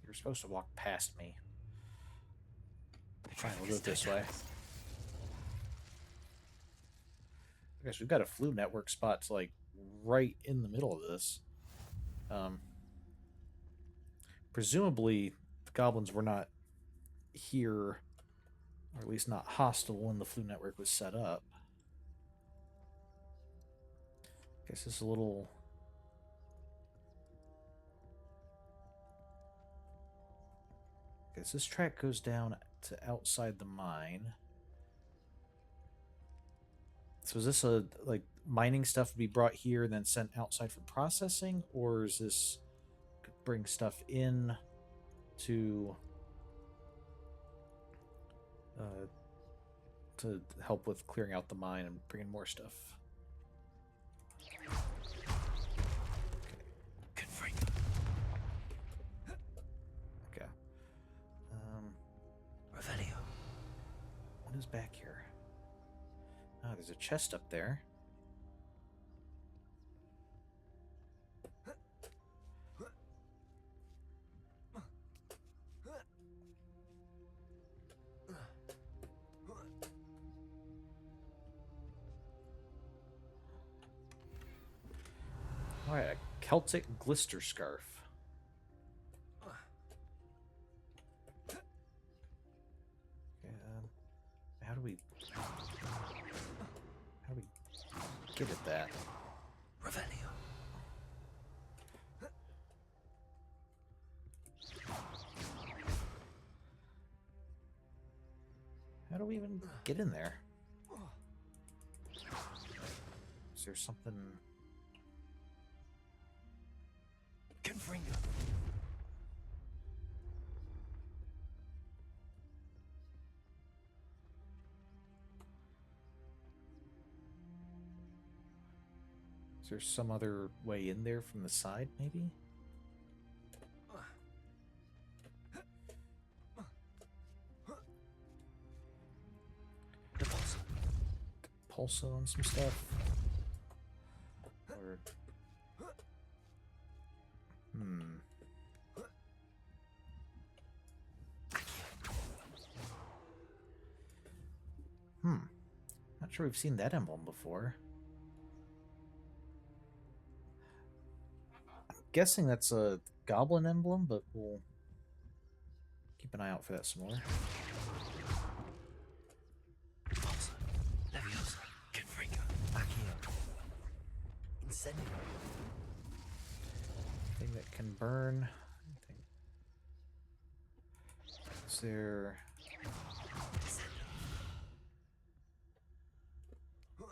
You're supposed to walk past me. Fine, we'll go this way. Okay, so we've got a flu network spots like right in the middle of this. Presumably, the goblins were not here, or at least not hostile when the flu network was set up. Guess this is a little... Guess this track goes down to outside the mine. So is this a, like, mining stuff to be brought here and then sent outside for processing? Or is this bring stuff in to help with clearing out the mine and bringing more stuff? Okay. Revelio. What is back here? Ah, there's a chest up there. Alright, a Celtic glister scarf. Okay, how do we get at that? Revelio. How do we even get in there? Is there something... Confringo. Is there some other way in there from the side, maybe? Pulso on some stuff? Or... Not sure we've seen that emblem before. I'm guessing that's a goblin emblem, but we'll keep an eye out for that some more. Thing that can burn. Is there... I'm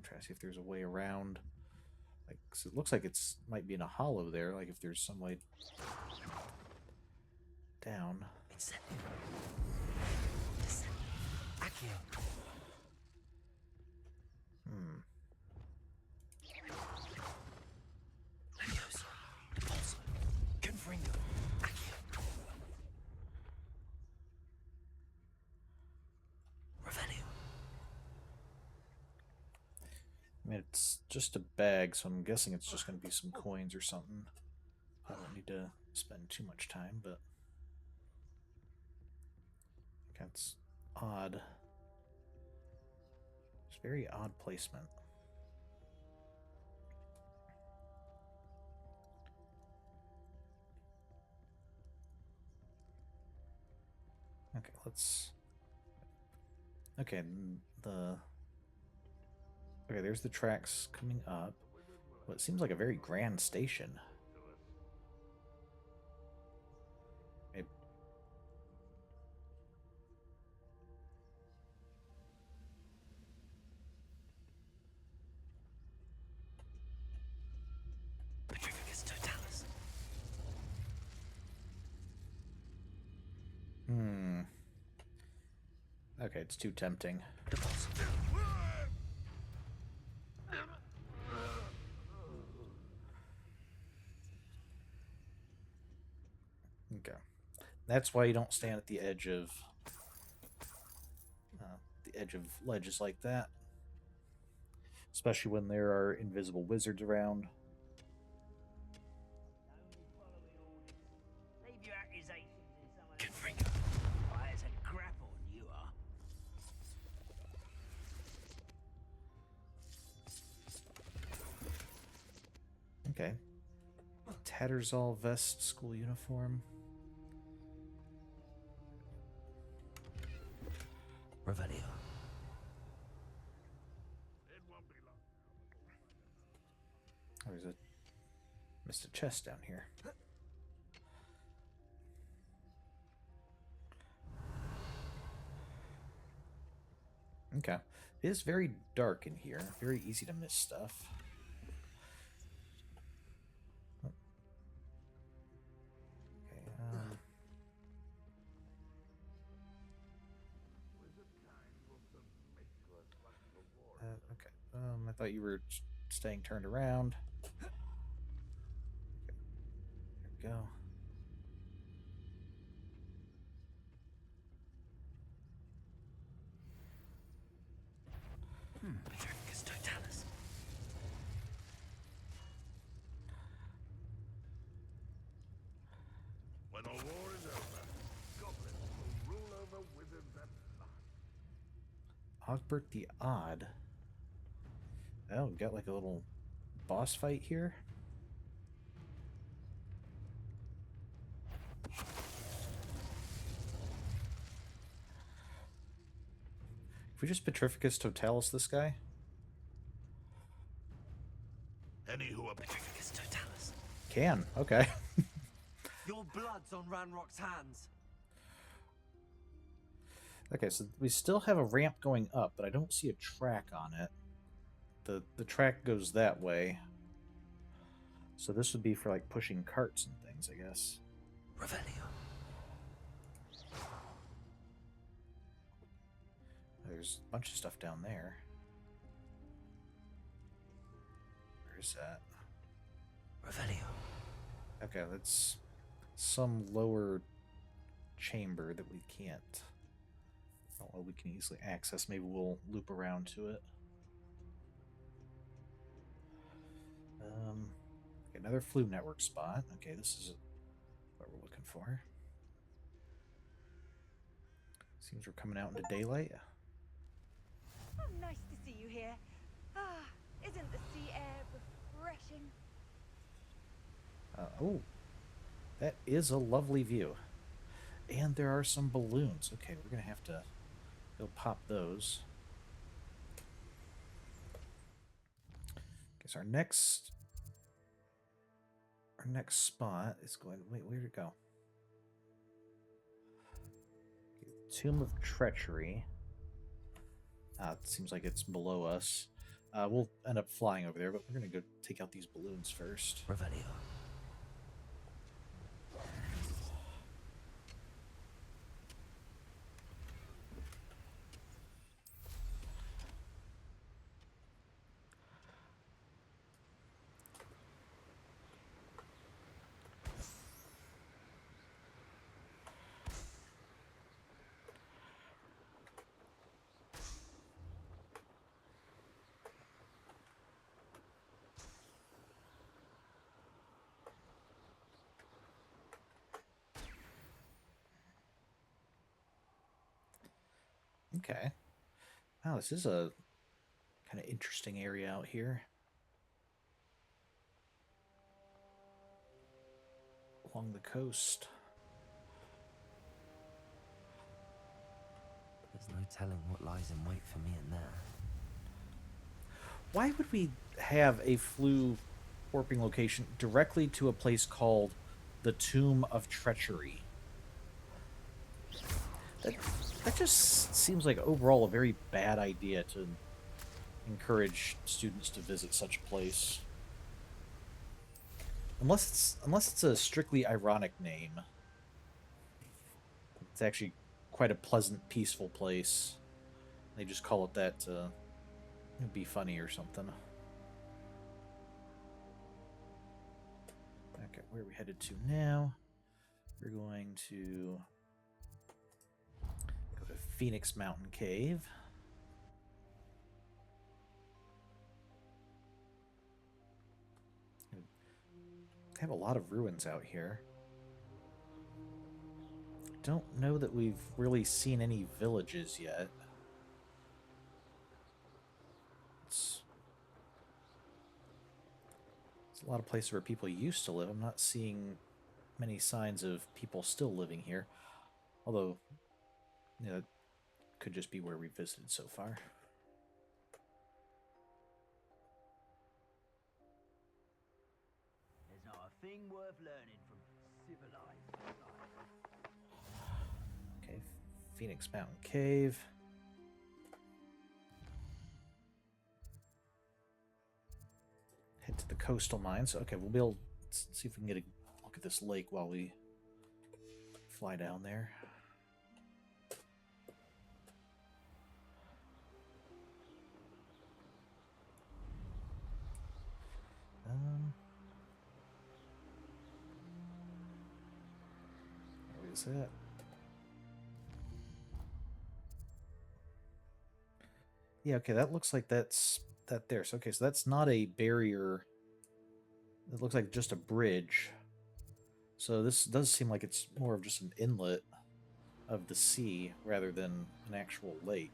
trying to see if there's a way around. Like, 'cause it looks like it's might be in a hollow there. Like if there's some way down. Hmm. I mean, it's just a bag, so I'm guessing it's just going to be some coins or something. I don't need to spend too much time, but that's odd. It's very odd placement. Okay, let's... Okay, Okay, there's the tracks coming up. Well, it seems like a very grand station. Maybe. Hmm. Okay, it's too tempting. Okay. That's why you don't stand at the edge of ledges like that. Especially when there are invisible wizards around. Leave your accusations in someone else's. Why, it's a grapple, you are. Okay. Tattersall vest, school uniform. Revelio. Oh, there's a missed a chest down here. Okay. It is very dark in here. Very easy to miss stuff. Okay, okay. I thought you were staying turned around. Okay. There we go. Petrificus totalis. When the war is over, goblins will rule over wizards at last. Hogbert the Odd. Oh, we've got like a little boss fight here. If we just Petrificus totalis this guy? Any who are Petrificus totalis. Can, okay. Your blood's on Ranrock's hands. Okay, so we still have a ramp going up, but I don't see a track on it. The track goes that way. So this would be for like pushing carts and things, I guess. Revelio. There's a bunch of stuff down there. Where is that? Revelio. Okay, that's some lower chamber that we can't. Well, we can easily access. Maybe we'll loop around to it. Another Flume Network spot. Okay, this is what we're looking for. Seems we're coming out into daylight. Oh, nice to see you here. Ah, isn't the sea air refreshing? Oh, that is a lovely view. And there are some balloons. Okay, we're going to have to go pop those. So our next spot is going. Wait, where'd it go? Tomb of Treachery. It seems like it's below us. We'll end up flying over there, but we're gonna go take out these balloons first. Revelio. Okay. Wow, this is a kind of interesting area out here. Along the coast. There's no telling what lies in wait for me in there. Why would we have a flu warping location directly to a place called the Tomb of Treachery? That just seems like overall a very bad idea to encourage students to visit such a place. Unless it's a strictly ironic name. It's actually quite a pleasant, peaceful place. They just call it that to be funny or something. Okay, where are we headed to now? We're going to go to Phoenix Mountain Cave. I have a lot of ruins out here. Don't know that we've really seen any villages yet. It's a lot of places where people used to live. I'm not seeing many signs of people still living here. Although, you know, it could just be where we visited so far. There's not a thing worth learning from civilized life. Okay, Phoenix Mountain Cave. Head to the coastal mines. Okay, we'll be able to see if we can get a look at this lake while we fly down there. Where is that? Yeah, okay, that looks like that's that there. So, okay, so that's not a barrier. It looks like just a bridge. So this does seem like it's more of just an inlet of the sea rather than an actual lake.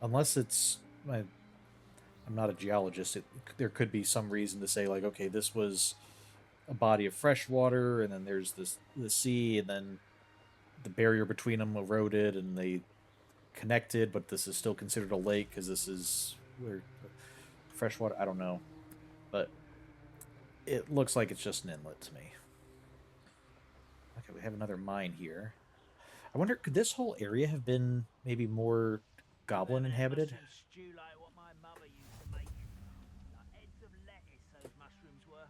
Unless it's... I'm not a geologist. There could be some reason to say, like, okay, this was a body of fresh water, and then there's the sea, and then the barrier between them eroded, and they connected, but this is still considered a lake because this is where freshwater. I don't know, but it looks like it's just an inlet to me. Okay, we have another mine here. I wonder, could this whole area have been maybe more goblin inhabited? Stew like what my mother used to make. Like heads of lettuce, those mushrooms were.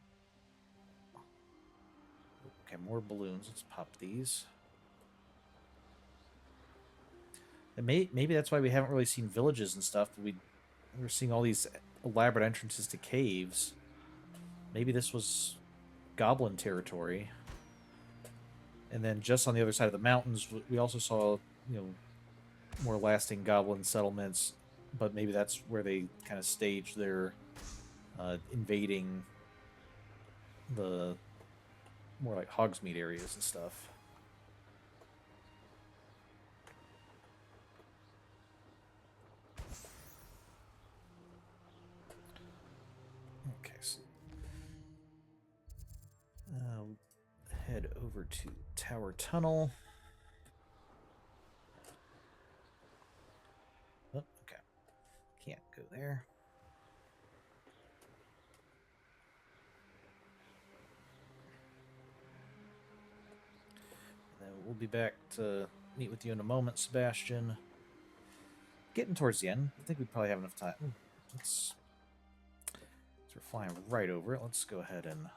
Okay, more balloons. Let's pop these. And maybe that's why we haven't really seen villages and stuff. But we're seeing all these elaborate entrances to caves. Maybe this was goblin territory. And then just on the other side of the mountains, we also saw, you know, more lasting goblin settlements. But maybe that's where they kind of staged their invading the more like Hogsmeade areas and stuff. Okay, so head over to Tower Tunnel. Oh, Can't go there. And then we'll be back to meet with you in a moment, Sebastian. Getting towards the end. I think we probably have enough time. Let's. We're flying right over it. Let's go ahead and.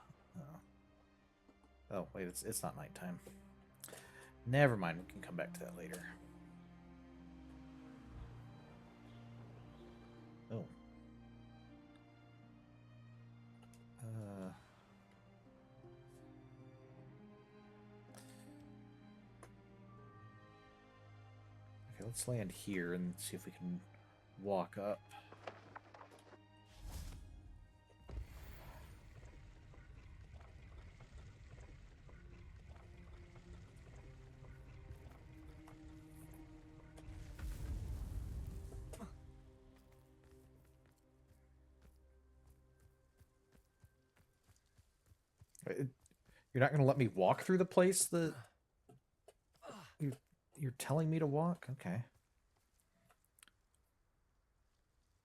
Oh wait, it's not nighttime. Never mind. We can come back to that later. Oh. Okay, let's land here and see if we can walk up. You're not going to let me walk through the place that you're telling me to walk? Okay.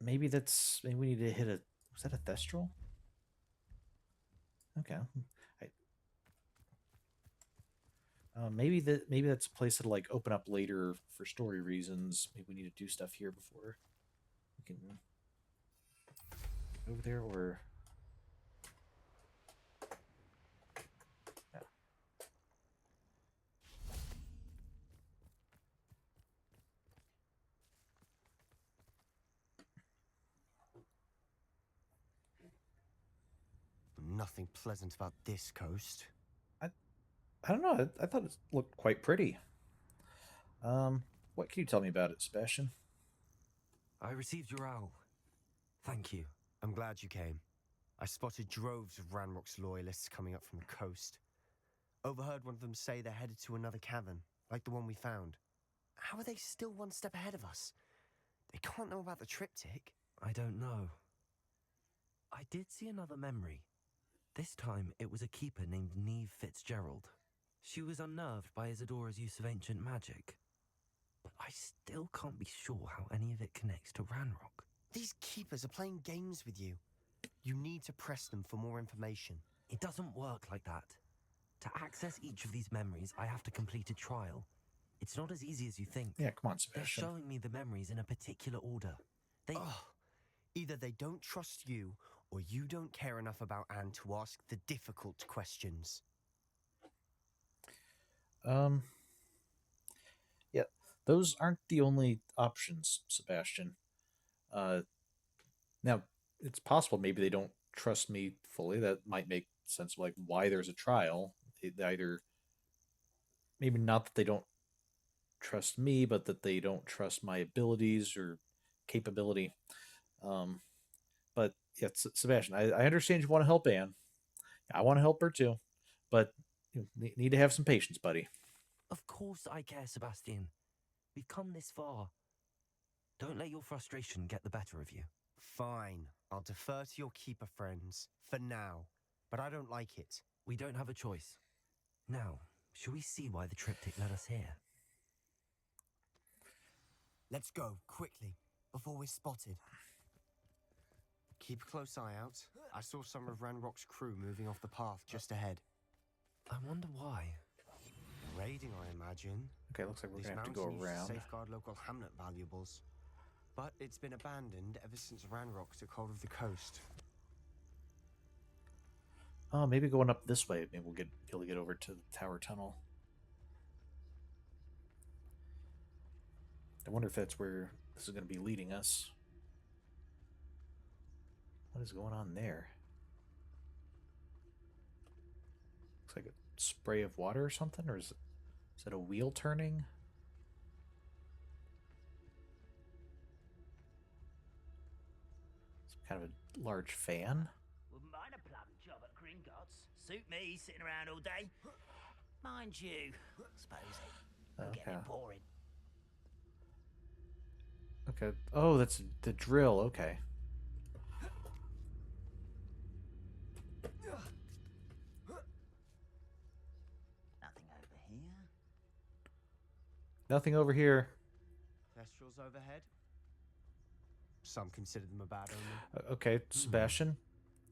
Maybe we need to hit a... Was that a Thestral? Okay. Maybe that's a place that'll like open up later for story reasons. Maybe we need to do stuff here before we can over there, or... Nothing pleasant about this coast. I don't know. I thought it looked quite pretty. What can you tell me about it, Sebastian? I received your owl. Thank you. I'm glad you came. I spotted droves of Ranrock's loyalists coming up from the coast. Overheard one of them say they're headed to another cavern, like the one we found. How are they still one step ahead of us? They can't know about the triptych. I don't know. I did see another memory. This time, it was a keeper named Neve Fitzgerald. She was unnerved by Isadora's use of ancient magic. But I still can't be sure how any of it connects to Ranrock. These keepers are playing games with you. You need to press them for more information. It doesn't work like that. To access each of these memories, I have to complete a trial. It's not as easy as you think. Yeah, come on, Sebastian. They're showing me the memories in a particular order. Either they don't trust you, or you don't care enough about Anne to ask the difficult questions. Yeah, those aren't the only options, Sebastian. Now, it's possible maybe they don't trust me fully. That might make sense of like why there's a trial. They either, maybe not that they don't trust me, but that they don't trust my abilities or capability. But yeah, Sebastian, I understand you want to help Anne. I want to help her too, but you need to have some patience, buddy. Of course I care, Sebastian. We've come this far. Don't let your frustration get the better of you. Fine. I'll defer to your keeper friends for now, but I don't like it. We don't have a choice. Now, shall we see why the triptych led us here? Let's go, quickly, before we're spotted. Keep a close eye out. I saw some of Ranrock's crew moving off the path just ahead. I wonder why. Raiding, I imagine. Okay, looks like we're These gonna have to go mountains around. safeguard local hamlet valuables. But it's been abandoned ever since Ranrock took hold of the coast. Oh, maybe going up this way. Maybe we'll be able to get over to the tower tunnel. I wonder if that's where this is going to be leading us. What is going on there? Looks like a spray of water or something, or is that a wheel turning? Some kind of a large fan. Wouldn't mind a plum job at Gringotts. Suit me, sitting around all day. Mind you, suppose it'll get a bit boring. Okay. Oh, that's the drill. Okay. Nothing over here. Nothing over here. Thestrals overhead. Some consider them a bad omen. Okay, Sebastian.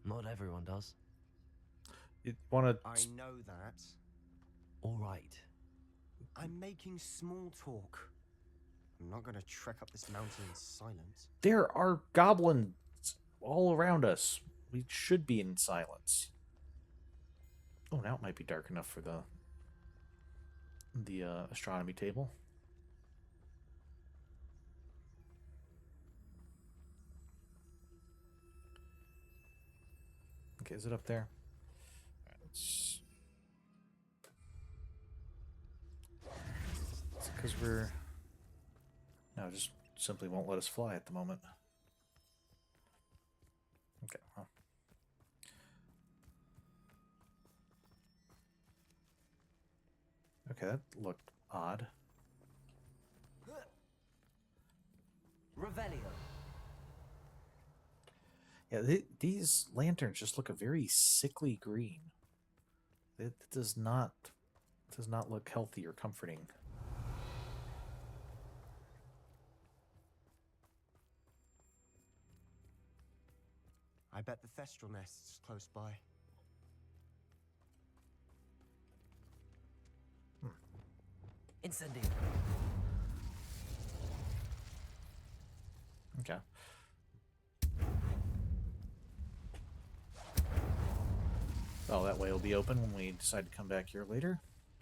Not everyone does. You want to? I know that. All right. I'm making small talk. I'm not going to trek up this mountain in silence. There are goblins all around us. We should be in silence. Oh, now it might be dark enough for the astronomy table. Okay, is it up there? It's because we're... No, just simply won't let us fly at the moment. Okay, well. Okay, that looked odd. Revelio. Yeah, these lanterns just look a very sickly green. It does not look healthy or comforting. I bet the Thestral nest's close by. Incendio. Okay. Oh, that way will be open when we decide to come back here later.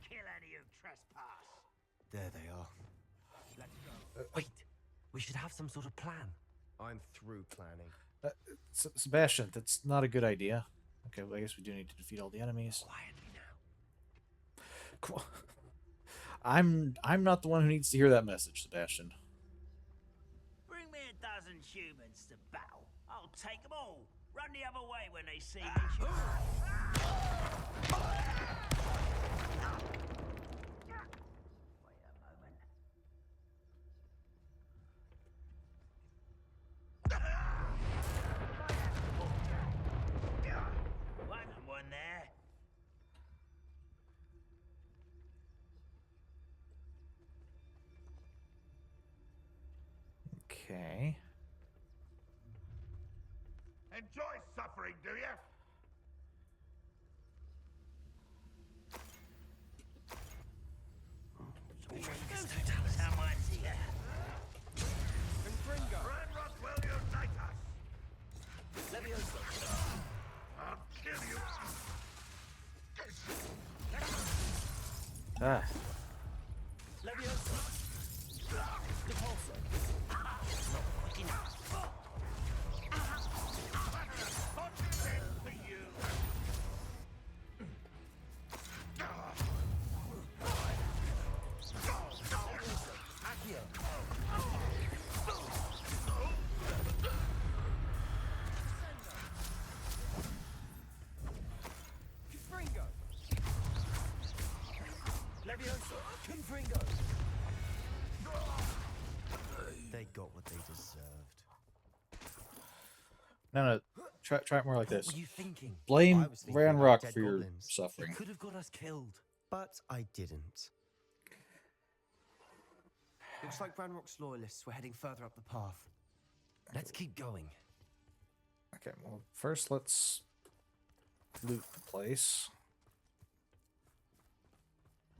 Kill any who trespass. There they are. Let's go. Wait, we should have some sort of plan. I'm through planning. Sebastian, that's not a good idea. Okay, well, I guess we do need to defeat all the enemies. Quietly now. Cool. I'm not the one who needs to hear that message, Sebastian. Bring me a dozen humans to battle. I'll take them all. Run the other way when they see me. Wait a moment. Wasn't one there. Okay. Enjoy suffering, do you? Someone's here. Ranrock will unite us. Levioso. I'll kill you. Ah. Levioso. Depulso. They got what they deserved. No, try it more like this. What were you thinking? Blame I was thinking about Ranrock dead for your goblins. suffering. You could have got us killed. But I didn't. Looks like Ranrock's loyalists were heading further up the path. Let's keep going. Okay, well, first let's loot the place.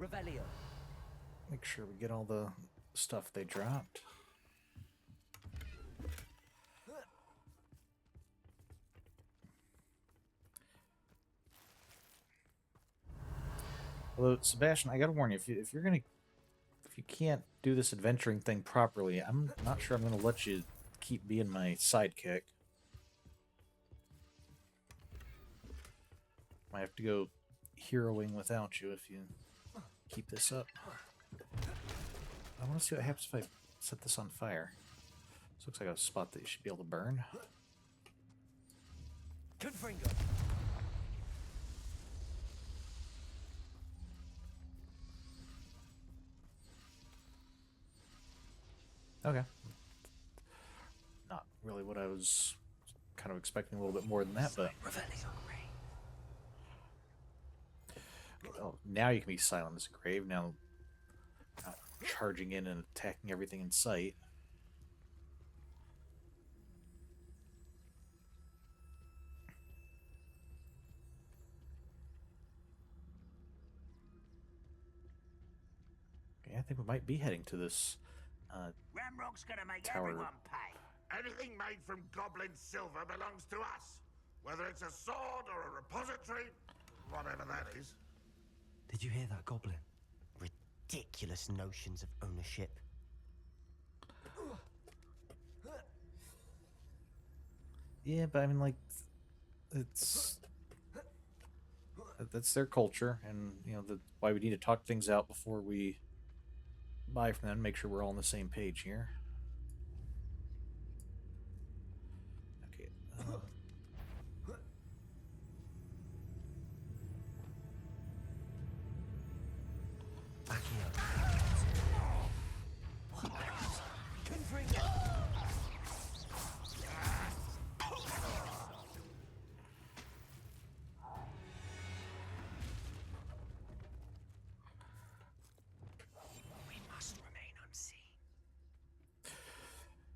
Revelio. Make sure we get all the stuff they dropped. Although, Sebastian, I gotta warn you, if you can't do this adventuring thing properly, I'm not sure I'm gonna let you keep being my sidekick. Might have to go heroing without you if you keep this up. I want to see what happens if I set this on fire. This looks like a spot that you should be able to burn. Confringo. Okay. Not really what I was kind of expecting, a little bit more than that, but... Oh, now you can be silent as a grave. Now, not charging in and attacking everything in sight. I think we might be heading to this Ramrock's gonna make tower. everyone pay. Anything made from goblin silver belongs to us. Whether it's a sword or a repository, whatever that is. Did you hear that, Goblin? Ridiculous notions of ownership. Yeah, but I mean, like, that's their culture, and you know why we need to talk things out before we buy from them. Make sure we're all on the same page here. Okay.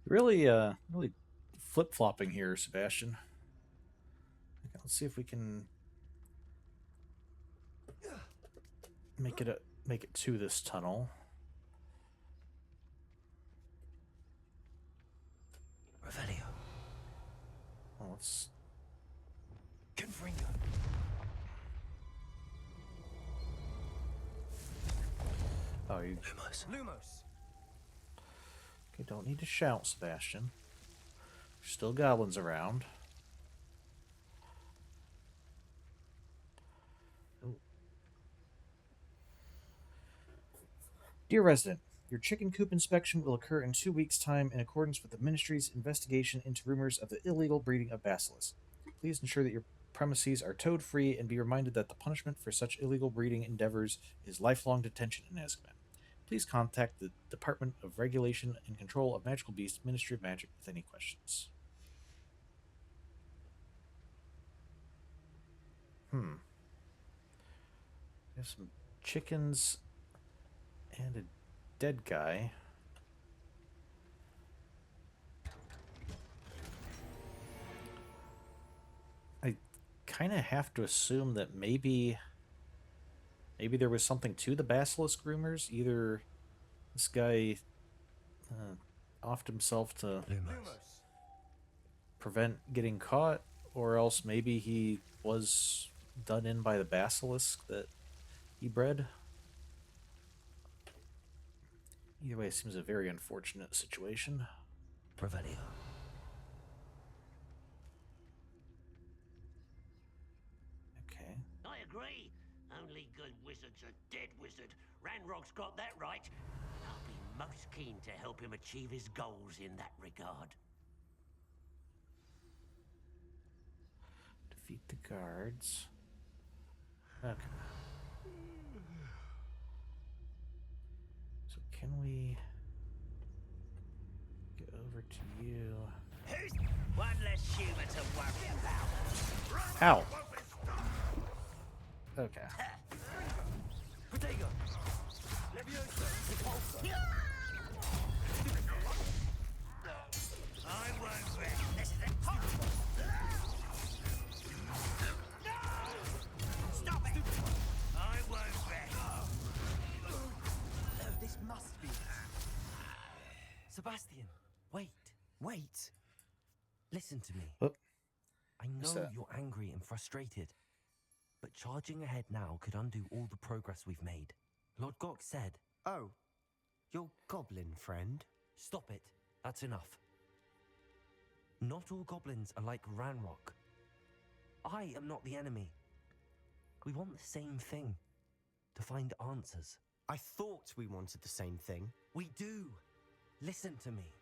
Really, really flip-flopping here, Sebastian. Okay, let's see if we can make it to this tunnel. Revelio. Well, let's. Confringo. Oh, you. Lumos. Okay, don't need to shout, Sebastian. There's still goblins around. Ooh. Dear resident, your chicken coop inspection will occur in 2 weeks' time in accordance with the Ministry's investigation into rumors of the illegal breeding of basilisks. Please ensure that your premises are toad-free and be reminded that the punishment for such illegal breeding endeavors is lifelong detention in Azkaban. Please contact the Department of Regulation and Control of Magical Beasts, Ministry of Magic, with any questions. There's some chickens and a dead guy. I kind of have to assume that maybe there was something to the basilisk rumors. Either this guy offed himself to prevent getting caught, or else maybe he was done in by the basilisk that he bred. Either way, it seems a very unfortunate situation. Revelio. Okay. I agree. Only good wizard's a dead wizard. Ranrock's got that right. I'll be most keen to help him achieve his goals in that regard. Defeat the guards. Okay. So can we get over to you? Who's one less human to worry about? Ow. Okay. Protego. Leviosa. Repulsor. I won't rest. This is it. Stop it! I won't rest. This must be it. Sebastian, wait. Listen to me. Oh. I know you're angry and frustrated, but charging ahead now could undo all the progress we've made. Lord Gok said... Oh, your goblin friend? Stop it. That's enough. Not all goblins are like Ranrock. I am not the enemy. We want the same thing. To find answers. I thought we wanted the same thing. We do. Listen to me.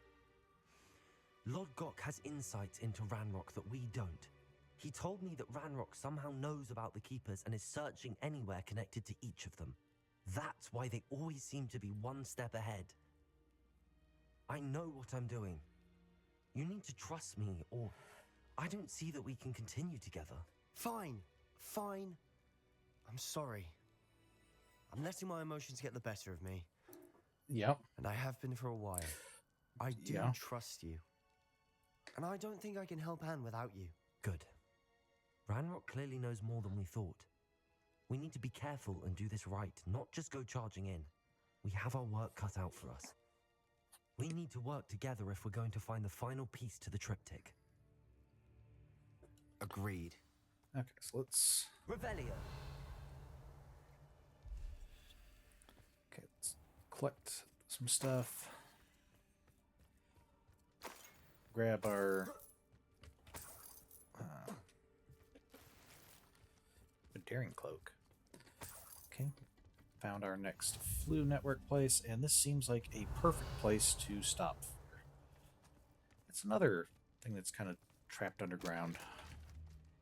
Lord Gok has insights into Ranrock that we don't. He told me that Ranrock somehow knows about the Keepers and is searching anywhere connected to each of them. That's why they always seem to be one step ahead. I know what I'm doing. You need to trust me, or I don't see that we can continue together. Fine. I'm sorry. I'm letting my emotions get the better of me. Yep. And I have been for a while. I do Yeah. trust you. And I don't think I can help Anne without you. Good. Ranrock clearly knows more than we thought. We need to be careful and do this right, not just go charging in. we have our work cut out for us. We need to work together if we're going to find the final piece to the triptych. Agreed. Okay, so let's... Revelio. Okay, let's collect some stuff. Grab our... daring cloak. Okay, found our next flu network place, and this seems like a perfect place to stop for. It's another thing that's kind of trapped underground.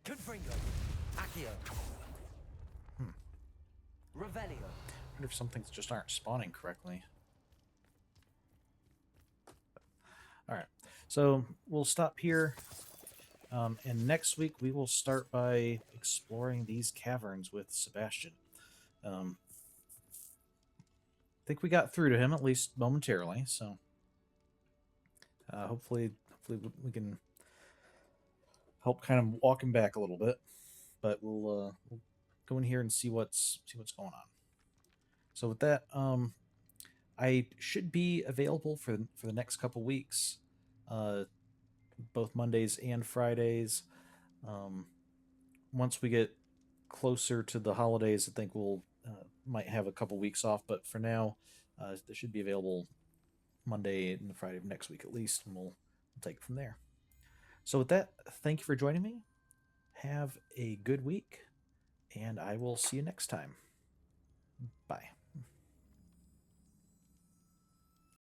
Confringo. Accio. Revelio. I wonder if some things just aren't spawning correctly. Alright, so we'll stop here. And next week we will start by exploring these caverns with Sebastian. I think we got through to him, at least momentarily, so hopefully we can help kind of walk him back a little bit. But we'll go in here and see what's going on. So with that, I should be available for the next couple weeks. Both Mondays and Fridays. Once we get closer to the holidays, I think we'll might have a couple weeks off, but for now, they should be available Monday and Friday of next week at least, and we'll take it from there. So with that, thank you for joining me. Have a good week, and I will see you next time.